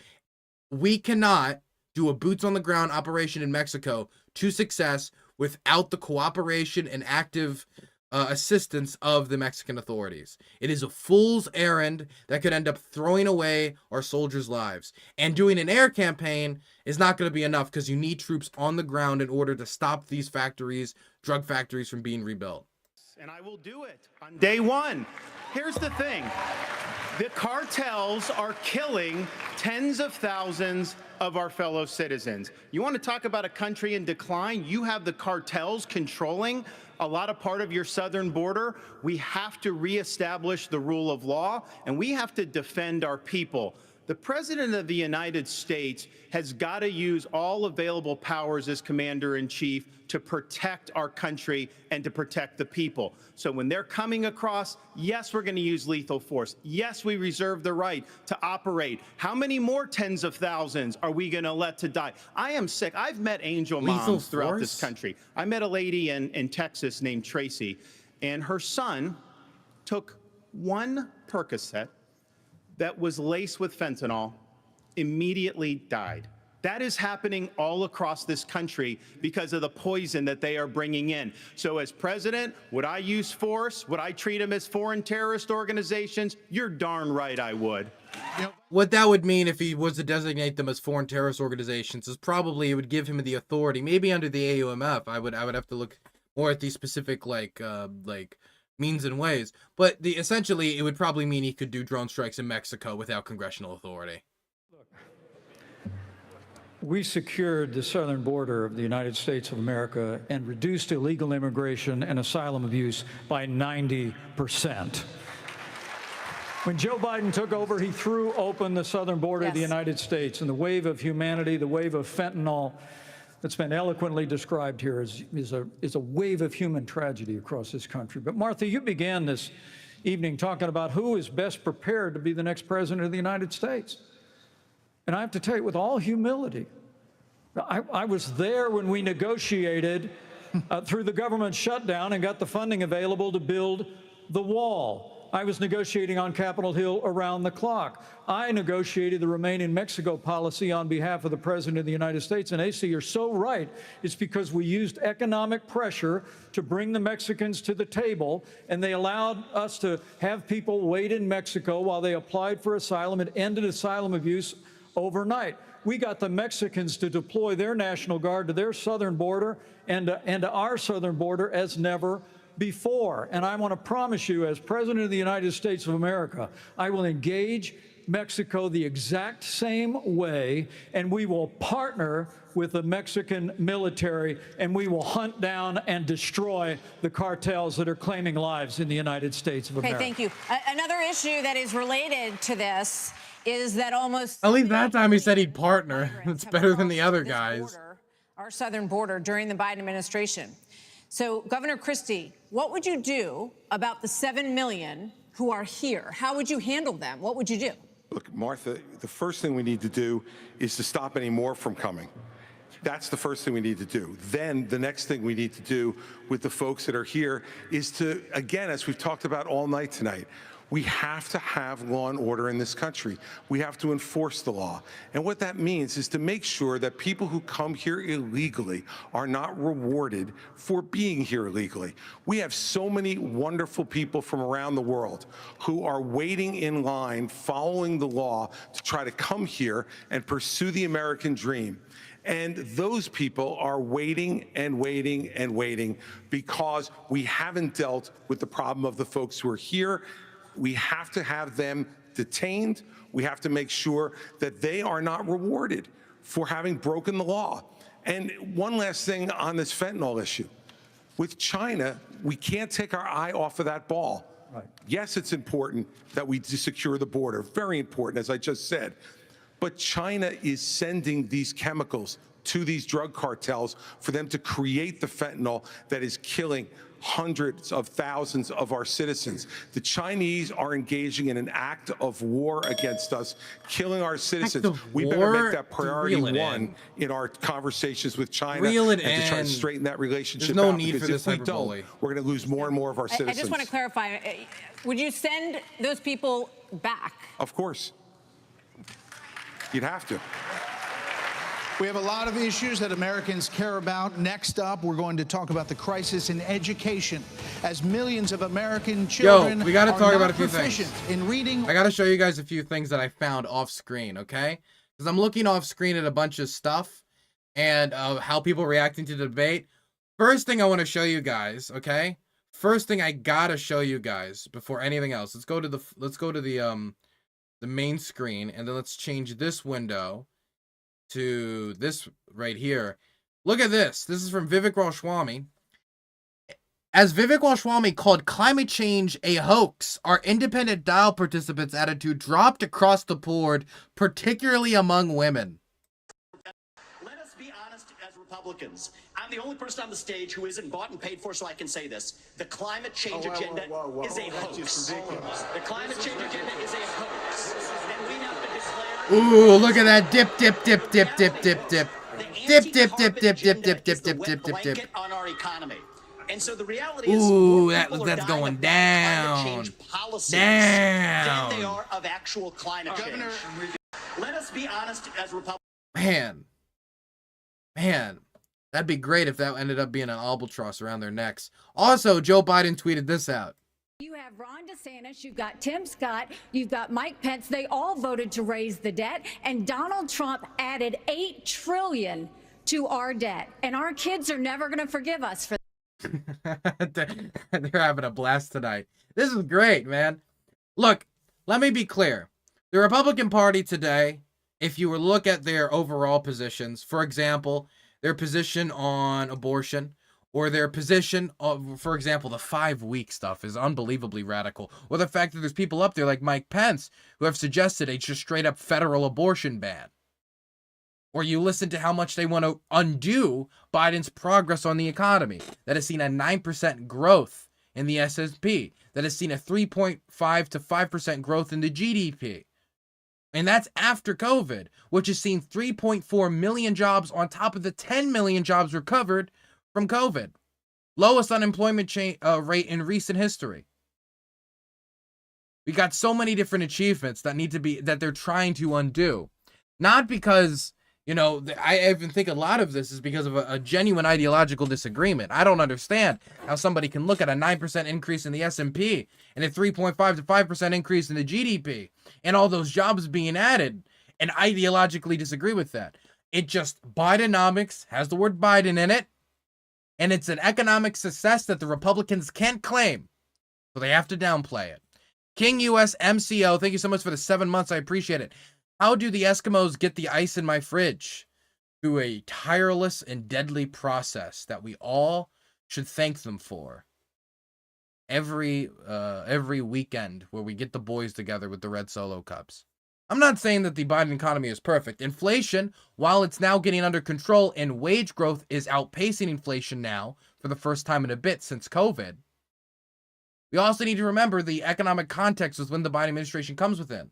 We cannot do a boots on the ground operation in Mexico to success without the cooperation and active assistance of the Mexican authorities. It is a fool's errand that could end up throwing away our soldiers' lives. And doing an air campaign is not going to be enough because you need troops on the ground in order to stop these factories, drug factories, from being rebuilt. And I will do it on day one. Here's the thing. The cartels are killing tens of thousands of our fellow citizens. You want to talk about a country in decline? You have the cartels controlling a lot of part of your southern border. We have to reestablish the rule of law, and we have to defend our people. The President of the United States has got to use all available powers as Commander-in-Chief to protect our country and to protect the people. So when they're coming across, yes, we're going to use lethal force. Yes, we reserve the right to operate. How many more tens of thousands are we going to let to die? I am sick. I've met angel moms throughout this country. I met a lady in Texas named Tracy, and her son took one Percocet that was laced with fentanyl, immediately died. That is happening all across this country because of the poison that they are bringing in. So as president, would I use force? Would I treat them as foreign terrorist organizations? You're darn right I would. What that would mean if he was to designate them as foreign terrorist organizations is probably it would give him the authority, maybe under the AUMF. I would have to look more at these specific like means and ways, but essentially it would probably mean he could do drone strikes in Mexico without congressional authority. We secured the southern border of the United States of America and reduced illegal immigration and asylum abuse by 90%. When Joe Biden took over, he threw open the southern border of the United States, and the wave of humanity, the wave of fentanyl that's been eloquently described here is a wave of human tragedy across this country. But Martha, you began this evening talking about who is best prepared to be the next president of the United States. And I have to tell you, with all humility, I was there when we negotiated through the government shutdown and got the funding available to build the wall. I was negotiating on Capitol Hill around the clock. I negotiated the Remain in Mexico policy on behalf of the President of the United States. And Asa, you're so right. It's because we used economic pressure to bring the Mexicans to the table, and they allowed us to have people wait in Mexico while they applied for asylum. It ended asylum abuse overnight. We got the Mexicans to deploy their National Guard to their southern border and to our southern border as never before. And I want to promise you, as President of the United States of America, I will engage Mexico the exact same way, and we will partner with the Mexican military, and we will hunt down and destroy the cartels that are claiming lives in the United States of America. Okay, thank you. Another issue that is related to this is that almost... At least that time he said he'd partner. It's better than the other guys. Our southern border during the Biden administration. So, Governor Christie, what would you do about the 7 million who are here? How would you handle them? What would you do? Look, Martha, the first thing we need to do is to stop any more from coming. That's the first thing we need to do. Then the next thing we need to do with the folks that are here is to, again, as we've talked about all night tonight, we have to have law and order in this country. We have to enforce the law. And what that means is to make sure that people who come here illegally are not rewarded for being here illegally. We have so many wonderful people from around the world who are waiting in line, following the law to try to come here and pursue the American dream. And those people are waiting and waiting and waiting because we haven't dealt with the problem of the folks who are here. We have to have them detained. We have to make sure that they are not rewarded for having broken the law. And one last thing on this fentanyl issue. With China, we can't take our eye off of that ball. Right. Yes, it's important that we secure the border. Very important, as I just said. But China is sending these chemicals to these drug cartels for them to create the fentanyl that is killing hundreds of thousands of our citizens. The Chinese are engaging in an act of war against us, killing our citizens. We better make that priority one in our conversations with China and to try to straighten that relationship There's no out. need Because for this if we don't, hyperbole. we're going to lose more and more of our citizens. I just want to clarify, would you send those people back? Of course. You'd have to. We have a lot of issues that Americans care about. Next up, we're going to talk about the crisis in education as millions of American children we got to talk about a few proficient things. in reading. I got to show you guys a few things that I found off screen, okay? Because I'm looking off screen at a bunch of stuff and how people are reacting to the debate. First thing I want to show you guys, okay? First thing I gotta show you guys before anything else. Let's go to the main screen, and then let's change this window to this right here. Look at this. This is from Vivek Ramaswamy. As Vivek Ramaswamy called climate change a hoax, our independent dial participants' attitude dropped across the board, particularly among women. Let us be honest as Republicans. I'm the only person on the stage who isn't bought and paid for, so I can say this. The climate change agenda is a hoax. The climate change agenda is a hoax. And we have to declare... Ooh, look at that dip, dip, dip, dip, dip, dip, dip. Dip, dip, dip, dip, dip, dip, dip, dip, dip, dip, dip. On our economy. And so the reality is, ooh, that's going down. Down. than they are of actual climate change. Let us be honest as Republicans. Man, that'd be great if that ended up being an albatross around their necks. Also, Joe Biden tweeted this out. You have Ron DeSantis, you've got Tim Scott, you've got Mike Pence. They all voted to raise the debt, and Donald Trump added $8 trillion to our debt. And our kids are never going to forgive us for They're having a blast tonight. This is great, man. Look, let me be clear. The Republican Party today, if you were to look at their overall positions, for example, their position on abortion, or their position of, for example, the 5-week stuff is unbelievably radical. Or the fact that there's people up there like Mike Pence who have suggested a just straight up federal abortion ban. Or you listen to how much they want to undo Biden's progress on the economy. That has seen a 9% growth in the S&P. That has seen a 3.5 to 5% growth in the GDP. And that's after COVID, which has seen 3.4 million jobs on top of the 10 million jobs recovered from COVID. Lowest unemployment rate in recent history. We got so many different achievements that they're trying to undo. Not because, you know, I even think a lot of this is because of a genuine ideological disagreement. I don't understand how somebody can look at a 9% increase in the S&P and a 3.5 to 5% increase in the GDP and all those jobs being added and ideologically disagree with that. It just, Bidenomics has the word Biden in it. And it's an economic success that the Republicans can't claim. So they have to downplay it. King US MCO, thank you so much for the 7 months. I appreciate it. How do the Eskimos get the ice in my fridge? Through a tireless and deadly process that we all should thank them for. Every weekend where we get the boys together with the red Solo cups. I'm not saying that the Biden economy is perfect. Inflation, while it's now getting under control and wage growth is outpacing inflation now for the first time in a bit since COVID, we also need to remember the economic context was when the Biden administration comes within.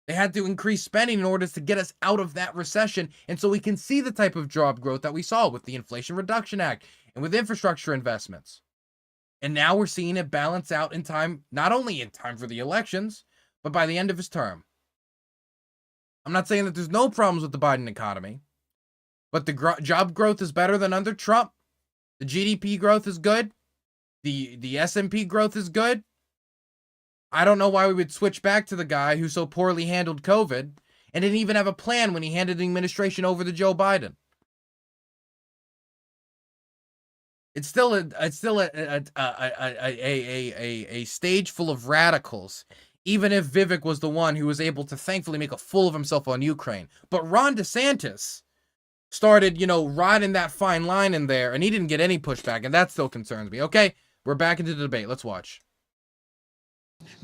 They had to increase spending in order to get us out of that recession, and so we can see the type of job growth that we saw with the Inflation Reduction Act and with infrastructure investments. And now we're seeing it balance out in time, not only in time for the elections, but by the end of his term. I'm not saying that there's no problems with the Biden economy, but the job growth is better than under Trump. The GDP growth is good. The S&P growth is good. I don't know why we would switch back to the guy who so poorly handled COVID and didn't even have a plan when he handed the administration over to Joe Biden. It's still a stage full of radicals. Even if Vivek was the one who was able to thankfully make a fool of himself on Ukraine. But Ron DeSantis started, riding that fine line in there, and he didn't get any pushback, and that still concerns me. Okay, we're back into the debate. Let's watch.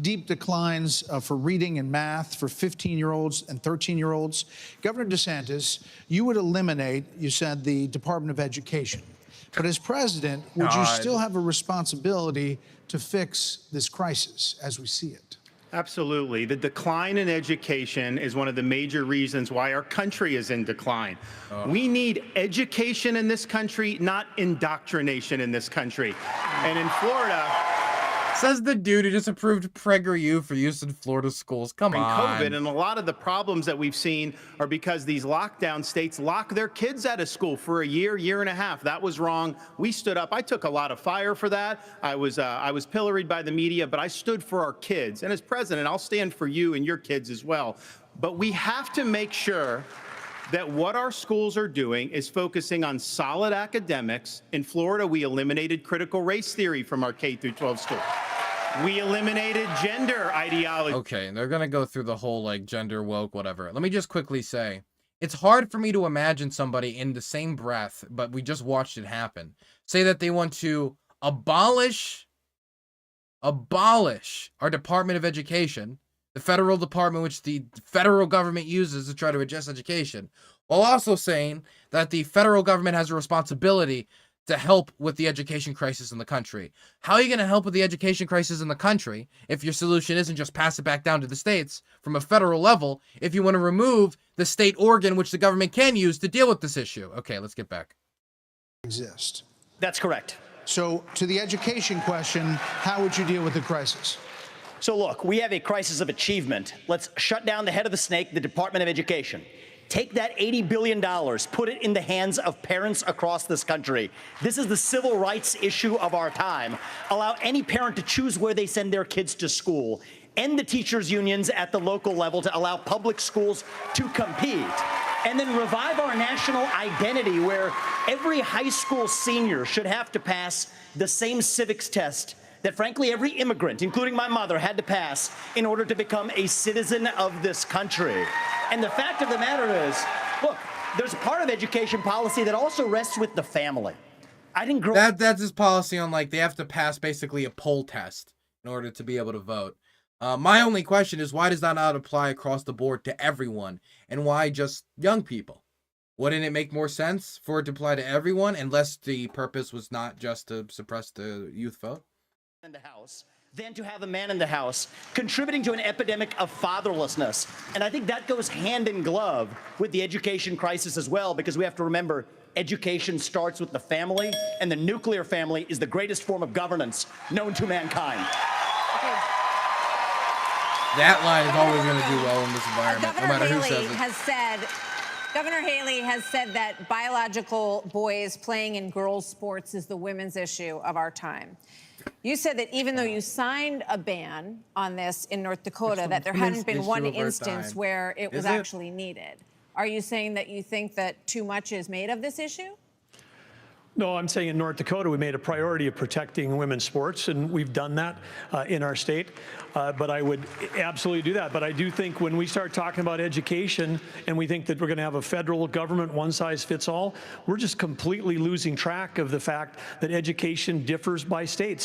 Deep declines for reading and math for 15-year-olds and 13-year-olds. Governor DeSantis, you would eliminate, you said, the Department of Education. But as president, would you still have a responsibility to fix this crisis as we see it? Absolutely. The decline in education is one of the major reasons why our country is in decline. We need education in this country, not indoctrination in this country. And in Florida, says the dude who just approved PragerU for use in Florida schools. Come on. COVID, and a lot of the problems that we've seen are because these lockdown states lock their kids out of school for a year and a half. That was wrong. We stood up. I took a lot of fire for that. I was pilloried by the media, but I stood for our kids. And as president, I'll stand for you and your kids as well. But we have to make sure that what our schools are doing is focusing on solid academics. In Florida, we eliminated critical race theory from our K-12 schools. We eliminated gender ideology. Okay, they're gonna go through the whole like gender woke, whatever. Let me just quickly say, it's hard for me to imagine somebody in the same breath, but we just watched it happen, say that they want to abolish our Department of Education, the federal department which the federal government uses to try to address education, while also saying that the federal government has a responsibility to help with the education crisis in the country. How are you going to help with the education crisis in the country if your solution isn't just pass it back down to the states from a federal level, if you want to remove the state organ which the government can use to deal with this issue? Okay, let's get back. Exist. That's correct. So to the education question, how would you deal with the crisis? So look, we have a crisis of achievement. Let's shut down the head of the snake, the Department of Education. Take that $80 billion, put it in the hands of parents across this country. This is the civil rights issue of our time. Allow any parent to choose where they send their kids to school. End the teachers' unions at the local level to allow public schools to compete. And then revive our national identity where every high school senior should have to pass the same civics test that, frankly, every immigrant, including my mother, had to pass in order to become a citizen of this country. And the fact of the matter is, look, there's a part of education policy that also rests with the family. I didn't grow up. That's his policy on, like, they have to pass basically a poll test in order to be able to vote. My only question is, why does that not apply across the board to everyone? And why just young people? Wouldn't it make more sense for it to apply to everyone unless the purpose was not just to suppress the youth vote? In the house than to have a man in the house contributing to an epidemic of fatherlessness. And I think that goes hand in glove with the education crisis as well, because we have to remember education starts with the family, and the nuclear family is the greatest form of governance known to mankind. That line is always going to do well in this environment, no matter who says it. Governor Haley has said that biological boys playing in girls' sports is the women's issue of our time. You said that even though you signed a ban on this in North Dakota, that there hadn't been one instance where it was actually needed. Are you saying that you think that too much is made of this issue? No, I'm saying in North Dakota, we made a priority of protecting women's sports, and we've done that in our state. But I would absolutely do that. But I do think when we start talking about education and we think that we're going to have a federal government one-size-fits-all, we're just completely losing track of the fact that education differs by states.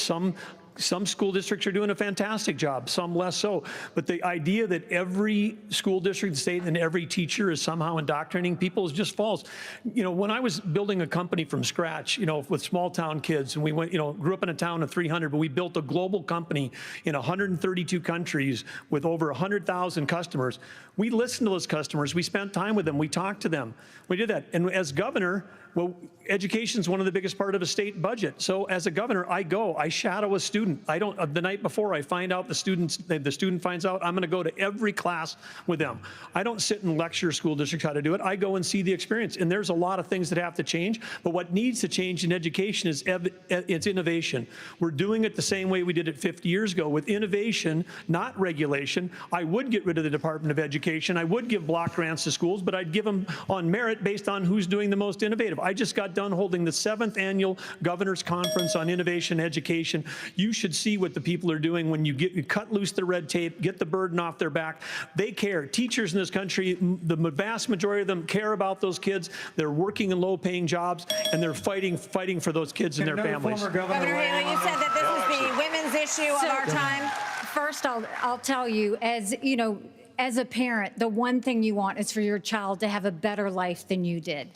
Some school districts are doing a fantastic job, some less so. But the idea that every school district in the state and every teacher is somehow indoctrinating people is just false. You know, when I was building a company from scratch, you know, with small town kids, and we went, you know, grew up in a town of 300, but we built a global company in 132 countries with over 100,000 customers. We listened to those customers. We spent time with them. We talked to them. We did that. And as governor, well, education is one of the biggest part of a state budget. So as a governor, I shadow a student. I don't, the night before I find out the student finds out, I'm going to go to every class with them. I don't sit and lecture school districts how to do it. I go and see the experience. And there's a lot of things that have to change. But what needs to change in education is it's innovation. We're doing it the same way we did it 50 years ago with innovation, not regulation. I would get rid of the Department of Education. I would give block grants to schools, but I'd give them on merit based on who's doing the most innovative. I just got done holding the 7th annual Governor's Conference on Innovation Education. You should see what the people are doing when you cut loose the red tape, get the burden off their back. They care. Teachers in this country, the vast majority of them care about those kids. They're working in low-paying jobs, and they're fighting for those kids and their families. Governor Haley, you said that this is the women's issue of our time. first, I'll tell you, as you know, as a parent, the one thing you want is for your child to have a better life than you did.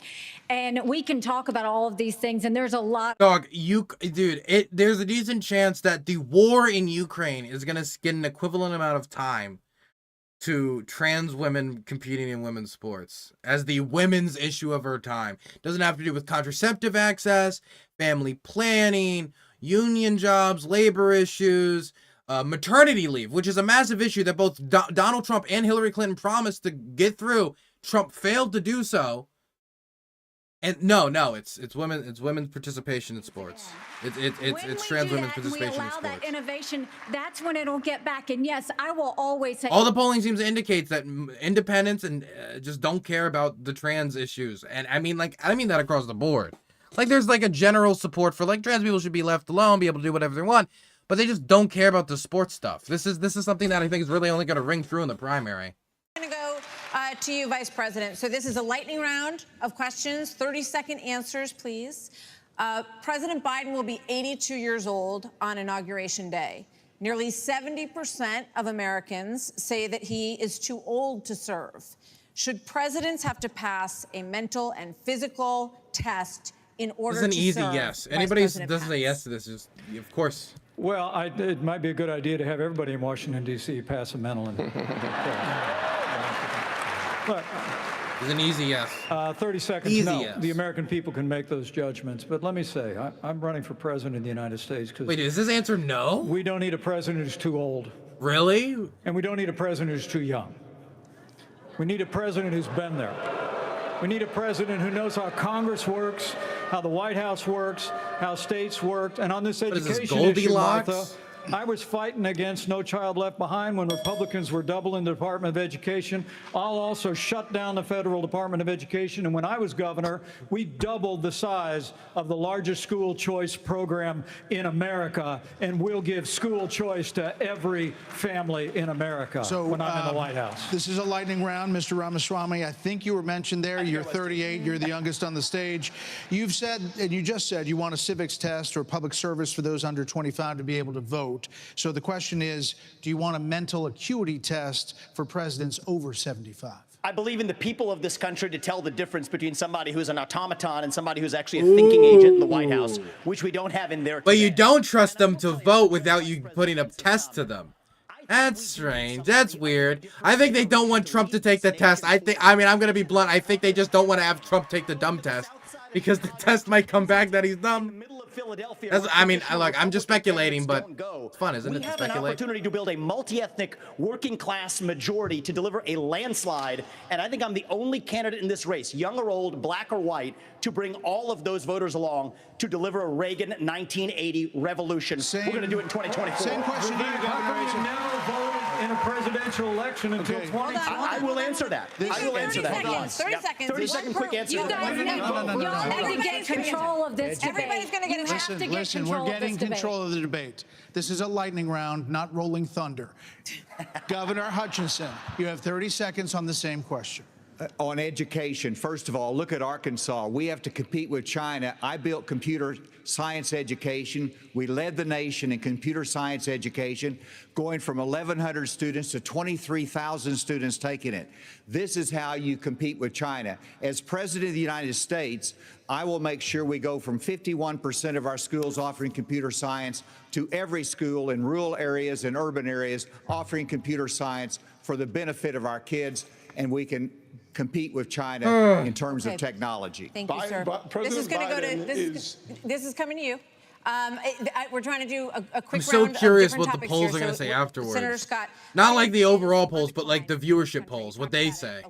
And we can talk about all of these things, and there's a lot. Dog, there's a decent chance that the war in Ukraine is gonna get an equivalent amount of time to trans women competing in women's sports as the women's issue of her time. Doesn't have to do with contraceptive access, family planning, union jobs, labor issues, maternity leave, which is a massive issue that both Donald Trump and Hillary Clinton promised to get through. Trump failed to do so. And no, it's women's participation in sports. It's trans women's participation in sports. We allow that innovation. That's when it'll get back. And yes, I will always say. All the polling seems to indicate that independents and just don't care about the trans issues. And I mean that across the board. Like there's like a general support for like trans people should be left alone, be able to do whatever they want, but they just don't care about the sports stuff. This is something that I think is really only going to ring through in the primary. I'm going to go to you, Vice President. So this is a lightning round of questions, 30-second answers, please. President Biden will be 82 years old on Inauguration Day. Nearly 70% of Americans say that he is too old to serve. Should presidents have to pass a mental and physical test in order to serve? It's an easy yes. Anybody who doesn't say yes to this is, of course. Well, it might be a good idea to have everybody in Washington, D.C. pass a mental and But it's an easy yes. 30 seconds. Easy no, yes. The American people can make those judgments. But let me say, I'm running for president of the United States because. Wait, is this answer no? We don't need a president who's too old. Really? And we don't need a president who's too young. We need a president who's been there. We need a president who knows how Congress works, how the White House works, how states work, and on this education issue, Martha, I was fighting against No Child Left Behind when Republicans were doubling the Department of Education. I'll also shut down the Federal Department of Education. And when I was governor, we doubled the size of the largest school choice program in America, and we'll give school choice to every family in America when I'm in the White House. This is a lightning round, Mr. Ramaswamy. I think you were mentioned there. You're 38. You're the youngest on the stage. You've said, and you just said, you want a civics test or public service for those under 25 to be able to vote. So the question is, do you want a mental acuity test for presidents over 75? I believe in the people of this country to tell the difference between somebody who's an automaton and somebody who's actually a thinking agent in the White House, which we don't have in there today. But you don't trust them to vote without you putting a test to them. That's strange. That's weird. I think they don't want Trump to take the test. I'm going to be blunt. I think they just don't want to have Trump take the dumb test because the test might come back that he's dumb. Look, I'm just speculating, but it's fun, isn't it, to We have speculate? an opportunity to build a multi-ethnic, working-class majority to deliver a landslide, and I think I'm the only candidate in this race, young or old, black or white, to bring all of those voters along to deliver a Reagan 1980 revolution. We're going to do it in 2024. Same question to you, Governor. Never voted in a presidential election until 2020. I will answer that. I will answer that. 30 seconds. 30-second quick answer. You guys need to get control of this debate. Everybody's going to get a chance. Listen, we're getting control of the debate. This is a lightning round, not rolling thunder. Governor Hutchinson, you have 30 seconds on the same question. On education, first of all, look at Arkansas. We have to compete with China. I built computer science education. We led the nation in computer science education, going from 1,100 students to 23,000 students taking it. This is how you compete with China. As President of the United States, I will make sure we go from 51% of our schools offering computer science to every school in rural areas and urban areas offering computer science for the benefit of our kids, and we can compete with China in terms of technology. Thank you, sir. This is going to go to this is coming to you. We're trying to do a quick I'm so round curious of what the different polls topics are going here. to say So, afterwards. Senator Scott, Not like the overall polls, but like the viewership polls, what they say.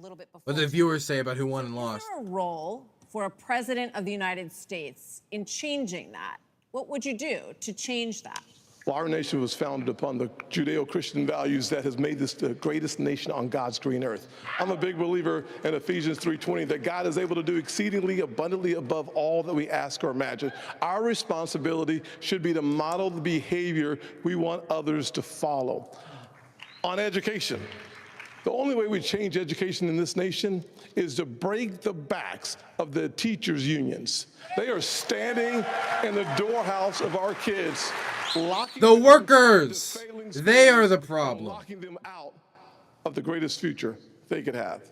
What the viewers say about who won and lost. Is there a role for a president of the United States in changing that? What would you do to change that? Well, our nation was founded upon the Judeo-Christian values that has made this the greatest nation on God's green earth. I'm a big believer in Ephesians 3:20 that God is able to do exceedingly abundantly above all that we ask or imagine. Our responsibility should be to model the behavior we want others to follow. On education, the only way we change education in this nation is to break the backs of the teachers' unions. They are standing in the doorhouse of our kids The workers, they are the problem. Locking them out of the greatest future they could have.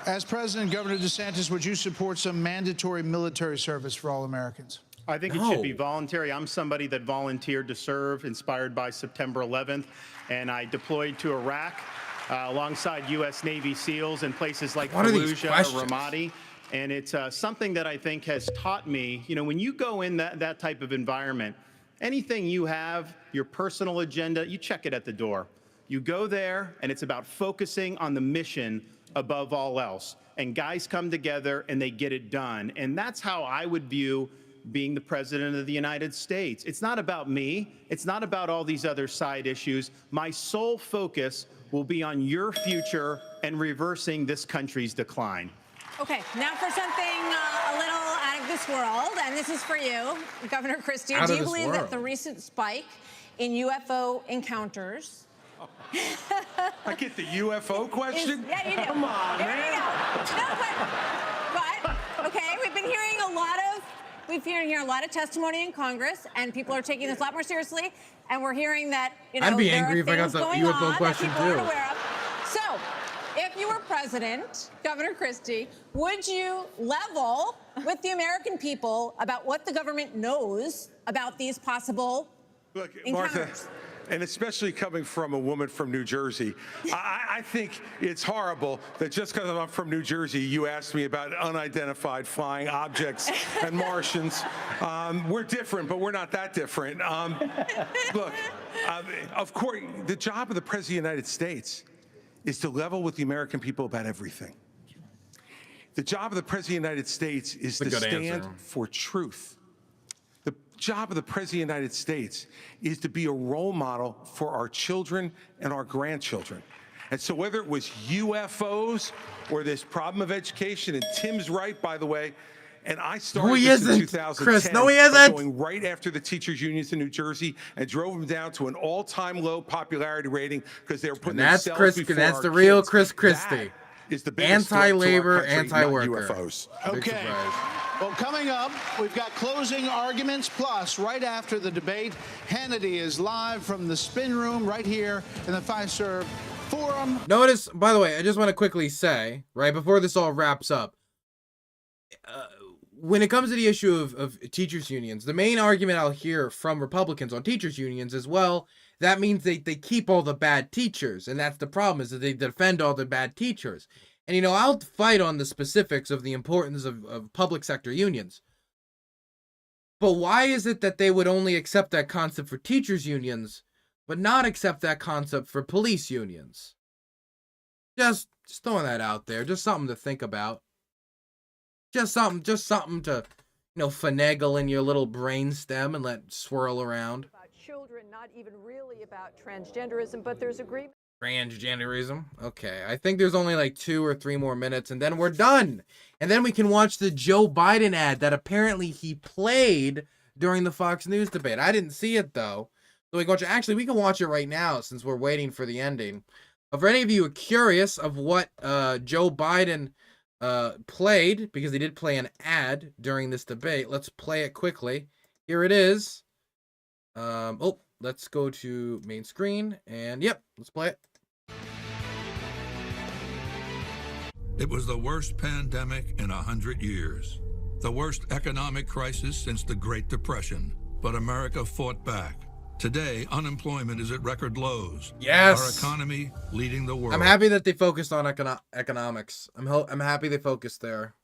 As president, Governor DeSantis, would you support some mandatory military service for all Americans? I think it should be voluntary. I'm somebody that volunteered to serve, inspired by September 11th, and I deployed to Iraq alongside U.S. Navy SEALs in places like Fallujah, Ramadi. And it's something that I think has taught me, you know, when you go in that type of environment, anything you have, your personal agenda, you check it at the door. You go there, and it's about focusing on the mission above all else. And guys come together, and they get it done. And that's how I would view being the president of the United States. It's not about me. It's not about all these other side issues. My sole focus will be on your future and reversing this country's decline. Okay, now for something a little out of this world, and this is for you, Governor Christie. Do you believe that the recent spike in UFO encounters... I get the UFO question? Yeah, you do. Come on, man. No, but okay, we've been hearing a lot of testimony in Congress, and people are taking this a lot more seriously. And we're hearing that, you know, I'd be there angry are if I got things the going UFO on question that people too. aren't aware of. So, if you were president, Governor Christie, would you level with the American people about what the government knows about these possible encounters? Martha, and especially coming from a woman from New Jersey, I think it's horrible that just because I'm from New Jersey, you asked me about unidentified flying objects and Martians. We're different, but we're not that different. Look, of course, the job of the President of the United States is to level with the American people about everything. The job of the President of the United States is to stand for truth. The job of the President of the United States is to be a role model for our children and our grandchildren. And so whether it was UFOs or this problem of education, and Tim's right, by the way, and I started this in 2010, Chris, no, he isn't. Going right after the teachers' unions in New Jersey and drove them down to an all-time low popularity rating because they were putting themselves before that's our the real kids. Chris Christie. That is the biggest threat to our Anti-labor, country, not anti-worker. UFOs. Okay. Well, coming up, we've got closing arguments. Plus, right after the debate, Hannity is live from the spin room right here in the Fiserv Forum. Notice, by the way, I just want to quickly say, right before this all wraps up, when it comes to the issue of teachers' unions, the main argument I'll hear from Republicans on teachers' unions is, well, that means they keep all the bad teachers. And that's the problem, is that they defend all the bad teachers. And, you know, I'll fight on the specifics of the importance of public sector unions. But why is it that they would only accept that concept for teachers' unions, but not accept that concept for police unions? Just throwing that out there. Just something to think about. Just something to, you know, finagle in your little brain stem and let swirl around. About children, not even really about transgenderism, but there's agreement. Transgenderism? Okay, I think there's only like 2 or 3 more minutes and then we're done. And then we can watch the Joe Biden ad that apparently he played during the Fox News debate. I didn't see it though. So we can watch it. Actually, we can watch it right now since we're waiting for the ending. If any of you are curious of what Joe Biden played, because he did play an ad during this debate, let's play it quickly. Here it is. Let's go to main screen, and yep, let's play it. It was the worst pandemic in 100 years, the worst economic crisis since the Great Depression, but America fought back. Today, unemployment is at record lows. Yes. Our economy leading the world. I'm happy that they focused on economics. I'm happy they focused there.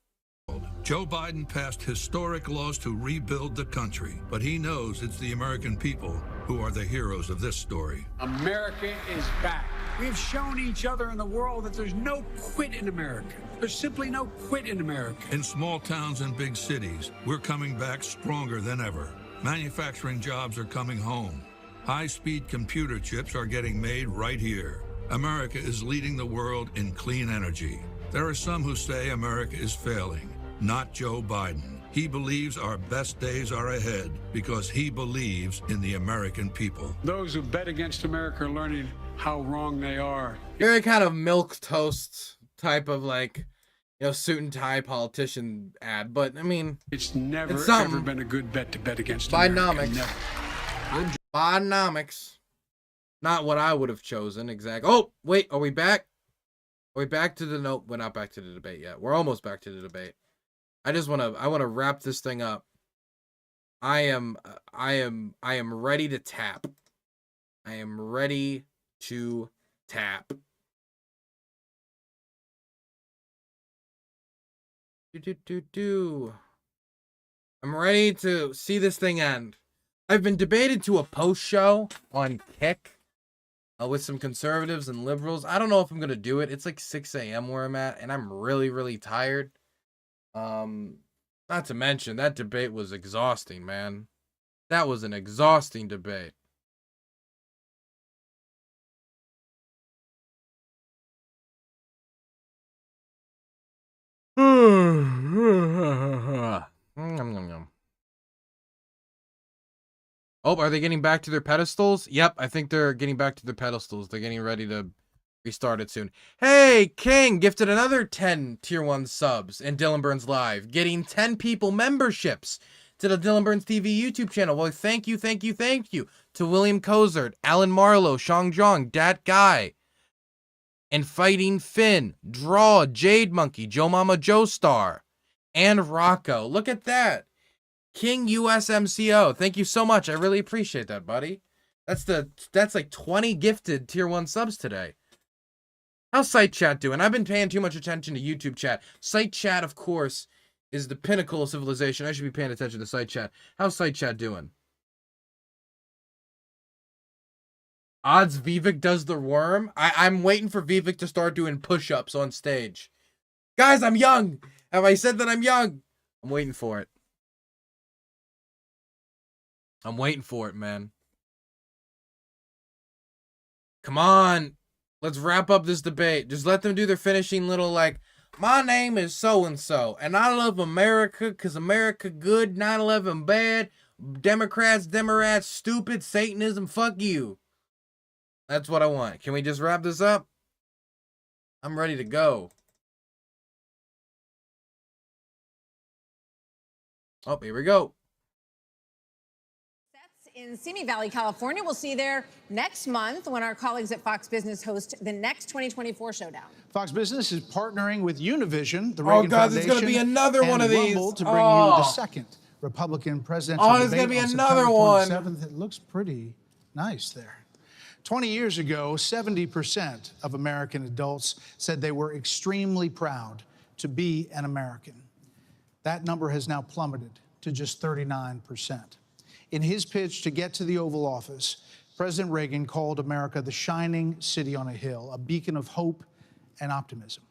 Joe Biden passed historic laws to rebuild the country, but he knows it's the American people who are the heroes of this story. America is back. We've shown each other in the world that there's no quit in America. There's simply no quit in America. In small towns and big cities, we're coming back stronger than ever. Manufacturing jobs are coming home. High-speed computer chips are getting made right here. America is leading the world in clean energy. There are some who say America is failing. Not Joe Biden. He believes our best days are ahead because he believes in the American people. Those who bet against America are learning how wrong they are. Very kind of milquetoast type of, like, you know, suit and tie politician ad, but I mean, it's never ever been a good bet to bet agast America. Bidenomics. Never. Bidenomics. Not what I would have chosen, exactly. Oh, wait, are we back? Are we back to the... Nope, we're not back to the debate yet. We're almost back to the debate. I want to wrap this thing up. I am ready to tap. I am ready to tap. I'm ready to see this thing end. I've been debated to a post show on Kick with some conservatives and liberals. I don't know if I'm gonna do it. It's like 6 a.m. where I'm at, and I'm really, really tired. Not to mention that debate was exhausting, man. That was an exhausting debate. Oh, are they getting back to their pedestals? Yep, I think they're getting back to their pedestals. They're getting ready to restart it soon. Hey, King gifted another 10 tier 1 subs in Dylan Burns Live, getting 10 people memberships to the Dylan Burns TV YouTube channel. Well, thank you to William Cozart, Alan Marlowe, Shang Zhang, Dat Guy, and Fighting Finn, Draw, Jade Monkey, Joe Mama Joestar, and Rocco. Look at that. King USMCO. Thank you so much. I really appreciate that, buddy. That's like 20 gifted tier 1 subs today. How's Site Chat doing? I've been paying too much attention to YouTube chat. Site Chat, of course, is the pinnacle of civilization. I should be paying attention to Site Chat. How's Site Chat doing? Odds Vivek does the worm? I'm waiting for Vivek to start doing push-ups on stage. Guys, I'm young. Have I said that I'm young? I'm waiting for it. I'm waiting for it, man. Come on. Let's wrap up this debate. Just let them do their finishing little, like, my name is so-and-so, and I love America because America good, 9/11 bad, Democrats, stupid, Satanism, fuck you. That's what I want. Can we just wrap this up? I'm ready to go. Oh, here we go. In Simi Valley, California. We'll see you there next month when our colleagues at Fox Business host the next 2024 showdown. Fox Business is partnering with Univision, the Reagan God, Foundation, there's going to be another one of these. Rumble to bring you the second Republican presidential debate. There's going to be on another September one. 27th. It looks pretty nice there. 20 years ago, 70% of American adults said they were extremely proud to be an American. That number has now plummeted to just 39%. In his pitch to get to the Oval Office, President Reagan called America the shining city on a hill, a beacon of hope and optimism.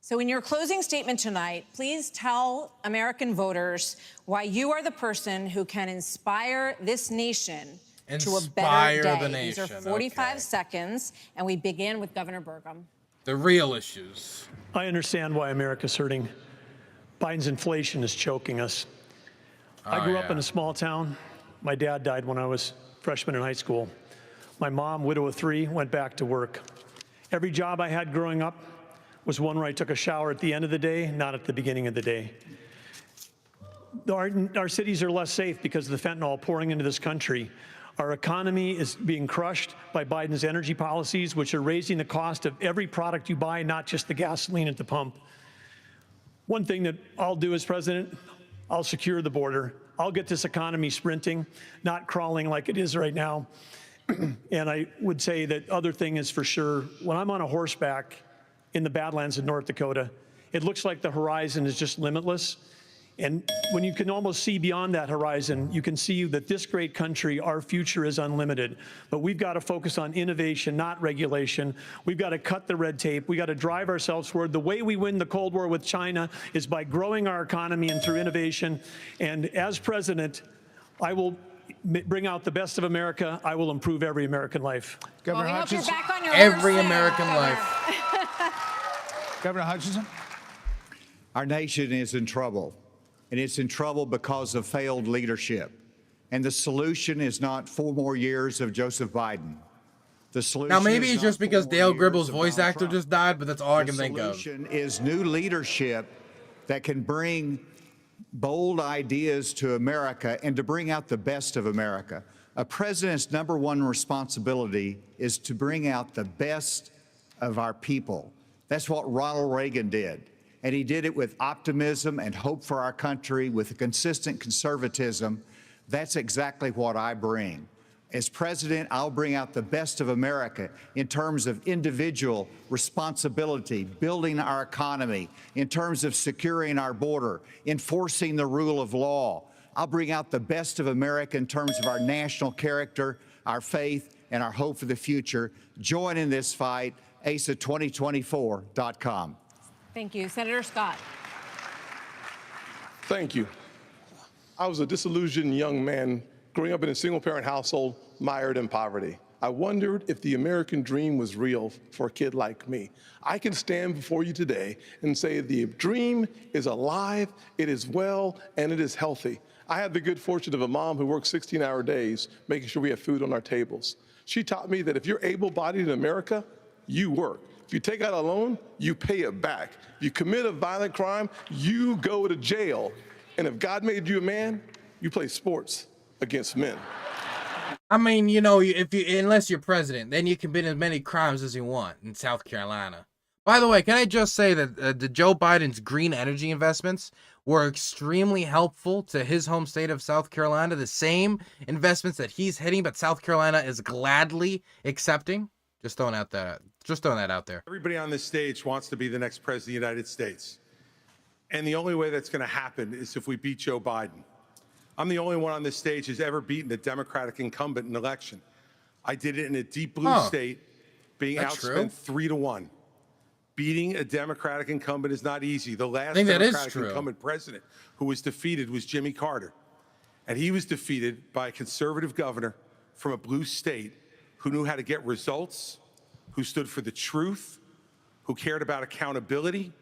So in your closing statement tonight, please tell American voters why you are the person who can inspire this nation to a better day. The nation. These are 45 seconds, and we begin with Governor Burgum. The real issues. I understand why America's hurting. Biden's inflation is choking us. I grew up in a small town. My dad died when I was a freshman in high school. My mom, widow of 3, went back to work. Every job I had growing up was one where I took a shower at the end of the day, not at the beginning of the day. Our cities are less safe because of the fentanyl pouring into this country. Our economy is being crushed by Biden's energy policies, which are raising the cost of every product you buy, not just the gasoline at the pump. One thing that I'll do as president, I'll secure the border. I'll get this economy sprinting, not crawling like it is right now. And I would say that other thing is for sure, when I'm on a horseback in the Badlands of North Dakota, it looks like the horizon is just limitless. And when you can almost see beyond that horizon, you can see that this great country, our future is unlimited. But we've got to focus on innovation, not regulation. We've got to cut the red tape. We've got to drive ourselves forward. The way we win the Cold War with China is by growing our economy and through innovation. And as president, I will bring out the best of America. I will improve every American life. Governor Hutchinson. You're back on your Every American life. Governor Hutchinson. Our nation is in trouble. And it's in trouble because of failed leadership. And the solution is not 4 more years of Joseph Biden. The solution now, maybe it's just because Dale Gribble's voice actor just died, but that's all I can think of. The solution is new leadership that can bring bold ideas to America and to bring out the best of America. A president's #1 responsibility is to bring out the best of our people. That's what Ronald Reagan did. And he did it with optimism and hope for our country, with a consistent conservatism. That's exactly what I bring. As president, I'll bring out the best of America in terms of individual responsibility, building our economy, in terms of securing our border, enforcing the rule of law. I'll bring out the best of America in terms of our national character, our faith, and our hope for the future. Join in this fight, asa2024.com. Thank you. Senator Scott. Thank you. I was a disillusioned young man growing up in a single-parent household mired in poverty. I wondered if the American dream was real for a kid like me. I can stand before you today and say the dream is alive, it is well, and it is healthy. I had the good fortune of a mom who worked 16-hour days, making sure we have food on our tables. She taught me that if you're able-bodied in America, you work. If you take out a loan, you pay it back. If you commit a violent crime, you go to jail. And if God made you a man, you play sports against men. I mean, unless you're president, then you can commit as many crimes as you want in South Carolina. By the way, can I just say that the Joe Biden's green energy investments were extremely helpful to his home state of South Carolina, the same investments that he's hitting, but South Carolina is gladly accepting. Just throwing that out there. Everybody on this stage wants to be the next president of the United States. And the only way that's going to happen is if we beat Joe Biden. I'm the only one on this stage who's ever beaten a Democratic incumbent in an election. I did it in a deep blue state, being outspent 3-1. Beating a Democratic incumbent is not easy. The last Democratic incumbent president who was defeated was Jimmy Carter. And he was defeated by a conservative governor from a blue state who knew how to get results, who stood for the truth, who cared about accountability,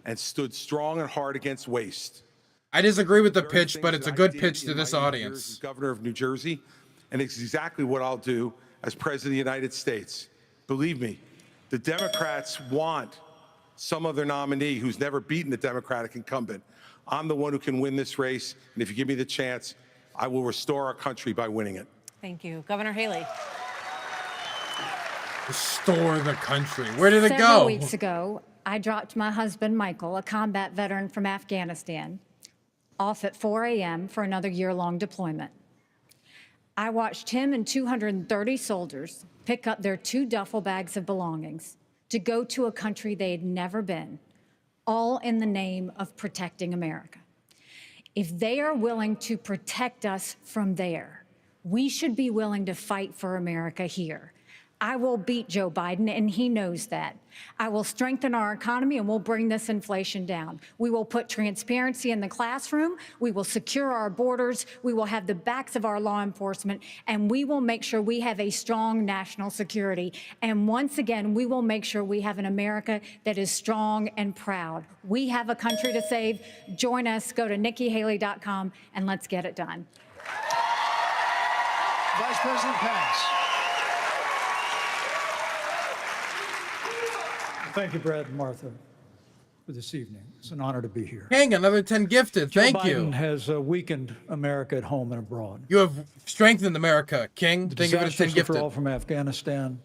and stood strong and hard against waste. I disagree with the pitch, but it's a good pitch to this audience. Governor of New Jersey, and it's exactly what I'll do as president of the United States. Believe me, the Democrats want some other nominee who's never beaten a Democratic incumbent. I'm the one who can win this race, and if you give me the chance, I will restore our country by winning it. Thank you. Governor Haley. Restore the country. Where did it go? Several weeks ago, I dropped my husband, Michael, a combat veteran from Afghanistan, off at 4 a.m. for another year-long deployment. I watched him and 230 soldiers pick up their 2 duffel bags of belongings to go to a country they had never been, all in the name of protecting America. If they are willing to protect us from there, we should be willing to fight for America here. I will beat Joe Biden, and he knows that. I will strengthen our economy, and we'll bring this inflation down. We will put transparency in the classroom. We will secure our borders. We will have the backs of our law enforcement, and we will make sure we have a strong national security. And once again, we will make sure we have an America that is strong and proud. We have a country to save. Join us. Go to NikkiHaley.com, and let's get it done. Vice President Pence. Thank you, Brad and Martha, for this evening. It's an honor to be here. Hang another 10 gifted. Thank Joe you. Biden has weakened America at home and abroad. You have strengthened America, King. Thank you for the 10 gifted. Withdrawal from Afghanistan,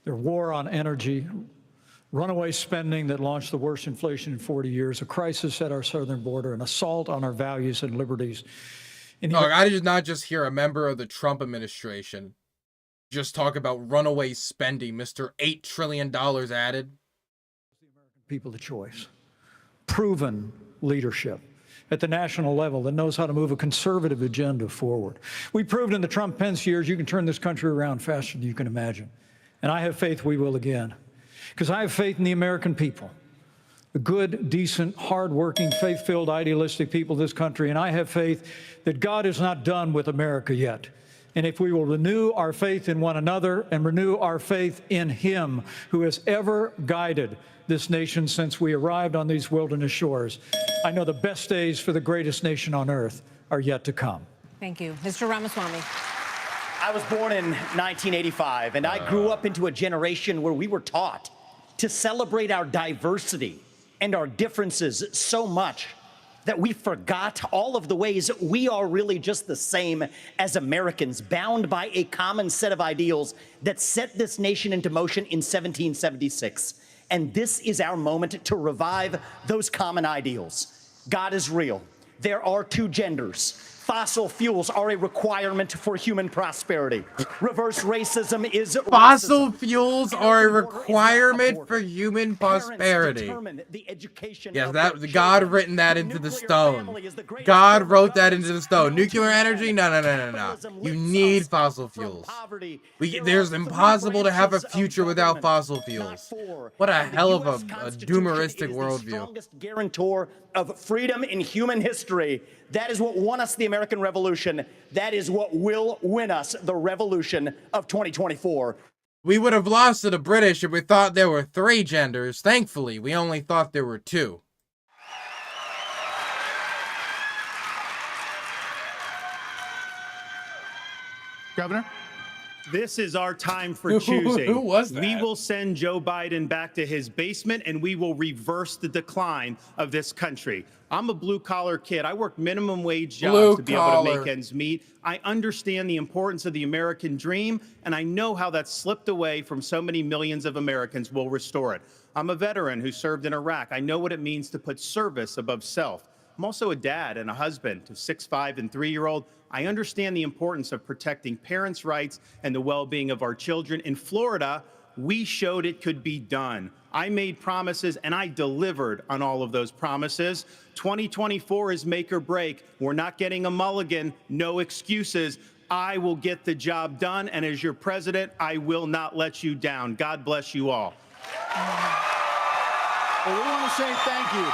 their war on energy, runaway spending that launched the worst inflation in 40 years, a crisis at our southern border, an assault on our values and liberties. I did not just hear a member of the Trump administration just talk about runaway spending, Mr. $8 trillion added. People the choice. Proven leadership at the national level that knows how to move a conservative agenda forward. We proved in the Trump-Pence years you can turn this country around faster than you can imagine. And I have faith we will again. Because I have faith in the American people, the good, decent, hardworking, faith-filled, idealistic people of this country. And I have faith that God is not done with America yet. And if we will renew our faith in one another and renew our faith in Him who has ever guided this nation since we arrived on these wilderness shores, I know the best days for the greatest nation on earth are yet to come. Thank you. Mr. Ramaswamy. I was born in 1985, and I grew up into a generation where we were taught to celebrate our diversity and our differences so much that we forgot all of the ways we are really just the same as Americans, bound by a common set of ideals that set this nation into motion in 1776. And this is our moment to revive those common ideals. God is real. There are two genders. Fossil fuels are a requirement for human prosperity. Reverse racism is Fossil fuels are a requirement for human prosperity. Yes, that God written that into the stone. God wrote that into the stone. Nuclear energy? No. You need fossil fuels. There's impossible to have a future without fossil fuels. What a hell of a doomeristic worldview. Guarantor of freedom in human history. That is what won us the American Revolution. That is what will win us the revolution of 2024. We would have lost to the British if we thought there were 3 genders. Thankfully, we only thought there were 2. Governor? This is our time for choosing. Who was that? We will send Joe Biden back to his basement, and we will reverse the decline of this country. I'm a blue-collar kid. I work minimum wage jobs to be able to make ends meet. I understand the importance of the American dream, and I know how that's slipped away from so many millions of Americans. We'll restore it. I'm a veteran who served in Iraq. I know what it means to put service above self. I'm also a dad and a husband to 6'5" and 3-year-old. I understand the importance of protecting parents' rights and the well-being of our children. In Florida, we showed it could be done. I made promises, and I delivered on all of those promises. 2024 is make or break. We're not getting a mulligan, no excuses. I will get the job done, and as your president, I will not let you down. God bless you all. Well, we want to say thank you.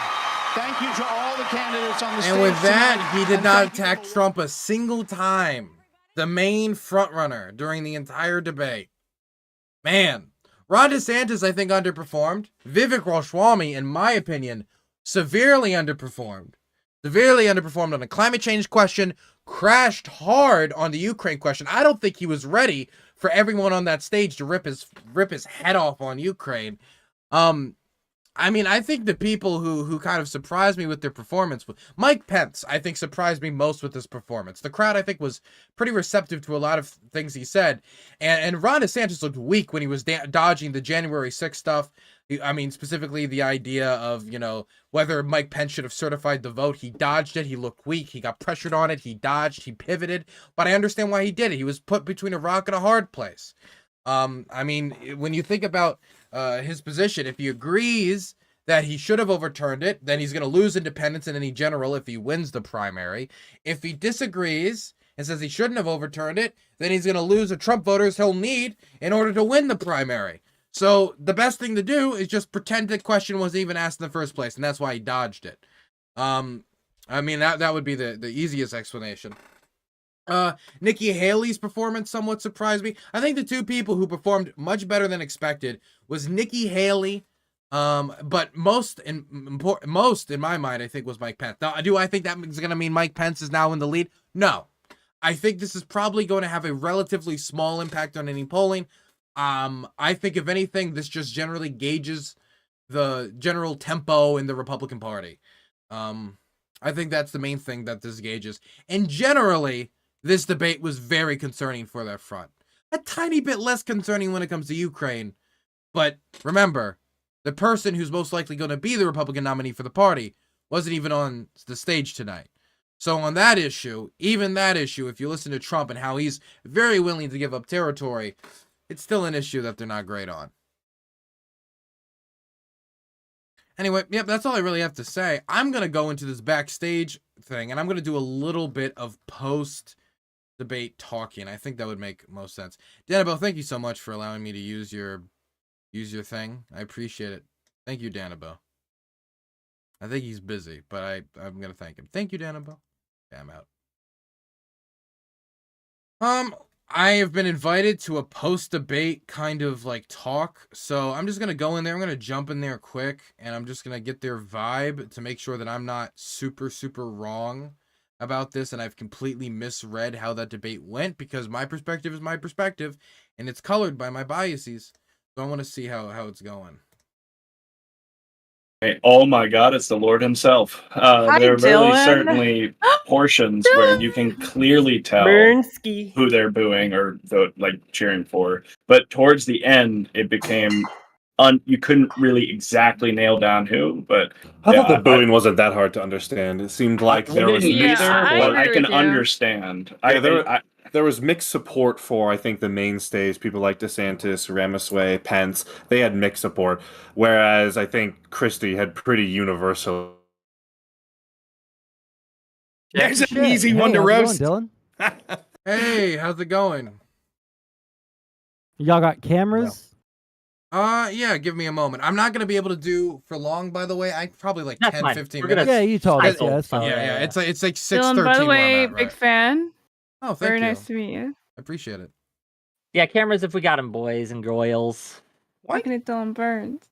Thank you to all the candidates on the stage. And with that, tonight. he did not attack Trump a single time. The main frontrunner during the entire debate. Man, Ron DeSantis, I think, underperformed. Vivek Ramaswamy, in my opinion, severely underperformed. Severely underperformed on the climate change question, crashed hard on the Ukraine question. I don't think he was ready for everyone on that stage to rip his head off on Ukraine. I mean, I think the people who kind of surprised me with their performance, Mike Pence, I think, surprised me most with his performance. The crowd, I think, was pretty receptive to a lot of things he said. And Ron DeSantis looked weak when he was dodging the January 6th stuff. I mean, specifically the idea of, whether Mike Pence should have certified the vote. He dodged it. He looked weak. He got pressured on it. He dodged. He pivoted. But I understand why he did it. He was put between a rock and a hard place. I mean, when you think about his position, if he agrees that he should have overturned it, then he's going to lose independence in any general if he wins the primary. If he disagrees and says he shouldn't have overturned it, then he's going to lose the Trump voters he'll need in order to win the primary. So the best thing to do is just pretend the question wasn't even asked in the first place, and that's why he dodged it. I mean, that would be the easiest explanation. Nikki Haley's performance somewhat surprised me. I think the 2 people who performed much better than expected was Nikki Haley, but most in my mind, I think, was Mike Pence. Now, do I think that is going to mean Mike Pence is now in the lead? No. I think this is probably going to have a relatively small impact on any polling. I think, if anything, this just generally gauges the general tempo in the Republican Party. I think that's the main thing that this gauges. And generally, this debate was very concerning for their front. A tiny bit less concerning when it comes to Ukraine. But remember, the person who's most likely going to be the Republican nominee for the party wasn't even on the stage tonight. So on that issue, even that issue, if you listen to Trump and how he's very willing to give up territory, it's still an issue that they're not great on. Anyway, yep, that's all I really have to say. I'm going to go into this backstage thing, and I'm going to do a little bit of post-debate talking. I think that would make most sense. Danabelle, thank you so much for allowing me to use your thing. I appreciate it. Thank you, Danabelle. I think he's busy, but I'm going to thank him. Thank you, Danabelle. Yeah, I'm out. I have been invited to a post-debate kind of like talk, so I'm just going to go in there. I'm going to jump in there quick, and I'm just going to get their vibe to make sure that I'm not super, super wrong about this, and I've completely misread how that debate went, because my perspective is my perspective, and it's colored by my biases. So I want to see how it's going. Oh my God, it's the Lord himself. Hi, There are very Dylan. certainly portions where you can clearly tell Bernsky. who they're booing or like cheering for. But towards the end, it became you couldn't really exactly nail down who. But I thought the booing wasn't that hard to understand. It seemed like there was didn't mixed either, support. but I can understand. There was mixed support for, I think, the mainstays, people like DeSantis, Ramaswamy, Pence. They had mixed support, whereas I think Christie had pretty universal. There's an easy one to roast. Dylan? Hey, how's it going? Y'all got cameras? Yeah, give me a moment. I'm not going to be able to do for long, by the way. I probably like That's 10, fine. 15 We're gonna minutes. Yeah, you told us. Yeah, that's fine. Yeah, it's like 6:13. Dylan, by the where I'm way, at, right? big fan. Oh, thank Very you. nice to meet you. I appreciate it. Yeah, cameras if we got them, boys and girls. Looking at Dylan Burns.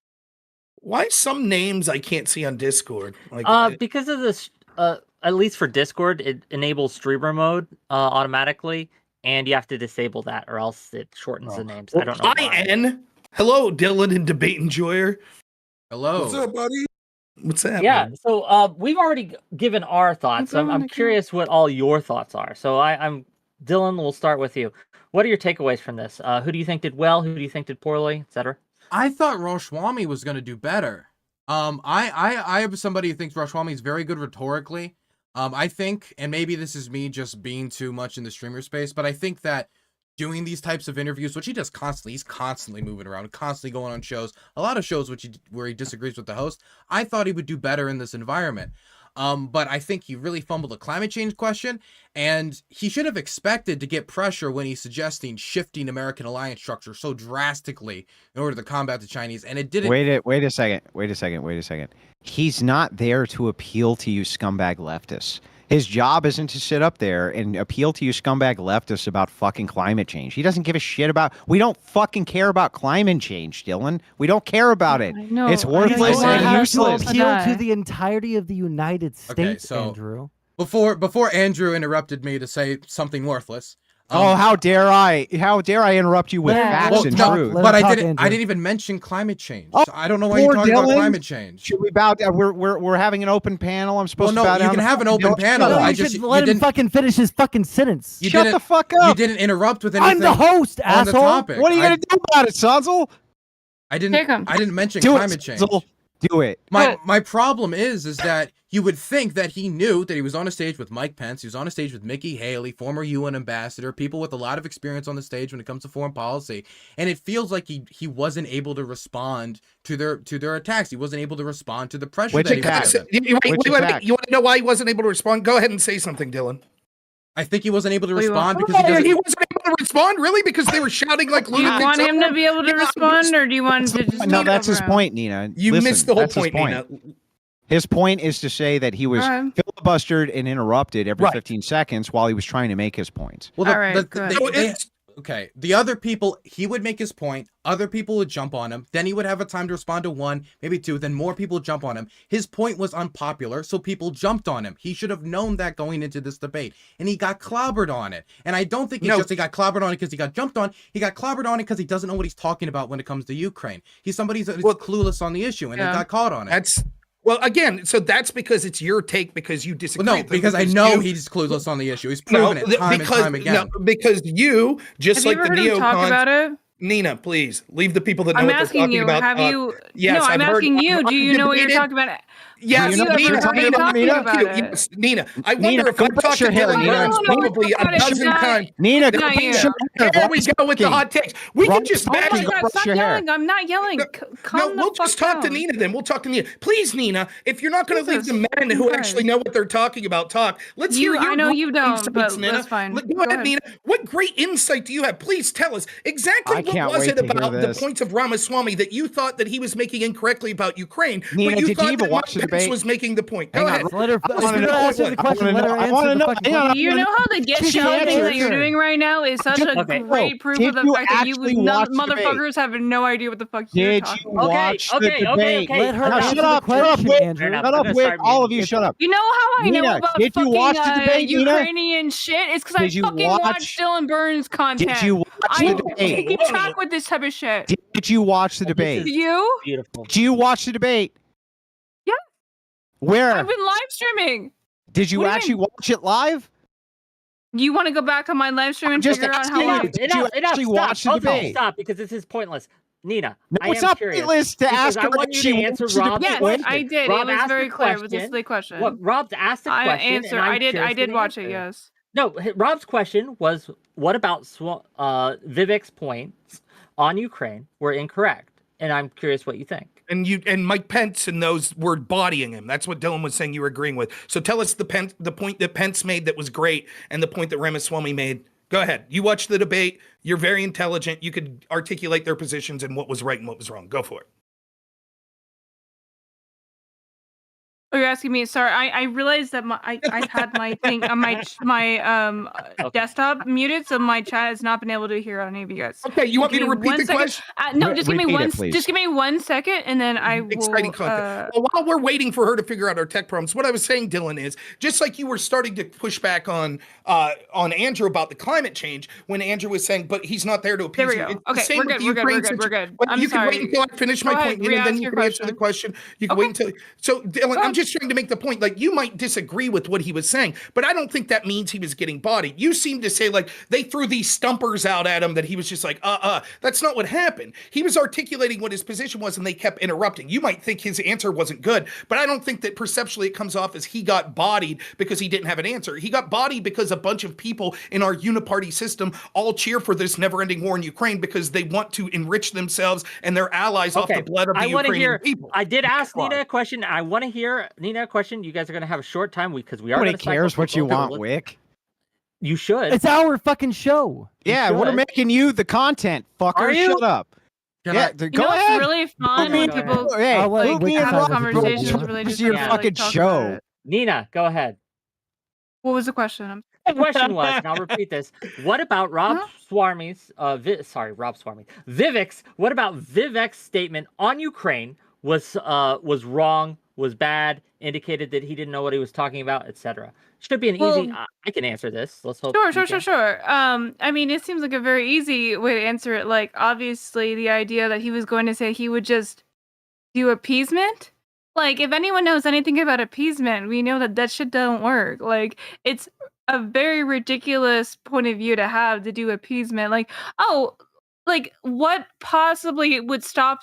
Why some names I can't see on Discord? Like, Because of this, at least for Discord, it enables streamer mode automatically, and you have to disable that, or else it shortens the names. I don't know. IN. Hello, Dylan and Debate Enjoyer. Hello. What's up, buddy? What's happening? Yeah, so we've already given our thoughts. What's I'm curious what all your thoughts are. So I'm Dylan. We'll start with you. What are your takeaways from this? Who do you think did well? Who do you think did poorly, etc.? I thought Ramaswamy was going to do better. I am somebody who thinks Ramaswamy is very good rhetorically. I think, and maybe this is me just being too much in the streamer space, but I think that doing these types of interviews, which he does constantly, he's constantly moving around, constantly going on shows, a lot of shows where he disagrees with the host. I thought he would do better in this environment. But I think he really fumbled a climate change question, and he should have expected to get pressure when he's suggesting shifting American alliance structure so drastically in order to combat the Chinese, and it didn't. Wait a second. He's not there to appeal to you scumbag leftists. His job isn't to sit up there and appeal to you scumbag leftists about fucking climate change. He doesn't give a shit about. We don't fucking care about climate change, Dylan. We don't care about it. know, It's worthless and useless. Appeal to the entirety of the United States, so Andrew. Before Andrew interrupted me to say something worthless. Oh, how dare I? How dare I interrupt you with facts and truth? But I didn't even mention climate change. Oh, I don't know why you're talking about climate change. Should we bow down? We're having an open panel. I'm supposed to bow down. You can have an open panel. No, I you just should let him fucking finish his fucking sentence. Shut the fuck up. You didn't interrupt with anything. I'm the host, on the asshole. topic. What are you gonna do about it, Sonzel? I didn't mention Do it, climate change. Sonzel. Do it. My problem is that you would think that he knew that he was on a stage with Mike Pence, he was on a stage with Nikki Haley, former UN ambassador, people with a lot of experience on the stage when it comes to foreign policy, and it feels like he wasn't able to respond to their attacks. He wasn't able to respond to the pressure that he was given. You want to know why he wasn't able to respond? Go ahead and say something, Dylan. I think he wasn't able to respond because he wasn't able to respond, really? Because they were shouting like Do you lunatics. want him to be able to respond, or do you want to just No, that's his point, Nina. You Listen, missed the whole that's his point, Nina. His point is to say that he was filibustered and interrupted every 15 seconds while he was trying to make his points. Well, the other people, he would make his point, other people would jump on him, then he would have a time to respond to one, maybe two, then more people would jump on him. His point was unpopular, so people jumped on him. He should have known that going into this debate, and he got clobbered on it. And I don't think it's just he got clobbered on it because he got jumped on. He got clobbered on it because he doesn't know what he's talking about when it comes to Ukraine. He's somebody that's clueless on the issue, and he got caught on it. Well, again, so that's because it's your take because you disagree. Well, no, because I know he's clueless on the issue. He's proven it time and time again. No, because you, just Have like you the ever heard him talk about neocons. it? Nina, please leave the people that know I'm what they're asking talking you. about. Have you? Yes, no, I'm I've heard- asking you. I've Do you know what you're debated- talking about? Yes, Have you ever Nina, heard me Nina, talking Nina, about it? yes, Nina. I Nina, wonder if go I've talked brush to your hair, Dylan Nina. Burns probably a dozen times. Nina, There go we brush your hair. go with the hot takes. We can just Oh my imagine. God, stop yelling. I'm not yelling. Calm we'll the just fuck talk to down. Nina then. We'll talk to Nina. Please, Nina, if you're not going to leave the men who Christ. actually know what they're talking about talk, let's You- hear your I know you don't, insights, but Nina. that's fine. Go Go ahead, ahead. Nina. What great insight do you have? Please tell us exactly I what can't was wait it to hear about the this. points of Ramaswamy that you thought that he was making incorrectly about Ukraine, Nina, but you did you thought even that watch Mike the Pence debate? was making the point. Go Hang on, ahead. Let her I wanna know answer what- the question. Let her answer the fucking question. You know how the get She show can't thing that answer. you're doing right now is such a Okay. great proof Did of the you fact that you actually watch the debate? motherfuckers have no idea what the fuck you're Did talking you about. watch the debate? Let her Now, answer shut up, the shut up, question, Wick. Andrew. Shut up, Wick. All of you, shut up. You know how I know Nina, about did you fucking watch the debate, Nina? Ukrainian shit? It's because I Did you fucking watch- watch Dylan Burns content. Did you watch I the debate? keep track with this type of shit. Did you watch the debate? You? Beautiful. Did you watch the debate? Where? I've been live streaming. Did you What do you actually watch it live? You want to go back on my live stream and just figure out asking how you, long? did you actually watch the Okay, debate? stop, because this is pointless. Nina, No, I it's am not curious, pointless to because ask I her want if you she to answer watched the Rob's debate. Yes, question. I did. Rob It was asked very the clear. It question. was a silly question. What Rob's asked the I question, answer. and I'm I did. curious I did the watch it. answer. Yes. No, Rob's question was, what about Vivek's points on Ukraine were incorrect, and I'm curious what you think. And Mike Pence and those were bodying him. That's what Dylan was saying you were agreeing with. So tell us the point that Pence made that was great and the point that Ramaswamy made. Go ahead. You watched the debate. You're very intelligent. You could articulate their positions and what was right and what was wrong. Go for it. Oh, you're asking me. Sorry, I realized that I had my thing on my desktop muted, so my chat has not been able to hear any of you guys. Okay, you want me to repeat one the second. question? No, just give me Repeat one. it, please. Just give me 1 second, and then I will. Exciting content. Well, while we're waiting for her to figure out our tech problems, what I was saying, Dylan, is just like you were starting to push back on Andrew about the climate change when Andrew was saying, but he's not there to appease There we you. go. It's the Okay, same we're with good. the We're good. Ukraine We're good. We're situation. good. But I'm you can wait sorry. until I finish my Go point, ahead, and then re-ask you your can answer the question. question. You can wait until. So, Dylan, I'm just trying to make the point. Like, you might disagree with what he was saying, but I don't think that means he was getting bodied. You seem to say like they threw these stumpers out at him that he was just like, That's not what happened. He was articulating what his position was, and they kept interrupting. You might think his answer wasn't good, but I don't think that perceptually it comes off as he got bodied because he didn't have an answer. He got bodied because a bunch of people in our uniparty system all cheer for this never-ending war in Ukraine because they want to enrich themselves and their allies off the blood of the Ukrainian people. I did ask Nina a question. I want to hear Nina a question. You guys are going to have a short time because we are. Nobody cares what you want, Wick. You should. It's our fucking show. Yeah, we're making you the content, fucker. Are you? Shut up. Yeah, You go know, ahead. it's really fun when people Hey, like put me in have line, conversations bro. related This is to your like, fucking talk show. about it. Nina, go ahead. What was the question? The question was, and I'll repeat this: what about Rob Swami's? Rob Swami, Vivek's. What about Vivek's statement on Ukraine was wrong, was bad, indicated that he didn't know what he was talking about, etc. Should be an easy. I can answer this. Let's hope. Sure. I mean, it seems like a very easy way to answer it. Like, obviously, the idea that he was going to say he would just do appeasement. Like, if anyone knows anything about appeasement, we know that shit don't work. Like, it's a very ridiculous point of view to have to do appeasement. Like, what possibly would stop?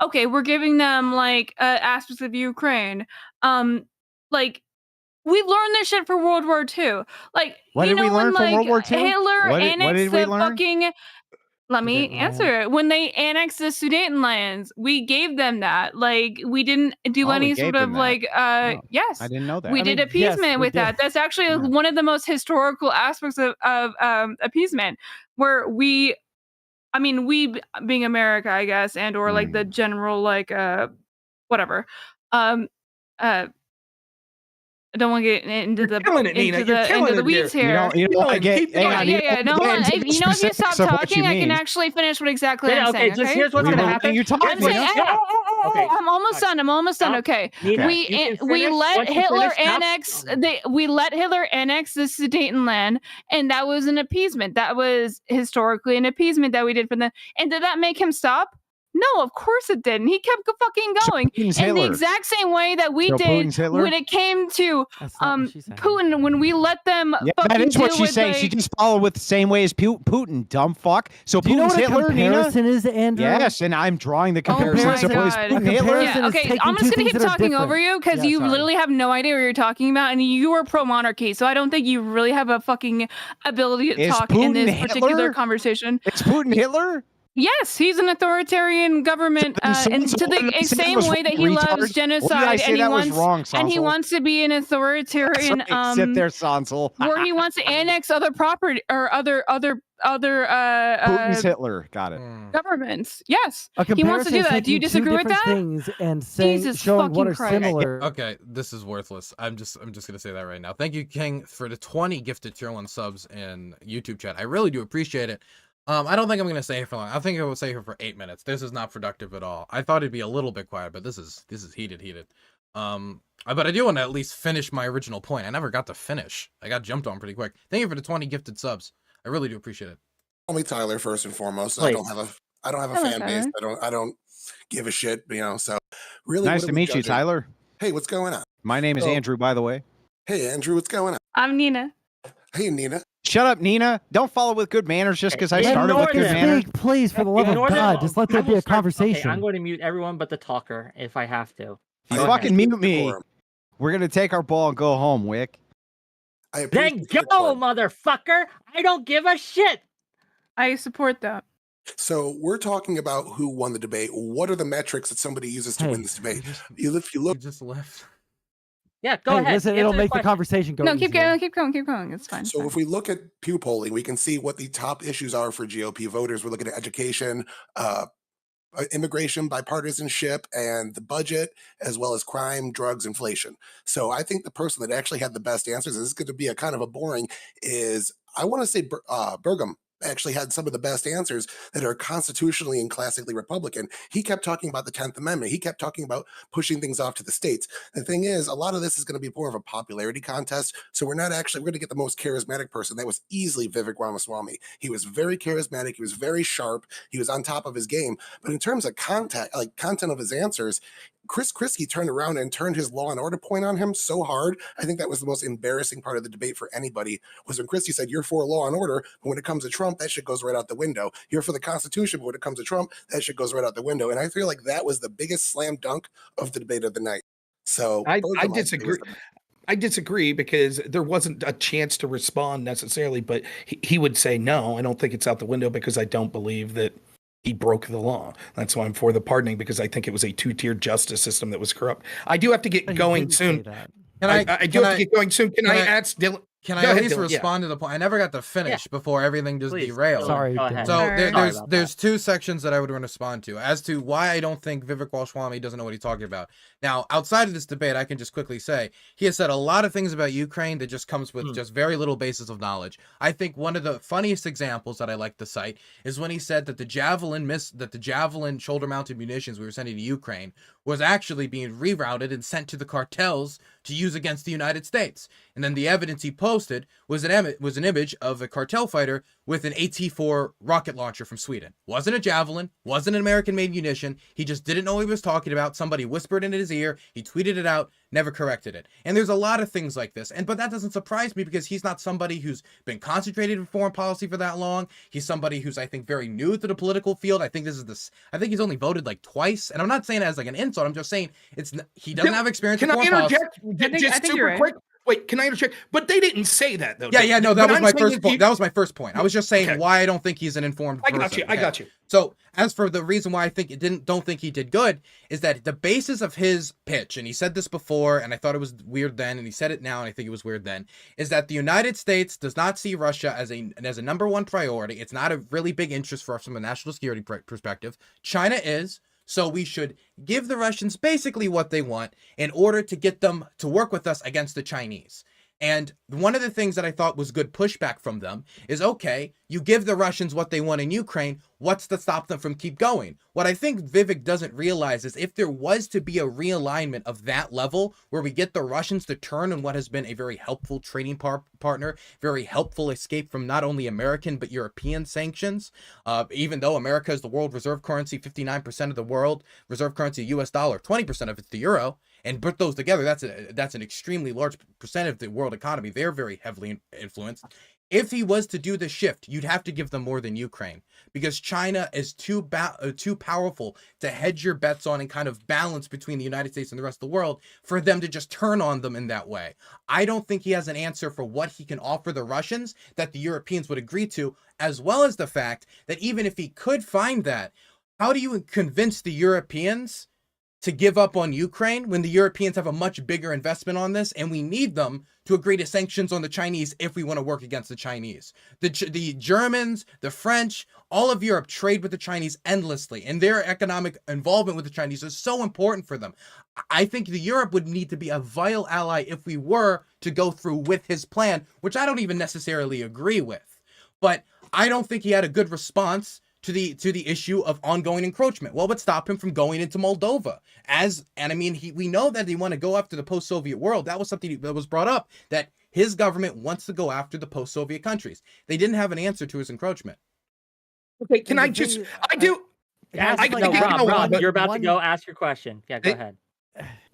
Okay, we're giving them like aspects of Ukraine. Like, we learned this shit for World War II. Like, What did we learn from World War II? Hitler What annexed did we the learn? fucking. Let me answer it. When they annexed the Sudetenlands, we gave them that. Like, we didn't do any we gave sort of them that. like, yes. I didn't know that. We did appeasement with that. That's actually one of the most historical aspects of appeasement, where we being America, I guess, and or like the general like whatever. I don't want to get into the weeds here. You don't like it. No, if you stop talking, I can actually finish what exactly I'm saying. Just here's what's going to happen. I'm almost done. Okay. We let Hitler annex the Sudetenland, and that was an appeasement. That was historically an appeasement that we did for them. And did that make him stop? No, of course it didn't. He kept fucking going in the exact same way that we did when it came to Putin. When we let them, that is what she's saying. She just followed with the same way as Putin, dumb fuck. So Do you know Putin's what a Hitler, comparison Nina? is, Andrew? Yes, and I'm drawing the comparison. Oh my So God. Putin Hitler? Yeah, okay, I'm just gonna keep talking over you because you literally have no idea what you're talking about, and you are pro-monarchy, so I don't think you really have a fucking ability to talk in this particular conversation. It's Putin Hitler? Yes, he's an authoritarian government, and to the same way that he loves genocide, and he wants to be an authoritarian. Sit there, Sansel. Where he wants to annex other property or other Putin's Hitler. Got it. Governments. Yes, A he wants to do comparison is that. Do you taking two disagree with different that? Things and saying, Jesus showing what fucking are Christ. similar. Okay, this is worthless. I'm just gonna say that right now. Thank you, King, for the 20 gifted tier 1 subs in YouTube chat. I really do appreciate it. I don't think I'm gonna stay here for long. I think I will stay here for 8 minutes. This is not productive at all. I thought it'd be a little bit quiet, but this is heated. But I do want to at least finish my original point. I never got to finish. I got jumped on pretty quick. Thank you for the 20 gifted subs. I really do appreciate it. Call me Tyler first and foremost. Please. I don't have a fan base. I don't give a shit, So really, Nice to meet you, Tyler. Hey, what's going on? My name is Oh. Andrew, by the way. Hey, Andrew, what's going on? I'm Nina. Hey, Nina. Shut up, Nina. Don't follow with good manners just because I Let started with Ignore good them. manners. Speak, please, for the love of Ignore them. God. Just let there I be will a start- conversation. Okay, I'm going to mute everyone but the talker if I have to. You I fucking appreciate mute me. decorum. We're gonna take our ball and go home, Wick. I Then appreciate go, decorum. motherfucker! I don't give a shit! I support that. So we're talking about who won the debate. What are the metrics that somebody uses to Hey, win this debate? If you look, He just left. Yeah, go Hey, ahead. listen, Answer it'll the make the question. conversation go No, keep easier. going, keep going, keep going. It's fine. so if we look at Pew polling, we can see what the top issues are for GOP voters. We're looking at education, immigration, bipartisanship, and the budget, as well as crime, drugs, inflation. So I think the person that actually had the best answers, and this is going to be a kind of a boring, is I want to say Burgum actually had some of the best answers that are constitutionally and classically Republican. He kept talking about the 10th Amendment. He kept talking about pushing things off to the states. The thing is, a lot of this is going to be more of a popularity contest. So we're going to get the most charismatic person. That was easily Vivek Ramaswamy. He was very charismatic. He was very sharp. He was on top of his game. But in terms of content of his answers, Chris Christie turned around and turned his Law and Order point on him so hard. I think that was the most embarrassing part of the debate for anybody, was when Christie said, "You're for Law and Order, but when it comes to Trump, that shit goes right out the window. You're for the Constitution, but when it comes to Trump, that shit goes right out the window." And I feel like that was the biggest slam dunk of the debate of the night. So I Burgum, think, was disagree. the- I disagree because there wasn't a chance to respond necessarily, but he would say, no, I don't think it's out the window because I don't believe that he broke the law. That's why I'm for the pardoning, because I think it was a two-tiered justice system that was corrupt. I do have to get He going didn't say soon. that. I do have to get going soon. Can I ask Dylan? Can I Go at ahead, least Dylan, yeah. respond to the point? I never got to finish before everything just Please, derailed. Dylan, Sorry, go Dylan. ahead. So Sorry. there's two sections that I would want to respond to as to why I don't think Vivek Ramaswamy doesn't know what he's talking about. Now, outside of this debate, I can just quickly say he has said a lot of things about Ukraine that just comes with just very little basis of knowledge. I think one of the funniest examples that I like to cite is when he said that the Javelin shoulder-mounted munitions we were sending to Ukraine was actually being rerouted and sent to the cartels to use against the United States. And then the evidence he posted was an image of a cartel fighter with an AT-4 rocket launcher from Sweden. Wasn't a Javelin, wasn't an American-made munition. He just didn't know what he was talking about. Somebody whispered in his ear. He tweeted it out, never corrected it. And there's a lot of things like this. But that doesn't surprise me because he's not somebody who's been concentrated in foreign policy for that long. He's somebody who's, I think, very new to the political field. I think he's only voted like twice. And I'm not saying it as like an insult. I'm just saying he doesn't have experience in Can I foreign policy. interject? Just think you're super right. quick. Wait, can I interject? But they didn't say that though. Yeah, no, that What was I'm my saying first is point. That was my first point. I was just saying Okay. why I don't think he's an informed I person. got you. I Okay. got you. So as for the reason why I think don't think he did good is that the basis of his pitch, and he said this before, and I thought it was weird then, and he said it now, and I think it was weird then, is that the United States does not see Russia as a number one priority. It's not a really big interest for us from a national security perspective. China is. So we should give the Russians basically what they want in order to get them to work with us against the Chinese. And one of the things that I thought was good pushback from them is, okay, you give the Russians what they want in Ukraine, what's to stop them from keep going? What I think Vivek doesn't realize is if there was to be a realignment of that level where we get the Russians to turn on what has been a very helpful trading partner, very helpful escape from not only American but European sanctions, even though America is the world reserve currency, 59% of the world reserve currency, US dollar, 20% of it's the euro, and put those together, that's an extremely large percent of the world economy. They're very heavily influenced. If he was to do the shift, you'd have to give them more than Ukraine because China is too powerful to hedge your bets on and kind of balance between the United States and the rest of the world for them to just turn on them in that way. I don't think he has an answer for what he can offer the Russians that the Europeans would agree to, as well as the fact that even if he could find that, how do you convince the Europeans to give up on Ukraine when the Europeans have a much bigger investment on this and we need them to agree to sanctions on the Chinese if we want to work against the Chinese? The Germans, the French, all of Europe trade with the Chinese endlessly, and their economic involvement with the Chinese is so important for them. I think the Europe would need to be a vital ally if we were to go through with his plan, which I don't even necessarily agree with. But I don't think he had a good response to the issue of ongoing encroachment. What would stop him from going into Moldova? We know that they want to go after the post-Soviet world. That was something that was brought up, that his government wants to go after the post-Soviet countries. They didn't have an answer to his encroachment. Okay, can I just? I do. Rob, you're about to go ask your question. Yeah, go ahead.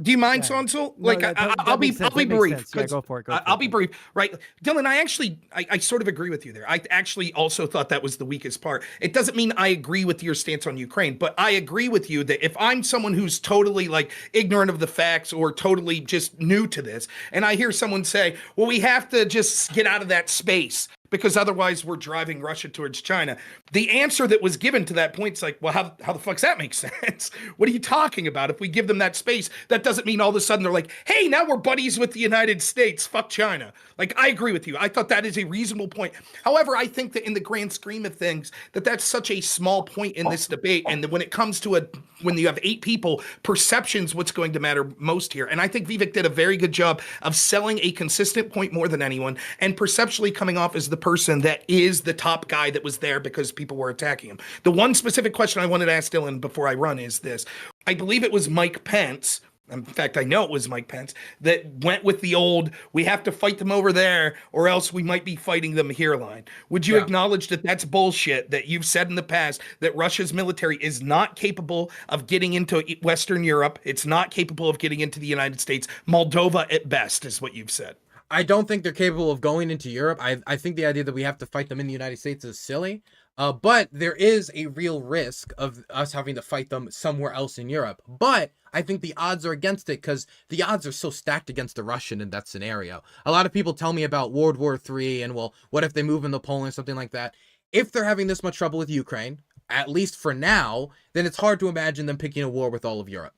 Do you mind, Yeah. Sonsul? No, Like, that I'll be makes sense. I'll be That makes brief. sense. Yeah, 'Cause go for it. I'll be brief. Right, Dylan. I sort of agree with you there. I actually also thought that was the weakest part. It doesn't mean I agree with your stance on Ukraine, but I agree with you that if I'm someone who's totally like ignorant of the facts or totally just new to this, and I hear someone say, "Well, we have to just get out of that space," because otherwise we're driving Russia towards China. The answer that was given to that point is like, well, how the fuck's that make sense? What are you talking about? If we give them that space, that doesn't mean all of a sudden they're like, hey, now we're buddies with the United States. Fuck China. Like, I agree with you. I thought that is a reasonable point. However, I think that in the grand scheme of things, that's such a small point in this debate. And when it comes to when you have 8 people, perception's what's going to matter most here. And I think Vivek did a very good job of selling a consistent point more than anyone, and perceptually coming off as the person that is the top guy that was there because people were attacking him. The one specific question I wanted to ask Dylan before I run is this. I believe it was Mike Pence. In fact, I know it was Mike Pence that went with the old, we have to fight them over there or else we might be fighting them here line. Would you acknowledge that that's bullshit, that you've said in the past that Russia's military is not capable of getting into Western Europe? It's not capable of getting into the United States. Moldova at best is what you've said. I don't think they're capable of going into Europe. I think the idea that we have to fight them in the United States is silly. But there is a real risk of us having to fight them somewhere else in Europe. But I think the odds are against it because the odds are so stacked against the Russian in that scenario. A lot of people tell me about World War III and, well, what if they move into Poland, something like that. If they're having this much trouble with Ukraine, at least for now, then it's hard to imagine them picking a war with all of Europe.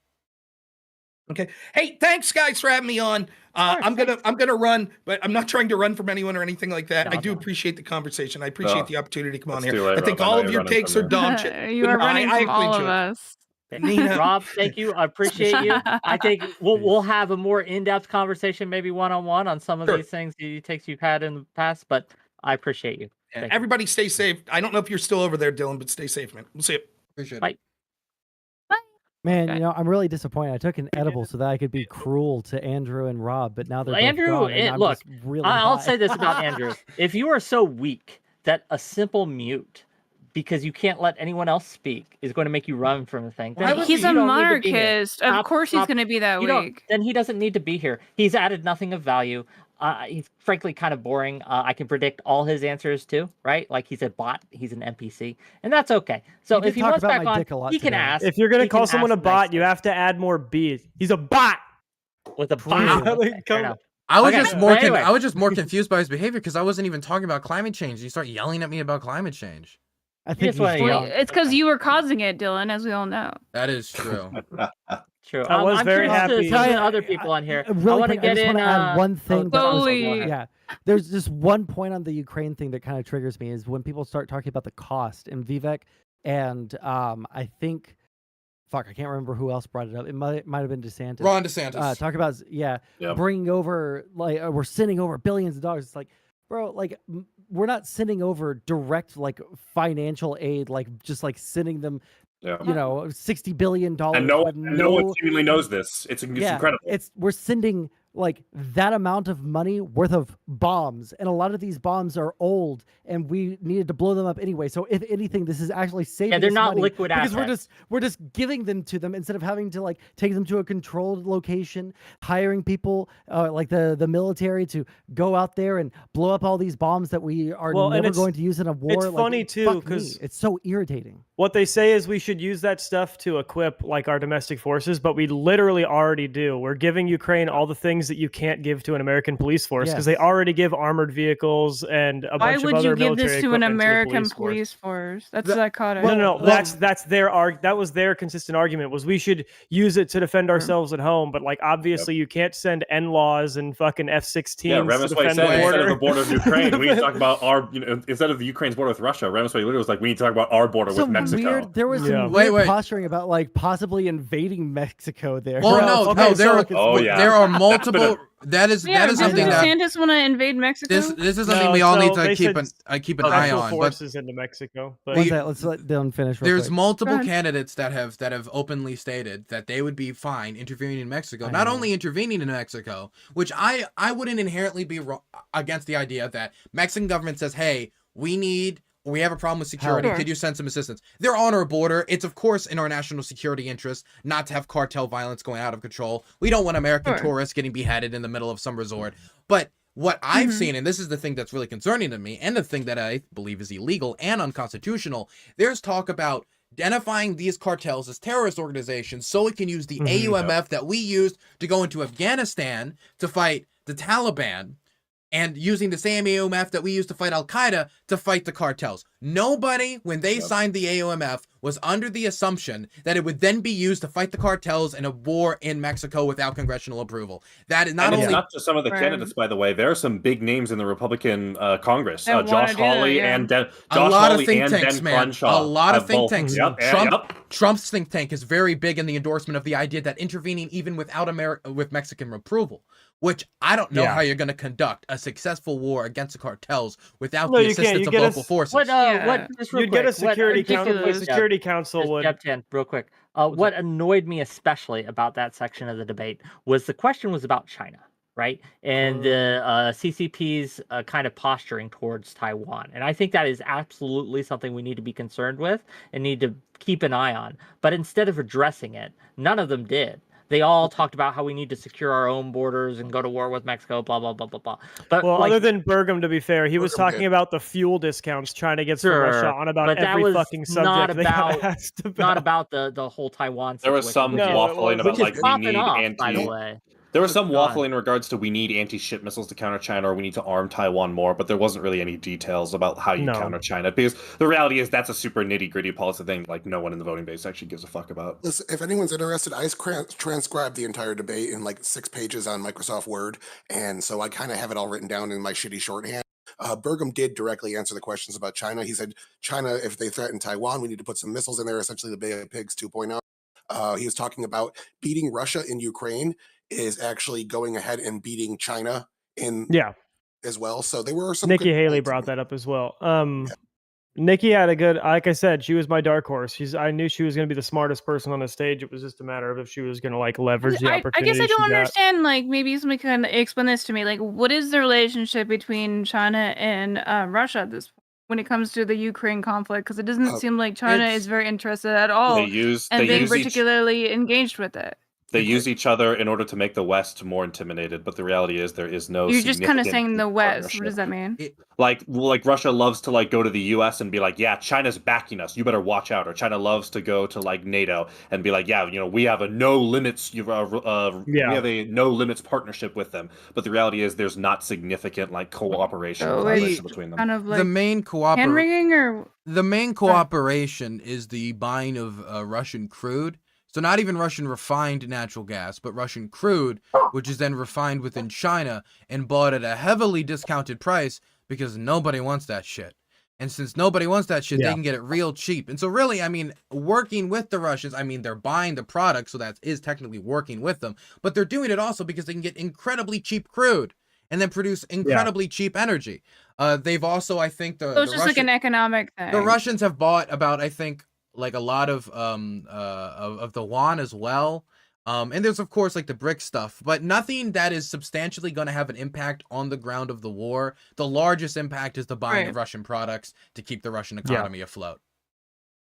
Okay. Hey, thanks guys for having me on. I'm gonna run, but I'm not trying to run from anyone or anything like that. I do appreciate the conversation. I appreciate the opportunity to come on It's here. too late, I think Rob. I all know of you're your running takes from are me. dog shit. You are running from all of enjoy it. us. Nina. Rob, thank you. I appreciate you. I think we'll have a more in-depth conversation, maybe one-on-one, on some of these things, the takes you've had in the past. But I appreciate you. Yeah, everybody stay safe. I don't know if you're still over there, Dylan, but stay safe, man. We'll see you. Appreciate Bye. it. Man, you know, I'm really disappointed. I took an edible so that I could be cruel to Andrew and Rob, but now they're both Andrew, gone, and I'm look, just really I'll high. say this about Andrew. If you are so weak that a simple mute, because you can't let anyone else speak, is going to make you run from the thing, then He's you a don't need to be here. monarchist. Of course he's going to be that weak. Then he doesn't need to be here. He's added nothing of value. He's frankly kind of boring. I can predict all his answers too, right? Like he's a bot, he's an NPC, and that's okay. So He if did he talk wants about back my on, dick a lot he can today. ask. If you're gonna he call can someone a ask bot, nicely. you have to add more B's. He's a bot. With a bot. Like, Fair enough. I was Okay, just but more anyway. I was just more confused by his behavior because I wasn't even talking about climate change. You start yelling at me about climate change. I think Just wanna yell. It's because you were causing it, Dylan, as we all know. That is true. True. I was I'm very curious happy. to see the other people on here. Really I want to quick, I get just in. want to add one thing. that was- Chloe. yeah, there's just one point on the Ukraine thing that kind of triggers me is when people start talking about the cost. And Vivek and I think, fuck, I can't remember who else brought it up. It might have been DeSantis. Ron DeSantis. Talk about bringing over like we're sending over billions of dollars. It's like, bro, like we're not sending over direct like financial aid, like just like sending them. Yeah. You know, $60 billion. And no with one seemingly knows this. It's incredible. We're sending like that amount of money worth of bombs, and a lot of these bombs are old, and we needed to blow them up anyway. So if anything, this is actually saving. Yeah, they're us not money liquid because assets. we're just giving them to them instead of having to like take them to a controlled location, hiring people like the military to go out there and blow up all these bombs that we are Well, and never it's- going to use in a war. it's Like, funny, too, fuck me. 'cause- it's so irritating. What they say is we should use that stuff to equip like our domestic forces, but we literally already do. We're giving Ukraine all the things that you can't give to an American police force because they Yes. already give armored vehicles and a Why bunch of would other you give military this to an equipment the American force. police force? That's psychotic. No. That's their that was their consistent argument was we should use it to defend ourselves at home, but like obviously you can't send NLAWs and fucking F-16s Yeah, to Remisway defend said the instead border. of the border of Ukraine, we need to talk about our, instead of the Ukraine's border with Russia, Remisway literally was like, we need to talk about our border with Mexico. Weird, there was some Wait, weird wait. posturing about like possibly invading Mexico there. Well, no, there are multiple. That is Doesn't something that DeSantis want to invade Mexico? this is something we all need to keep an eye actual on. But forces into Mexico. But One sec, let's let Dylan finish. Real there's quick. multiple candidates that have openly stated that they would be fine intervening in Mexico. Not only intervening in Mexico, which I wouldn't inherently be against the idea that Mexican government says, hey, we need We have a problem with security. Sure. Could you send some assistance? They're on our border. It's, of course, in our national security interest not to have cartel violence going out of control. We don't want American tourists getting beheaded in the middle of some resort. But what I've seen, and this is the thing that's really concerning to me, and the thing that I believe is illegal and unconstitutional, there's talk about identifying these cartels as terrorist organizations so it can use the AUMF that we used to go into Afghanistan to fight the Taliban, and using the same AUMF that we used to fight Al-Qaeda to fight the cartels. Nobody, when they signed the AUMF, was under the assumption that it would then be used to fight the cartels in a war in Mexico without congressional approval. That is not and only... it's not just some of the candidates, by the way. There are some big names in the Republican Congress. That wanna Josh do that, Hawley yeah. and A lot of think and tanks, Ben man. Crenshaw A lot of have think both. tanks. Yep, Trump's think tank is very big in the endorsement of the idea that intervening even without with Mexican approval, which I don't know how you're going to conduct a successful war against the cartels without the assistance of local forces. What, just real You'd get a quick, what security ridiculous- security council Just would. jumped in real quick. What annoyed me especially about that section of the debate was the question was about China, right? And the CCP's kind of posturing towards Taiwan. And I think that is absolutely something we need to be concerned with and need to keep an eye on. But instead of addressing it, none of them did. They all talked about how we need to secure our own borders and go to war with Mexico, blah, blah, blah, blah, blah. But Well, like, other than Burgum, to be fair, he was Burgum talking did. about the fuel discounts China gets from Russia on about but that every was fucking subject not they got about, asked about. not about the whole Taiwan There situation. was some which is- waffling about which like is we popping need off, by the way. There was some God. waffling in regards to we need anti-ship missiles to counter China, or we need to arm Taiwan more, but there wasn't really any details about how you counter China. Because the reality is that's a super nitty-gritty policy thing like no one in the voting base actually gives a fuck about. Listen, if anyone's interested, I transcribed the entire debate in like 6 pages on Microsoft Word, and so I kind of have it all written down in my shitty shorthand. Burgum did directly answer the questions about China. He said, China, if they threaten Taiwan, we need to put some missiles in there, essentially the Bay of Pigs 2.0. He was talking about beating Russia in Ukraine is actually going ahead and beating China in as well. So there were some Nikki good Haley points. brought that up as well. Nikki had a good, like I said, she was my dark horse. I knew she was going to be the smartest person on the stage. It was just a matter of if she was going to like leverage the I opportunity. guess I don't she got. understand. Like, maybe somebody can explain this to me. Like, what is the relationship between China and Russia at this point when it comes to the Ukraine conflict? Because it doesn't seem like China it's- is very interested at all, They use and being each particularly engaged with it. they use each other in order to make the West more intimidated, but the reality is there is no. You're just kind of significant saying the West. partnership. What does that mean? Like Russia loves to like go to the U.S. and be like, yeah, China's backing us. You better watch out. Or China loves to go to like NATO and be like, yeah, we have a no limits. We have a no limits partnership with them. But the reality is there's not significant like cooperation or collaboration between them. Kind of like the main hand wringing, or the main cooperation is the buying of Russian crude. So not even Russian refined natural gas, but Russian crude, which is then refined within China and bought at a heavily discounted price because nobody wants that shit. And since nobody wants that shit, they can get it real cheap. And so really, I mean, working with the Russians, I mean, they're buying the product, so that is technically working with them. But they're doing it also because they can get incredibly cheap crude and then produce incredibly cheap energy. They've also, I think, so it's just like an economic thing. the Russians have bought about, I think, like a lot of the yuan as well. And there's of course like the BRIC stuff, but nothing that is substantially going to have an impact on the ground of the war. The largest impact is the buying of Russian products to keep the Russian economy afloat.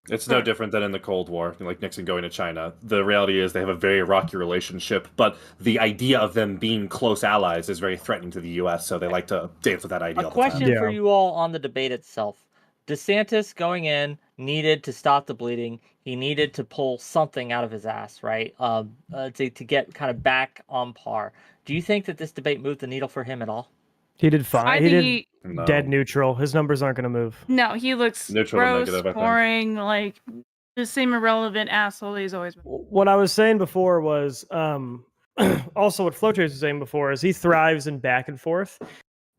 It's no different than in the Cold War, like Nixon going to China. The reality is they have a very rocky relationship, but the idea of them being close allies is very threatening to the U.S., so they like to dance with that idea A all the time. question for you all on the debate itself. DeSantis going in needed to stop the bleeding. He needed to pull something out of his ass, right? To get kind of back on par. Do you think that this debate moved the needle for him at all? He did fine. I He think did dead neutral. His numbers aren't going to move. No, he looks Neutral and gross, negative, I think. boring, like the same irrelevant asshole he's always been. What I was saying before was also what Flowtrace was saying before is he thrives in back and forth.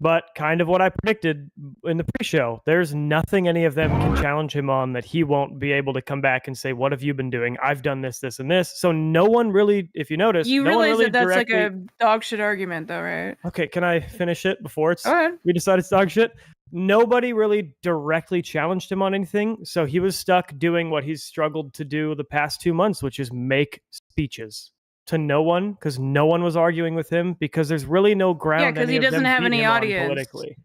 But kind of what I predicted in the pre-show, there's nothing any of them can challenge him on that he won't be able to come back and say, what have you been doing? I've done this, this, and this. So no one really, if you notice, You no one realize really that that's directly... like a dog shit argument, though, right? Okay, can I finish it before it's Go ahead. we decide it's dog shit? Nobody really directly challenged him on anything, so he was stuck doing what he's struggled to do the past 2 months, which is make speeches to no one, because no one was arguing with him, because there's really no ground. Yeah, 'cause he any of them doesn't have beat any him on audience. politically.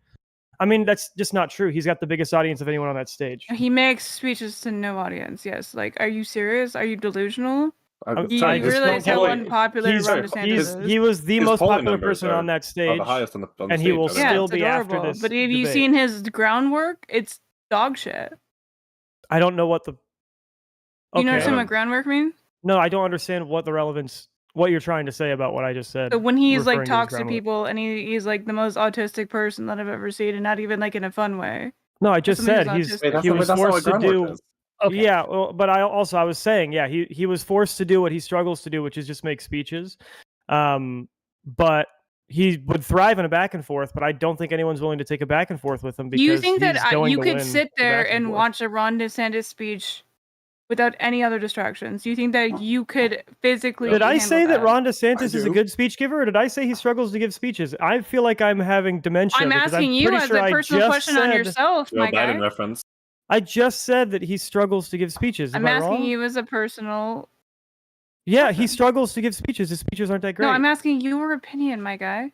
I mean, that's just not true. He's got the biggest audience of anyone on that stage. He makes speeches to no audience. Yes. Like, are you serious? Are you delusional? You I just realize don't how like- unpopular he's- Ron DeSantis is? He was the His most polling popular numbers person are- on that are stage, the highest on the and he will stage, I Yeah, still it's be after adorable. this. But have you debate. seen his groundwork? It's dog shit. I don't know what the. You know Okay. what groundwork means? No, I don't understand what the relevance, what you're trying to say about what I just said. So when he's like referring his talks to groundwork. people and he's like the most autistic person that I've ever seen, and not even like in a fun way. No, I just Someone said who's he's autistic. he was forced to do. is. Okay. Yeah, well, but I was saying, yeah, he was forced to do what he struggles to do, which is just make speeches. But he would thrive in a back and forth. But I don't think anyone's willing to take a back and forth with him because Do you think he's that going you to could win sit the there back and forth. watch a Ron DeSantis speech without any other distractions? Do you think that you could physically? Did I handle say that Ron I DeSantis is a do. good speech giver, or did I say he struggles to give speeches? I feel like I'm having dementia. I'm because asking you pretty as sure a I personal just question on said- yourself, Joe my guy. Biden reference. I just said that he struggles to give speeches. Am I'm I asking wrong? you as a personal. Yeah, he struggles to give speeches. His speeches aren't that great. No, I'm asking your opinion, my guy.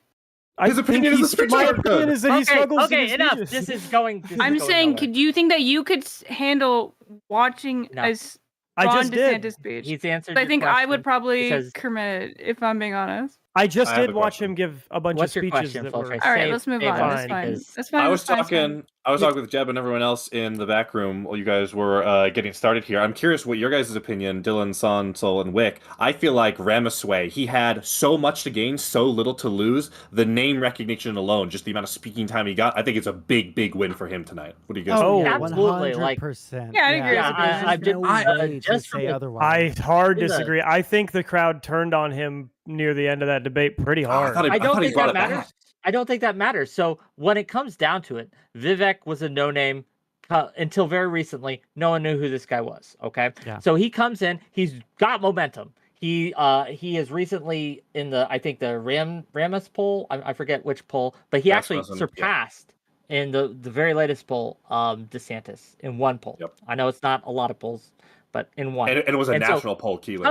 I His think opinion is he's- the speeches my aren't opinion good. is that he struggles to Okay, give enough. speeches. This is going. This I'm is going saying, nowhere. could you think that you could handle watching No. as I Ron just did. DeSantis speech? He's answered. I your think I would question probably because- commit, if I'm being honest. I just I have did a watch question. him give a bunch What's of your speeches question, that Filch? were. All right, Save- let's move save on. it That's fine. because- That's fine. I was that's fine. talking with Jeb and everyone else in the back room while you guys were getting started here. I'm curious what your guys' opinion, Dylan, Son, Sol, and Wick. I feel like Ramasway, he had so much to gain, so little to lose. The name recognition alone, just the amount of speaking time he got, I think it's a big, big win for him tonight. What do you guys Oh, think? yeah, Absolutely, like- 100%. Yeah, I'd agree Yeah, with there's you. I just did- no I- way just to from say the- otherwise. I hard He's a- disagree. I think the crowd turned on him near the end of that debate pretty I hard. thought he I don't brought think that it back. matters. I don't think that matters. So when it comes down to it, Vivek was a no-name until very recently. No one knew who this guy was. Okay, Yeah. so he comes in. He's got momentum. He is recently in the the Ramus poll. I forget which poll, but he That's actually wasn't- yeah. surpassed in the very latest poll DeSantis in one poll. Yep. I know it's not a lot of polls, but in one. And it was a And so national poll, Keelan.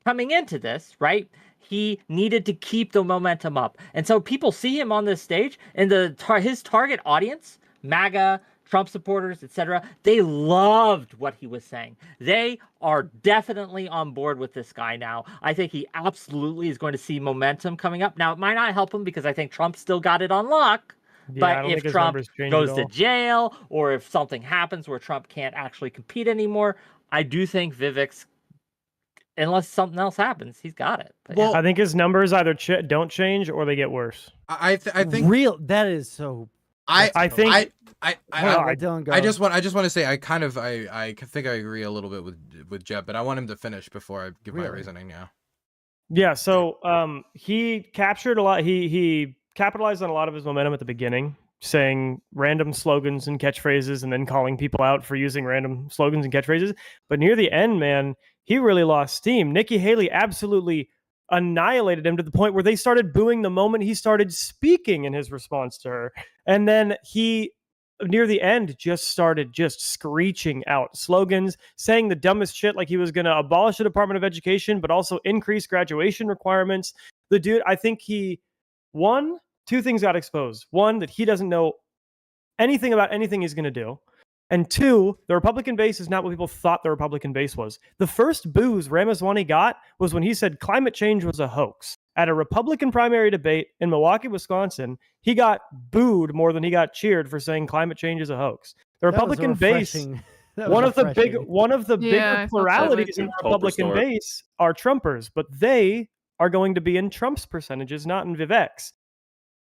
coming into this, right? He needed to keep the momentum up. And so people see him on this stage and his target audience, MAGA, Trump supporters, etc., they loved what he was saying. They are definitely on board with this guy now. I think he absolutely is going to see momentum coming up. Now, it might not help him because I think Trump still got it on lock. Yeah, I But don't if think his Trump numbers changed goes at to all. jail or if something happens where Trump can't actually compete anymore, I do think Vivek's, unless something else happens, he's got it. But I think his numbers either don't change or they get worse. I think real. That is so. I think Dylan, go. I just want to say I think I agree a little bit with Jeb, but I want him to finish before I give my Really? reasoning now. Yeah, so he captured a lot. He capitalized on a lot of his momentum at the beginning, saying random slogans and catchphrases, and then calling people out for using random slogans and catchphrases. But near the end, man, he really lost steam. Nikki Haley absolutely annihilated him to the point where they started booing the moment he started speaking in his response to her. And then he, near the end, just started screeching out slogans, saying the dumbest shit, like he was going to abolish the Department of Education, but also increase graduation requirements. The dude, I think two things got exposed. One, that he doesn't know anything about anything he's going to do. And two, the Republican base is not what people thought the Republican base was. The first booze Ramaswamy got was when he said climate change was a hoax. At a Republican primary debate in Milwaukee, Wisconsin, he got booed more than he got cheered for saying climate change is a hoax. The That was a Republican base, refreshing- that was one of the refreshing. bigger Yeah, I felt that way pluralities in too. the Hope Republican restored. base are Trumpers, but they are going to be in Trump's percentages, not in Vivek's.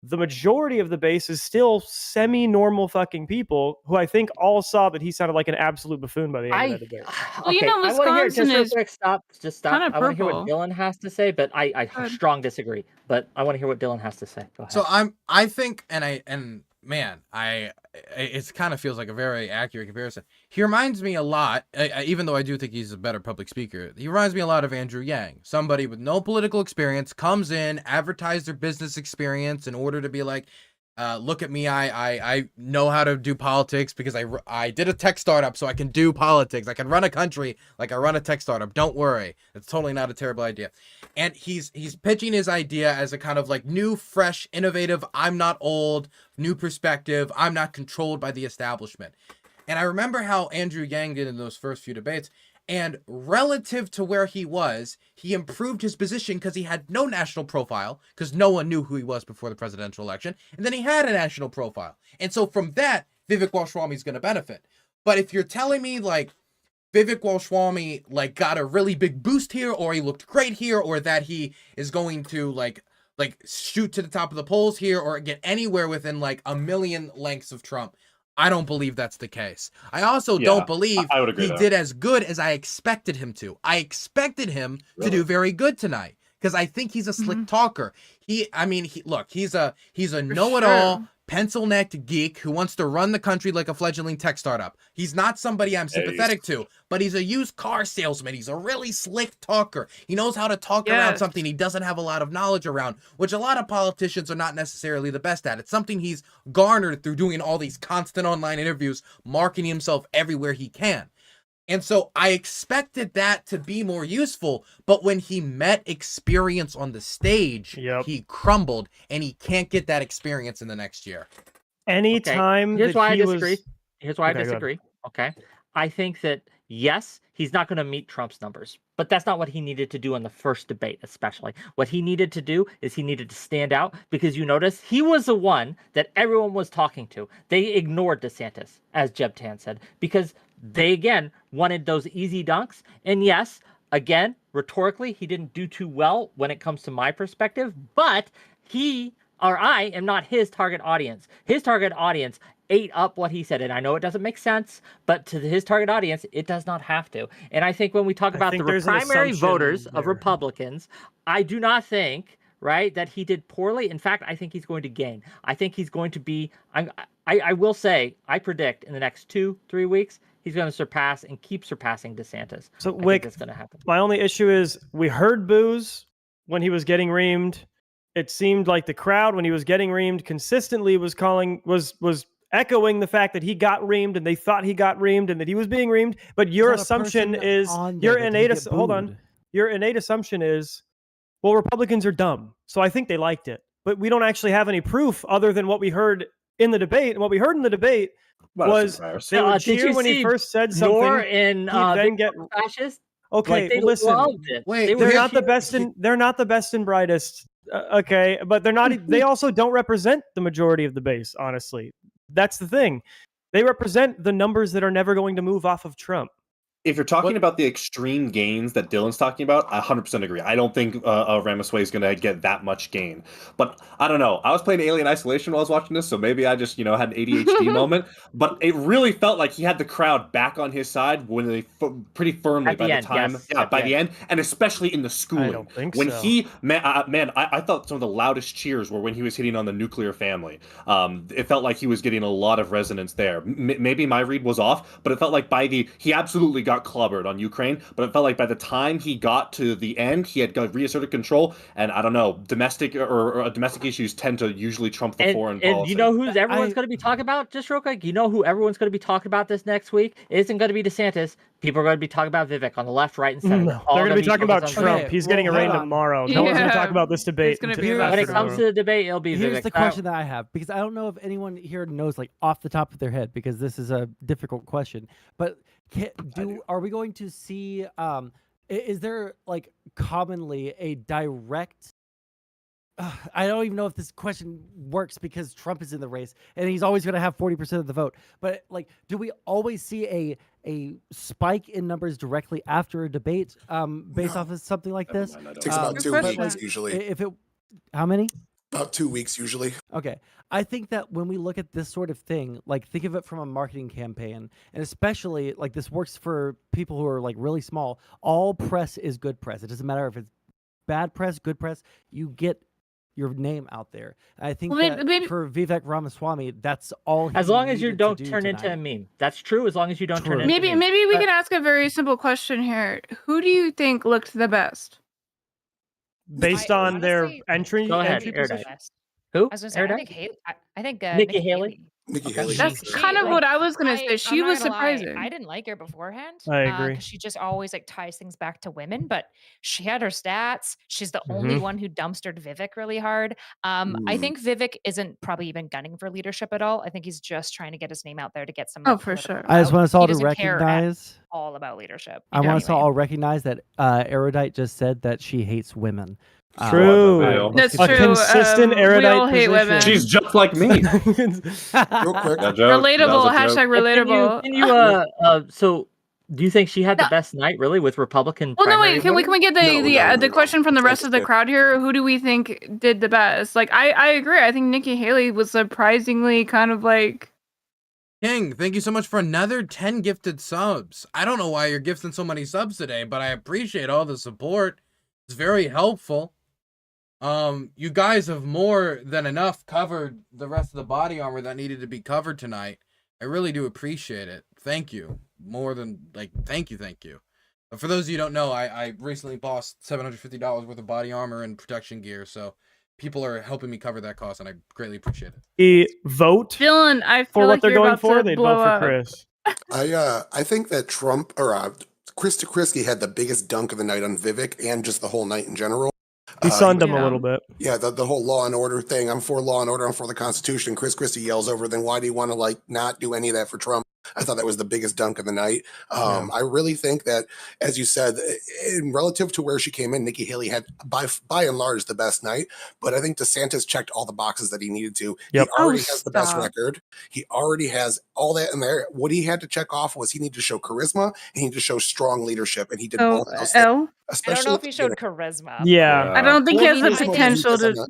The majority of the base is still semi-normal fucking people who I think all saw that he sounded like an absolute buffoon by the end of that debate. Well, you know, I wanna hear, just Wisconsin real is quick, stop. kinda I want to hear what purple. Dylan has to say, but I Go ahead. strong disagree. But I want to hear what Dylan has to say. Go ahead. So it kind of feels like a very accurate comparison. He reminds me a lot, even though I do think he's a better public speaker. He reminds me a lot of Andrew Yang, somebody with no political experience, comes in, advertise their business experience in order to be like, Look at me. I know how to do politics because I did a tech startup, so I can do politics. I can run a country like I run a tech startup. Don't worry. It's totally not a terrible idea. And he's pitching his idea as a kind of like new, fresh, innovative, I'm not old, new perspective. I'm not controlled by the establishment. And I remember how Andrew Yang did in those first few debates. And relative to where he was, he improved his position because he had no national profile, because no one knew who he was before the presidential election. And then he had a national profile. And so from that, Vivek Ramaswamy is going to benefit. But if you're telling me like Vivek Ramaswamy like got a really big boost here, or he looked great here, or that he is going to like shoot to the top of the polls here, or get anywhere within like a million lengths of Trump, I don't believe that's the case. I also don't believe I would agree he there. did as good as I expected him to. I expected him to do very good tonight because I think he's a slick talker. He's a know-it-all, sure. pencil-necked geek who wants to run the country like a fledgling tech startup. He's not somebody I'm sympathetic to, but he's a used car salesman. He's a really slick talker. He knows how to talk around Yes. something he doesn't have a lot of knowledge around, which a lot of politicians are not necessarily the best at. It's something he's garnered through doing all these constant online interviews, marketing himself everywhere he can. And so I expected that to be more useful, but when he met experience on the stage, he crumbled, and he can't get that experience in the next year. Anytime Here's that why I he was- disagree. Here's why Okay, I go ahead. disagree. Okay. I think that yes, he's not going to meet Trump's numbers, but that's not what he needed to do in the first debate, especially. What he needed to do is he needed to stand out, because you notice he was the one that everyone was talking to. They ignored DeSantis, as Jeb Tan said, because they again wanted those easy dunks. And yes, again, rhetorically, he didn't do too well when it comes to my perspective, but I am not his target audience. His target audience ate up what he said. And I know it doesn't make sense, but to his target audience, it does not have to. And I think when we talk about the think there's an primary assumption voters of there. Republicans, I do not think, right, that he did poorly. In fact, I think he's going to gain. I think he's going to be, I will say, I predict in the next 2-3 weeks, he's going to surpass and keep surpassing DeSantis. So, I think Wick, that's going to happen. my only issue is we heard boos when he was getting reamed. It seemed like the crowd, when he was getting reamed, consistently was echoing the fact that he got reamed, and they thought he got reamed, and that he was being reamed. But your Not a assumption person is on there your that innate didn't get hold on. booed. Your innate assumption is, well, Republicans are dumb, so I think they liked it. But we don't actually have any proof other than what we heard in the debate. And what we heard in the debate was they would Did cheer you when he see first said something. Nor in he'd then get fascist? okay. Like, they Listen, loved it. Wait, They were they're not the cheering. best and they're not the best and brightest. Okay, but they're not. They also don't represent the majority of the base. Honestly, that's the thing. They represent the numbers that are never going to move off of Trump. If you're talking about the extreme gains that Dylan's talking about, I 100% agree. I don't think Ramaswamy is going to get that much gain. But I don't know. I was playing Alien Isolation while I was watching this, so maybe I just, had an ADHD moment. But it really felt like he had the crowd back on his side when they pretty firmly At by the the end, time. yes, Yeah, at by the the end, and especially in the schooling. I don't think when so. he, I thought some of the loudest cheers were when he was hitting on the nuclear family. It felt like he was getting a lot of resonance there. Maybe my read was off, but it felt like he absolutely got clobbered on Ukraine, but it felt like by the time he got to the end, he had reasserted control. And I don't know, domestic issues tend to usually trump the foreign policy. And you know who's everyone's going to be talking about? Just real quick, you know who everyone's going to be talking about this next week? It isn't going to be DeSantis. People are going to be talking about Vivek on the left, right, and center. No, they're going to be talking about focused on Trump. Vivek. He's getting well, hold arraigned on. tomorrow. No one's going to talk about this debate. gonna until be after When it comes tomorrow. to the debate, it'll be Here's Vivek. the question that I have, because I don't know if anyone here knows, like off the top of their head, because this is a difficult question. But are we going to see? Is there like commonly a direct? I don't even know if this question works because Trump is in the race and he's always going to have 40% of the vote. But like, do we always see a spike in numbers directly after a debate based off of something like this? It takes about 2 Good weeks question. usually. How many? About 2 weeks usually. Okay. I think that when we look at this sort of thing, like think of it from a marketing campaign, and especially like this works for people who are like really small. All press is good press. It doesn't matter if it's bad press, good press. You get your name out there. I think Well, that maybe- for Vivek Ramaswamy, that's all. As long as you needed to don't do turn into a tonight. meme. That's true. As long as you don't turn True. into a Maybe meme. we can ask a very simple question here. Who do you think looked the best? based on their honestly, entry Go ahead, entry Erdogan. position. Who? I was gonna say, I Erudite? think Haley. I think Nikki Haley. Nikki Okay. Haley. That's She, kind of like, what I was gonna say. I'm She not was gonna lie, surprising. I didn't like her beforehand. I agree. Because she just always like ties things back to women, but she had her stats. She's the only one who dumpstered Vivek really hard. I think Vivek isn't probably even gunning for leadership at all. I think he's just trying to get his name out there to get some. Oh, for sure. I just want us all He to doesn't care at recognize. all about leadership. I want us to all recognize that Erudite just said that she hates women. True. That's A true. consistent We erudite all hate position. women. She's just like me. Real quick. Relatable. Hashtag relatable. Can you so do you think she had the best night really with Republican? Well, no, primary wait. Can we voting? get the question from the rest of the crowd here? Who do we think did the best? Like, I agree. I think Nikki Haley was surprisingly kind of like. King, thank you so much for another 10 gifted subs. I don't know why you're gifting so many subs today, but I appreciate all the support. It's very helpful. You guys have more than enough covered the rest of the body armor that needed to be covered tonight. I really do appreciate it. Thank you. More than, thank you. But for those of you who don't know, I recently bought $750 worth of body armor and protection gear, so people are helping me cover that cost, and I greatly appreciate it. The vote Dylan, I feel for what like they're you're going about for, to they'd blow vote for up. Chris. I think that Trump or Chris Christie had the biggest dunk of the night on Vivek and just the whole night in general. He sunned him a little bit. Yeah, the whole law and order thing. I'm for law and order. I'm for the Constitution. Chris Christie yells over. Then why do you want to not do any of that for Trump? I thought that was the biggest dunk of the night. I really think that, as you said, in relative to where she came in, Nikki Haley had by and large the best night. But I think DeSantis checked all the boxes that he needed to. Yep. He already has the best record. He already has all that in there. What he had to check off was he needed to show charisma and he needed to show strong leadership, and he did both those things. I don't Especially know if he showed charisma. Yeah. I don't think he has the Well, potential I think to.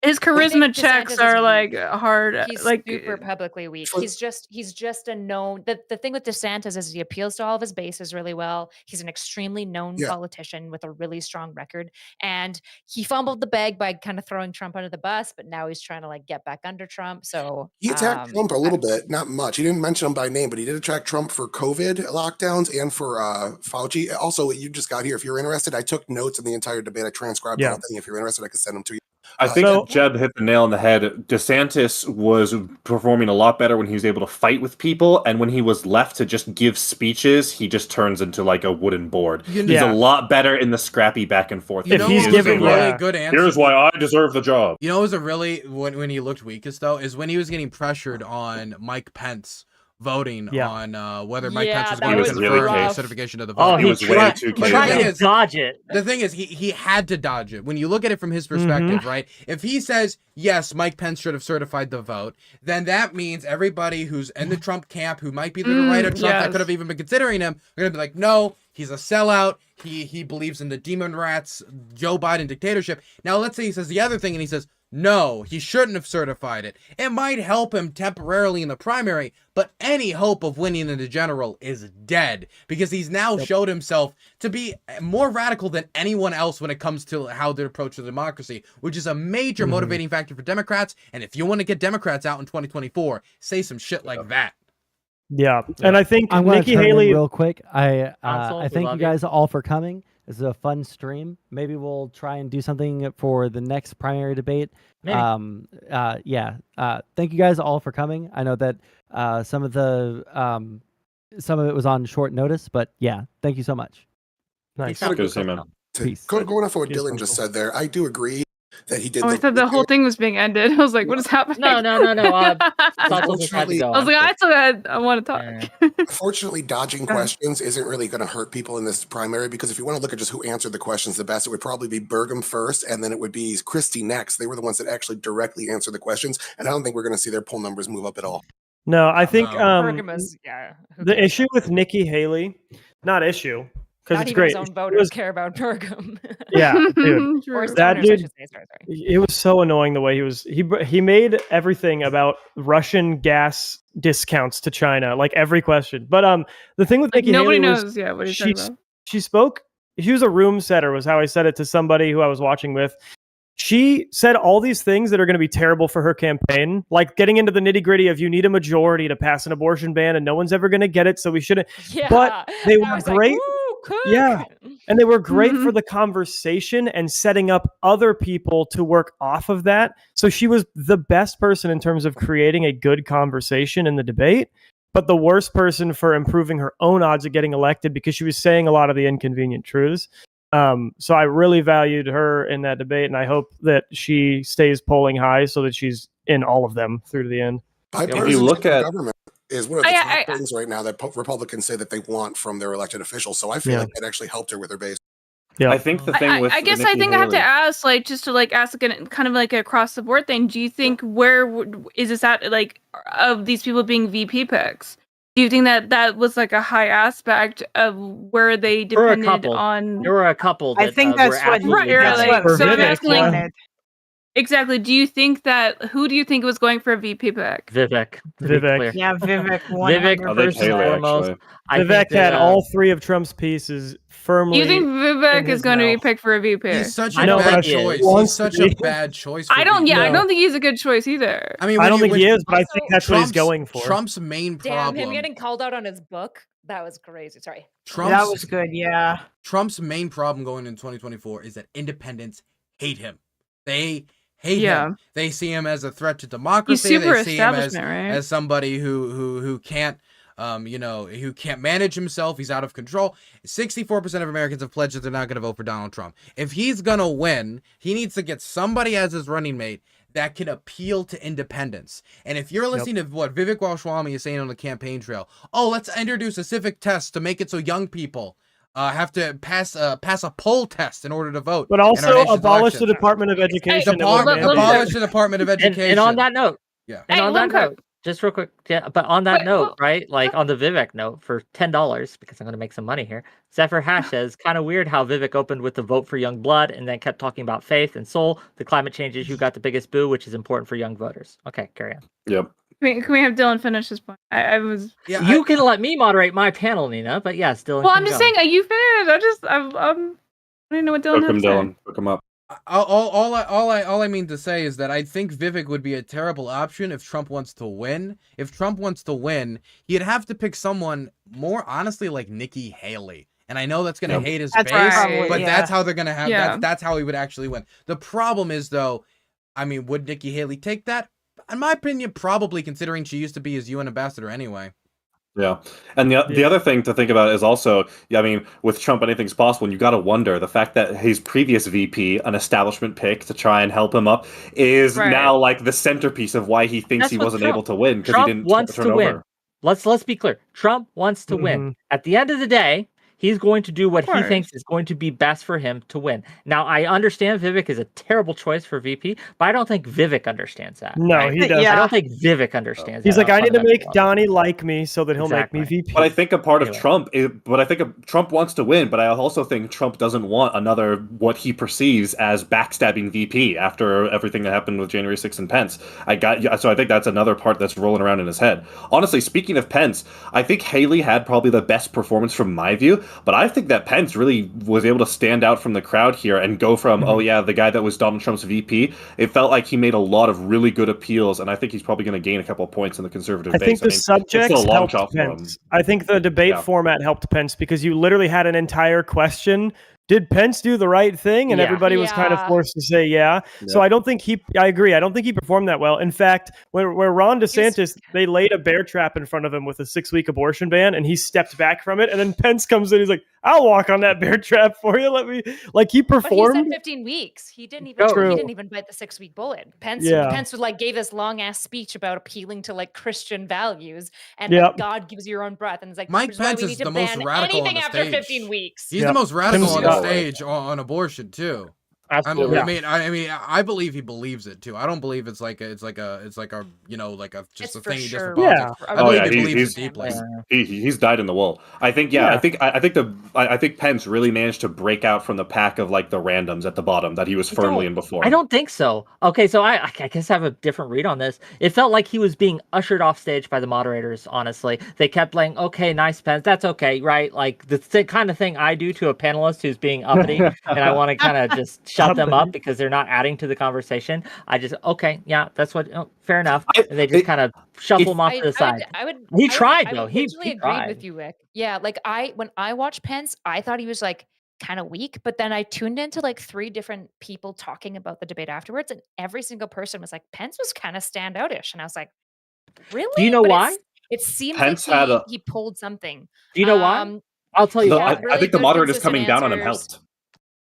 His charisma DeSantis checks is are weak. hard. He's like super publicly weak. He's just a known. The thing with DeSantis is he appeals to all of his bases really well. He's an extremely known politician with a really strong record, and he fumbled the bag by kind of throwing Trump under the bus. But now he's trying to get back under Trump. So he attacked Trump a little bit, not much. He didn't mention him by name, but he did attack Trump for COVID lockdowns and for Fauci. Also, you just got here. If you're interested, I took notes in the entire debate. I transcribed the whole thing. If you're interested, I can send them to you. I think Jeb hit the nail on the head. DeSantis was performing a lot better when he was able to fight with people, and when he was left to just give speeches, he just turns into a wooden board. He's a lot better in the scrappy back and forth. You know, he's giving really good answer. Here's why I deserve the job. You know, it was a really when he looked weakest though is when he was getting pressured on Mike Pence voting on whether Mike Pence was going to confirm the certification of the vote. Oh, he was way too trying to dodge it. The thing is, he had to dodge it. When you look at it from his perspective, right? If he says, yes, Mike Pence should have certified the vote, then that means everybody who's in the Trump camp, who might be to the right of Trump, that could have even been considering him, are going to be like, no, he's a sellout. He believes in the demon rats, Joe Biden dictatorship. Now, let's say he says the other thing and he says, no, he shouldn't have certified it. It might help him temporarily in the primary, but any hope of winning in the general is dead because he's now showed himself to be more radical than anyone else when it comes to how they approach the democracy, which is a major motivating factor for Democrats. And if you want to get Democrats out in 2024, say some shit like that. Yeah, and I think I'm gonna Nikki turn in Haley. real quick. I we thank love you you. guys all for coming. This is a fun stream. Maybe we'll try and do something for the next primary debate. Maybe. Thank you guys all for coming. I know that some of it was on short notice, but yeah, thank you so much. Nice. Peace. Going off of what Dylan just said there, I do agree that he did. I thought the whole thing was being ended. I was like, what is happening? No. Unfortunately, I was like, I want to talk. Unfortunately, dodging questions isn't really going to hurt people in this primary because if you want to look at just who answered the questions the best, it would probably be Burgum first, and then it would be Christie next. They were the ones that actually directly answered the questions, and I don't think we're going to see their poll numbers move up at all. No, I think Bergama's, the issue with Nikki Haley, not issue, because Not it's even great. his own voters care about Burgum. Yeah, dude. Or his That donors, I dude, should say. Sorry. it was so annoying the way he made everything about Russian gas discounts to China, like every question. But the thing with Nikki nobody Haley knows, was what he's talking about. she spoke. She was a room setter, was how I said it to somebody who I was watching with. She said all these things that are going to be terrible for her campaign, like getting into the nitty gritty of you need a majority to pass an abortion ban and no one's ever going to get it, so we shouldn't. Yeah, but they were I was like, great. "Woo!" Yeah. And they were great for the conversation and setting up other people to work off of that. So she was the best person in terms of creating a good conversation in the debate, but the worst person for improving her own odds of getting elected because she was saying a lot of the inconvenient truths. So I really valued her in that debate, and I hope that she stays polling high so that she's in all of them through to the end. If you look at government is one of the top things right now that Republicans say that they want from their elected officials. So I feel like that actually helped her with her base. Yeah, I think the thing with I guess I think I have to ask, like, just to like ask like, kind of like across the board thing. Do you think is this at like of these people being VP picks? Do you think that was like a high aspect of where they depended on? There were a couple. I think that's what Vivek. Exactly. Do you think who do you think was going for a VP pick? Vivek. Yeah, Vivek. Vivek first and foremost. Vivek had all three of Trump's pieces firmly. You think Vivek is going to be picked for a VP? He's such a bad choice. He's such a bad choice. I don't think he's a good choice either. I mean, I don't think he is, but I think that's what he's going for. Trump's main problem. Damn, him getting called out on his book. That was crazy. Sorry. That was good. Yeah. Trump's main problem going in 2024 is that independents hate him. They hate him. They see him as a threat to democracy. He's super they see him establishment, as somebody who can't who can't manage himself. He's out of control. 64% of Americans have pledged that they're not going to vote for Donald Trump. If he's going to win, he needs to get somebody as his running mate that can appeal to independence. And if you're listening to what Vivek Ramaswamy is saying on the campaign trail, let's introduce a civic test to make it so young people have to pass a poll test in order to vote. But also abolish the Department of Education. Abolish the Department of Education. And on that note, yeah. And on that note, just real quick, but on that note, right? Like on the Vivek note, for $10, because I'm going to make some money here. Zephyr Hash says, kind of weird how Vivek opened with the vote for young blood and then kept talking about faith and soul. The climate change issue got the biggest boo, which is important for young voters. Okay, carry on. Yep. Can we have Dylan finish his point? You can let me moderate my panel, Nina, but yes, Dylan. Well, I'm just saying, you finished. I don't know what Dylan had to say. Dylan. Hook him up. All I mean to say is that I think Vivek would be a terrible option if Trump wants to win. If Trump wants to win, he'd have to pick someone more honestly like Nikki Haley. And I know that's going to hate his base, but that's how they're going to have. That's how he would actually win. The problem is though, I mean, would Nikki Haley take that? In my opinion, probably, considering she used to be his UN ambassador anyway. Yeah. And the other thing to think about is also, I mean, with Trump, anything's possible. And you got to wonder the fact that his previous VP, an establishment pick to try and help him up, is now like the centerpiece of why he thinks he wasn't able to win because he didn't wants turn to over. win. Let's be clear. Trump wants to win. At the end of the day, he's going to do what he thinks is going to be best for him to win. Now, I understand Vivek is a terrible choice for VP, but I don't think Vivek understands that. No, he doesn't. I don't think Vivek understands He's that. like, I need to make Donnie like me so that he'll make me VP. But I think a part of Trump Trump wants to win, but I also think Trump doesn't want another what he perceives as backstabbing VP after everything that happened with January 6th and Pence. So I think that's another part that's rolling around in his head. Honestly, speaking of Pence, I think Haley had probably the best performance from my view. But I think that Pence really was able to stand out from the crowd here and go from, the guy that was Donald Trump's VP. It felt like he made a lot of really good appeals, and I think he's probably going to gain a couple of points in the conservative base. I think the subjects helped for him. Pence. I think the debate format helped Pence because you literally had an entire question. Did Pence do the right thing? And everybody was kind of forced to say So I don't think I agree. I don't think he performed that well. In fact, where Ron DeSantis, they laid a bear trap in front of him with a 6-week abortion ban, and he stepped back from it. And then Pence comes in, he's like, I'll walk on that bear trap for you. He performed. But he said 15 weeks. He didn't even bite the 6-week bullet. Pence was gave this long ass speech about appealing to Christian values and that God gives you your own breath. And it's like, Mike Pence is the most radical anything on the after stage. 15 weeks. He's the most radical on the stage on abortion too. Absolutely. I mean, I believe he believes it too. I don't believe it's like a just a thing he does for politics. I believe he believes it deeply. He's dyed in the wool. I think I think Pence really managed to break out from the pack of the randoms at the bottom that he was firmly in before. I don't think so. Okay, so I guess I have a different read on this. It felt like he was being ushered off stage by the moderators, honestly. They kept playing, okay, nice Pence, that's okay, right? Like the kind of thing I do to a panelist who's being uppity and I want to kind of just shut shut them up because they're not adding to the conversation. I just that's what. Fair enough. And they just kind of shuffle them off to the side. He tried though. He agreed tried. with you, Wick. Yeah, like when I watched Pence, I thought he was like kind of weak, but then I tuned into like 3 different people talking about the debate afterwards, and every single person was like, Pence was kind of standoutish, and I was like, really? Do you know why? It seemed Pence like had he pulled something. Do you know why? I'll tell you why. I think the moderators coming down on him helped.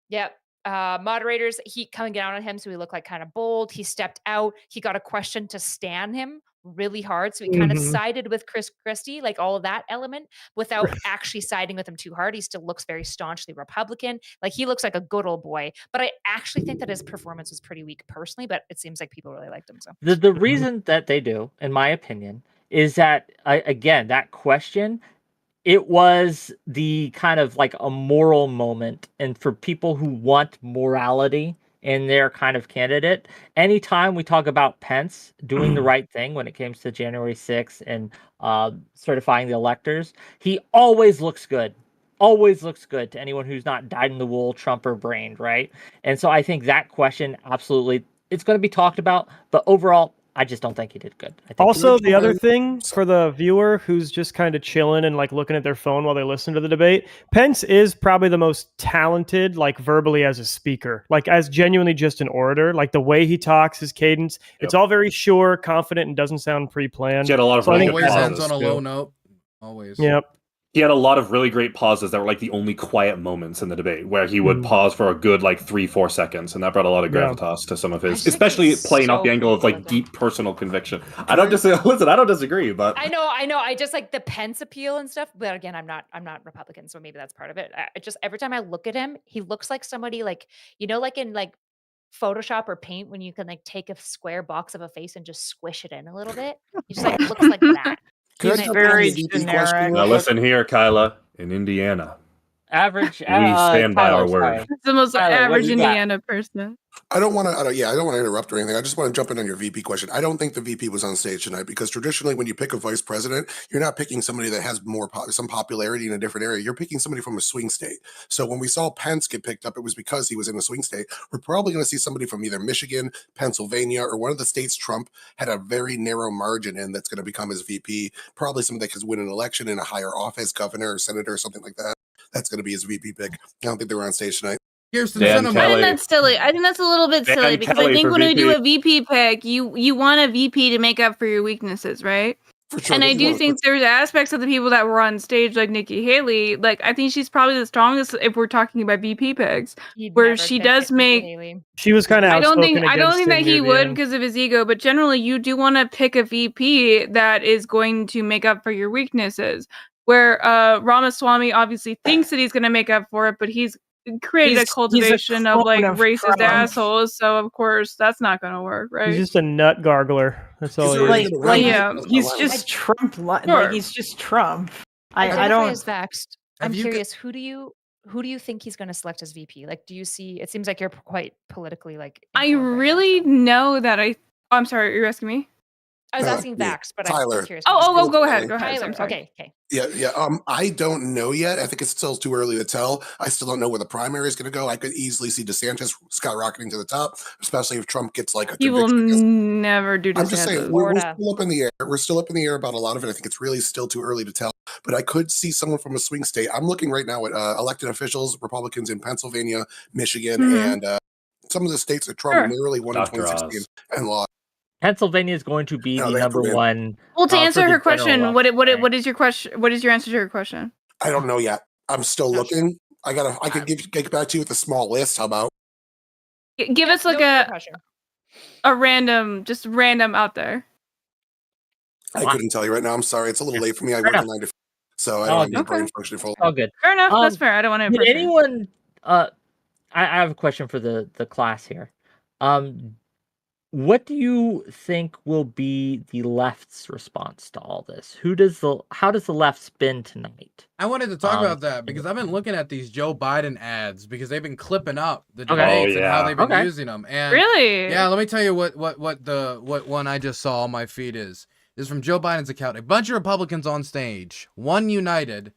Yep. Moderators, he coming down on him, so he looked like kind of bold. He stepped out. He got a question to stand him really hard, so he kind of sided with Chris Christie, like all of that element, without actually siding with him too hard. He still looks very staunchly Republican. Like he looks like a good old boy. But I actually think that his performance was pretty weak personally. But it seems like people really liked him. So the reason that they do, in my opinion, is that again that question. It was the kind of like a moral moment, and for people who want morality in their kind of candidate, anytime we talk about Pence doing the right thing when it comes to January 6th and certifying the electors, he always looks good. Always looks good to anyone who's not dyed-in-the-wool Trumper brained, right? And so I think that question, absolutely, it's going to be talked about, but overall, I just don't think he did good. I think Also, the other thing for the viewer who's just kind of chilling and like looking at their phone while they listen to the debate, Pence is probably the most talented, like verbally as a speaker, like as genuinely just an orator, like the way he talks, his cadence, it's all very sure, confident, and doesn't sound pre-planned. He had a lot of So always ends on a low note. Always. Yep. He had a lot of really great pauses that were like the only quiet moments in the debate, where he would pause for a good like 3-4 seconds, and that brought a lot of gravitas to some of his, especially playing off the angle of like deep personal conviction. I don't disagree, but I know. I just like the Pence appeal and stuff, but again, I'm not Republican, so maybe that's part of it. I just every time I look at him, he looks like somebody like like in like Photoshop or Paint when you can like take a square box of a face and just squish it in a little bit. He just like looks like that. He's very generic. Now listen here, Kyla. In Indiana, average. we stand by our word. It's the most average Indiana person. I don't want to interrupt or anything. I just want to jump in on your VP question. I don't think the VP was on stage tonight because traditionally, when you pick a vice president, you're not picking somebody that has some popularity in a different area. You're picking somebody from a swing state. So when we saw Pence get picked up, it was because he was in a swing state. We're probably going to see somebody from either Michigan, Pennsylvania, or one of the states Trump had a very narrow margin in that's going to become his VP. Probably somebody that could win an election in a higher office, governor or senator or something like that. That's going to be his VP pick. I don't think they were on stage tonight. Kirsten I think that's silly. I think that's a little bit silly because I think when we do a VP pick, you want a VP to make up for your weaknesses, right? Sure, and I do think there's aspects of the people that were on stage, like Nikki Haley. Like I think she's probably the strongest if we're talking about VP picks, where she does make. She was kind of. I don't think that he would because of his ego, but generally you do want to pick a VP that is going to make up for your weaknesses. Where Ramaswamy obviously thinks that he's going to make up for it, but he's created a cultivation of like racist assholes. So of course that's not going to work, right? He's just a nut gargler. That's all. He's just Trump. Like he's just Trump. I don't. Vexed. I'm curious. Who do you think he's going to select as VP? Like, do you see? It seems like you're quite politically like. I really know that I'm sorry. You're asking me. I was asking Vax, but Tyler. I'm curious. Oh, go ahead. Go ahead. Tyler. Okay. Yeah. I don't know yet. I think it's still too early to tell. I still don't know where the primary is going to go. I could easily see DeSantis skyrocketing to the top, especially if Trump gets like a He will never do DeSantis. I'm just saying, we're still up in the air. We're still up in the air about a lot of it. I think it's really still too early to tell. But I could see someone from a swing state. I'm looking right now at elected officials, Republicans in Pennsylvania, Michigan, and some of the states that Trump nearly won in 2016 and lost. Pennsylvania is going to be the number one. Well, to answer her question, what is your question? What is your answer to her question? I don't know yet. I'm still looking. I could get back to you with a small list. How about? Give us like a random out there. I couldn't tell you right now. I'm sorry. It's a little late for me. I work at 9 to 5, so I don't have brain function full. Oh, good. Fair enough. That's fair. I don't want to. Did anyone? I have a question for the class here. What do you think will be the left's response to all this? How does the left spin tonight? I wanted to talk about that because I've been looking at these Joe Biden ads because they've been clipping up the debates and how they've been using them. And really? Yeah, let me tell you what one I just saw on my feed is. This is from Joe Biden's account. A bunch of Republicans on stage, one united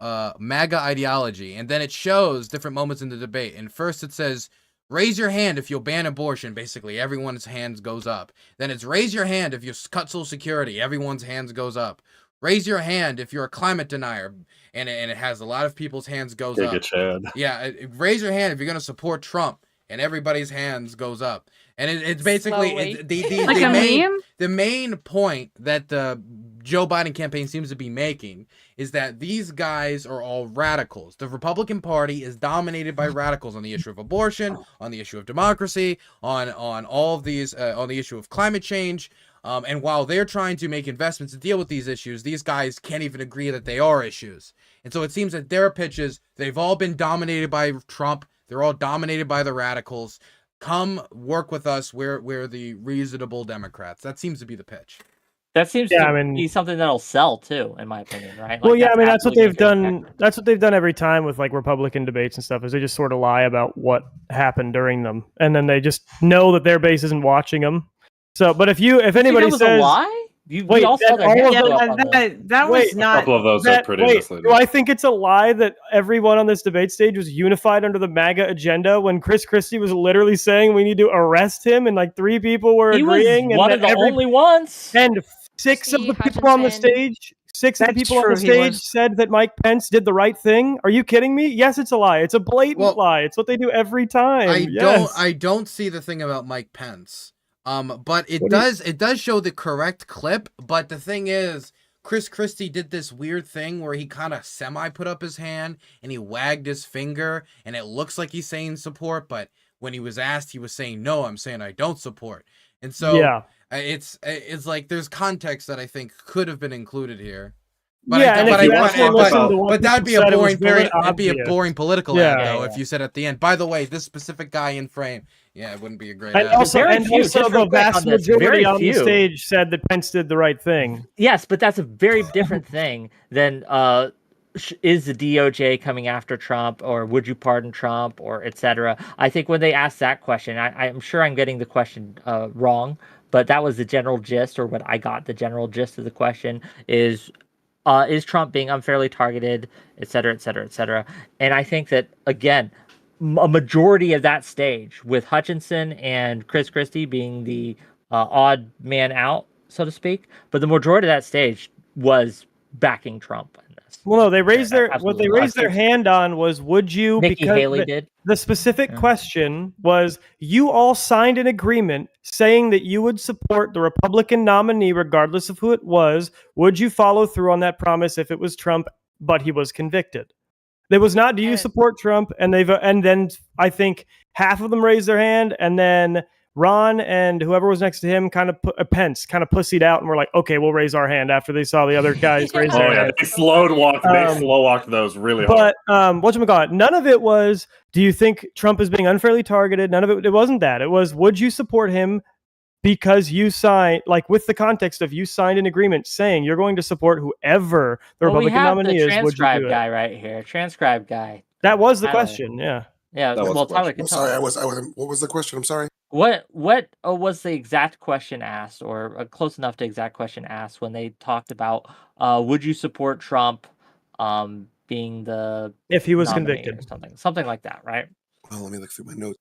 MAGA ideology, and then it shows different moments in the debate. And first it says, raise your hand if you'll ban abortion. Basically, everyone's hands goes up. Then it's raise your hand if you cut Social Security. Everyone's hands goes up. Raise your hand if you're a climate denier, and it has a lot of people's hands goes up. Yeah, raise your hand if you're going to support Trump, and everybody's hands goes up. And it's basically the main point that the Joe Biden campaign seems to be making is that these guys are all radicals. The Republican Party is dominated by radicals on the issue of abortion, on the issue of democracy, on all of these, on the issue of climate change. And while they're trying to make investments to deal with these issues, these guys can't even agree that they are issues. And so it seems that their pitches, they've all been dominated by Trump. They're all dominated by the radicals. Come work with us. We're the reasonable Democrats. That seems to be the pitch. That seems to be something that'll sell too, in my opinion, right? Well, yeah, I mean that's what they've done. That's what they've done every time with like Republican debates and stuff. Is they just sort of lie about what happened during them, and then they just know that their base isn't watching them. So, but if anybody says a lie, wait, all saw their hands go up on that was not. A couple of those are pretty misleading. Do I think it's a lie that everyone on this debate stage was unified under the MAGA agenda when Chris Christie was literally saying we need to arrest him, and like 3 people were agreeing, was one of the only ones, and 6 of the people on the stage. 6 of the people on the stage said that Mike Pence did the right thing. Are you kidding me? Yes, it's a lie. It's a blatant lie. It's what they do every time. I don't see the thing about Mike Pence. But it does show the correct clip. But the thing is, Chris Christie did this weird thing where he kind of semi put up his hand and he wagged his finger, and it looks like he's saying support. But when he was asked, he was saying, "No, I'm saying I don't support." And so it's like there's context that I think could have been included here. But but that'd be a boring political ad though if you said at the end. By the way, this specific guy in frame, it wouldn't be a great ad. Also the vast majority on the stage said that Pence did the right thing. Yes, but that's a very different thing than is the DOJ coming after Trump, or would you pardon Trump, or etc. I think when they asked that question, I'm sure I'm getting the question wrong, but that was the general gist, or what I got. The general gist of the question is Trump being unfairly targeted, et cetera, et cetera, et cetera. And I think that, again, a majority of that stage, with Hutchinson and Chris Christie being the odd man out, so to speak, but the majority of that stage was backing Trump. Well, no, they raised their hand on was, would you? Nikki Haley did. The specific question was, you all signed an agreement saying that you would support the Republican nominee regardless of who it was. Would you follow through on that promise if it was Trump, but he was convicted? There was not, do you support Trump? And then I think half of them raised their hand, and then Ron and whoever was next to him Pence kind of pussied out and were like, okay, we'll raise our hand after they saw the other guys raise their hand. They slow walked those really hard. But whatchamacallit, none of it was, do you think Trump is being unfairly targeted? None of it wasn't that. It was, would you support him because you signed, like with the context of you signed an agreement saying you're going to support whoever the Republican nominee is. Transcribe guy right here. Transcribe guy. That was the question, yeah. Yeah, Tyler can sorry, I wasn't. What was the question? I'm sorry. What was the exact question asked, or close enough to exact question asked when they talked about would you support Trump being the if he was convicted or something like that, right? Well, let me look through my notes,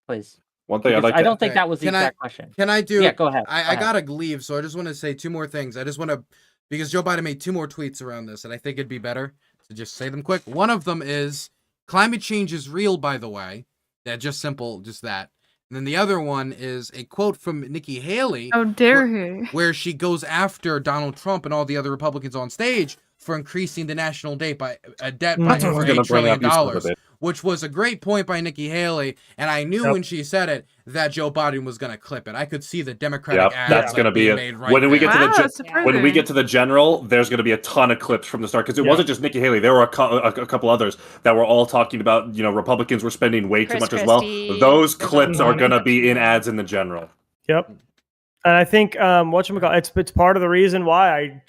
please. One thing I don't think that was the exact question. Can I do? Yeah, go ahead. I gotta leave, so I just want to say 2 more things. I just want to, because Joe Biden made 2 more tweets around this, and I think it'd be better to just say them quick. One of them is climate change is real, by the way. Yeah, just simple, just that. And then the other one is a quote from Nikki Haley. How dare he? Where she goes after Donald Trump and all the other Republicans on stage for increasing the national debt by over $8 trillion, which was a great point by Nikki Haley. And I knew when she said it that Joe Biden was going to clip it. I could see the Democratic ad. That's going to be it. Right when we get to the general, there's going to be a ton of clips from the start, because it wasn't just Nikki Haley. There were a couple others that were all talking about, Republicans were spending way too much as well. Those clips are going to be in ads in the general. Yep. And I think it's part of the reason why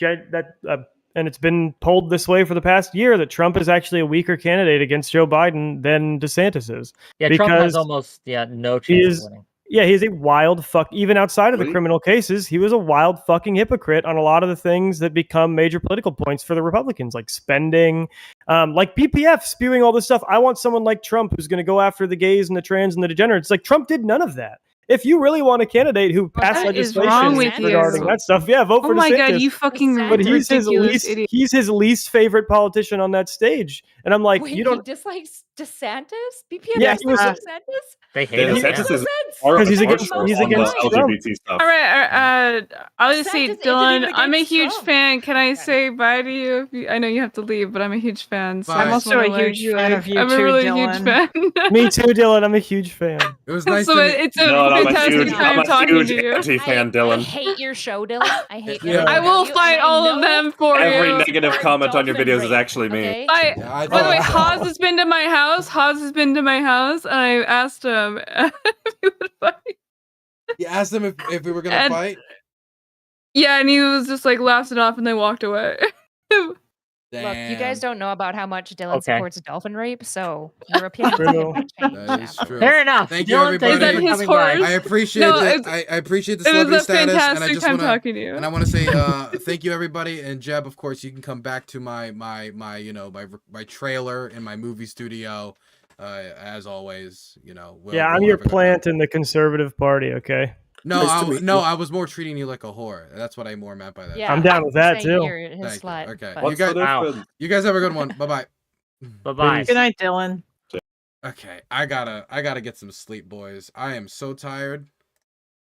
and it's been told this way for the past year, that Trump is actually a weaker candidate against Joe Biden than DeSantis is. Yeah, Trump has almost no chance of winning. Yeah, he's a wild fuck. Even outside of the criminal cases, he was a wild fucking hypocrite on a lot of the things that become major political points for the Republicans, like spending, like BPF spewing all this stuff. I want someone like Trump who's going to go after the gays and the trans and the degenerates. Like Trump did none of that. If you really want a candidate who passed legislation regarding that stuff, yeah, vote for DeSantis. Oh my god, you fucking But he's his ridiculous least idiot. he's his least favorite politician on that stage. And I'm like, Wait, you don't he dislikes DeSantis? BPF Yeah, dislikes he was- DeSantis? They hate him. DeSantis is because he's against Trump. LGBT stuff. All right, I'll just say, DeSantis isn't Dylan, even I'm a against huge Trump. fan. Can I say bye to you? I know you have to leave, but I'm a huge fan. So Bye. I I'm just also wanna a huge you, fan like, of you I'm too, a really Dylan. huge fan. Me too, Dylan. I'm a huge fan. It was nice So to meet it's a No, I'm a fantastic huge, time I'm a talking huge to you. anti-fan, I Dylan. hate your show, Dylan. I hate Yeah. everything I will about you, fight and I all of know them for Every you. negative comment on your Dolphin videos is rape, actually me. okay? I, Yeah, I by the way, thought Haas has been to my house. Haas has been to my house, and I asked him if he would fight. You asked him if we were gonna And- fight. Yeah, and he was just like laughed it off, and they walked away. Look, you guys don't know about how much Dylan Okay. supports dolphin rape, so your opinion True. might change. That is after. true. Fair enough. Thank you, Dylan, thank everybody. Is that for his coming by. horse? I appreciate No, it. it's- I appreciate the It was celebrity a status, and I fantastic just time want talking to you. and I want to say thank you everybody. And Jeb, of course, you can come back to my my trailer in my movie studio. As always, Yeah, I'm we'll your have a good plant time. in the conservative party, okay? No, Nice to meet you. I was more treating you like a whore. That's what I more meant by that. Yeah, I'm down with that, saying too. You're his Thank you. slut. Okay. but- What's guys- the difference? You guys have a good one. Bye bye. Bye-bye. Good night, Dylan. Okay, I gotta get some sleep, boys. I am so tired.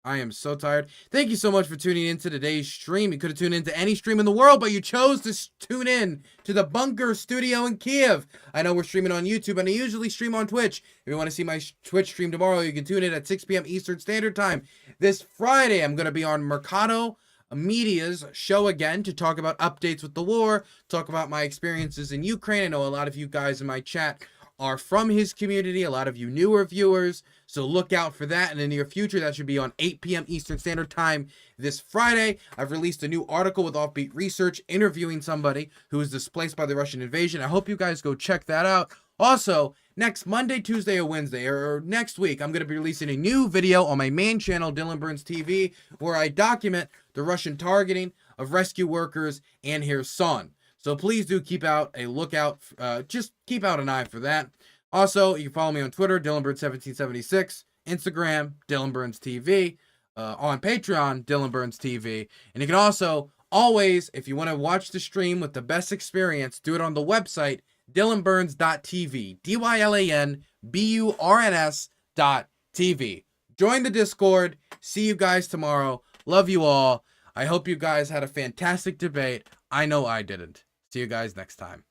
Thank you so much for tuning in to today's stream. You could have tuned into any stream in the world, but you chose to tune in to the Bunker Studio in Kiev. I know we're streaming on YouTube, and I usually stream on Twitch. If you want to see my Twitch stream tomorrow, you can tune in at 6 p.m. Eastern Standard Time. This Friday, I'm going to be on Mercado Media's show again to talk about updates with the war, talk about my experiences in Ukraine. I know a lot of you guys in my chat are from his community, a lot of you newer viewers, so look out for that in the near future. That should be on 8 p.m. Eastern Standard Time this Friday. I've released a new article with Offbeat Research interviewing somebody who was displaced by the Russian invasion. I hope you guys go check that out. Also, next Monday, Tuesday, or Wednesday, or next week, I'm going to be releasing a new video on my main channel, Dylan Burns TV, where I document the Russian targeting of rescue workers and Kherson. So please do keep out a lookout. Just keep out an eye for that. Also, you can follow me on Twitter, DylanBurns1776, Instagram, Dylan Burns TV, on Patreon, Dylan Burns TV. And you can also always, if you want to watch the stream with the best experience, do it on the website, dylanburns.tv, DYLANBURNS.TV. Join the Discord. See you guys tomorrow. Love you all. I hope you guys had a fantastic debate. I know I didn't. See you guys next time.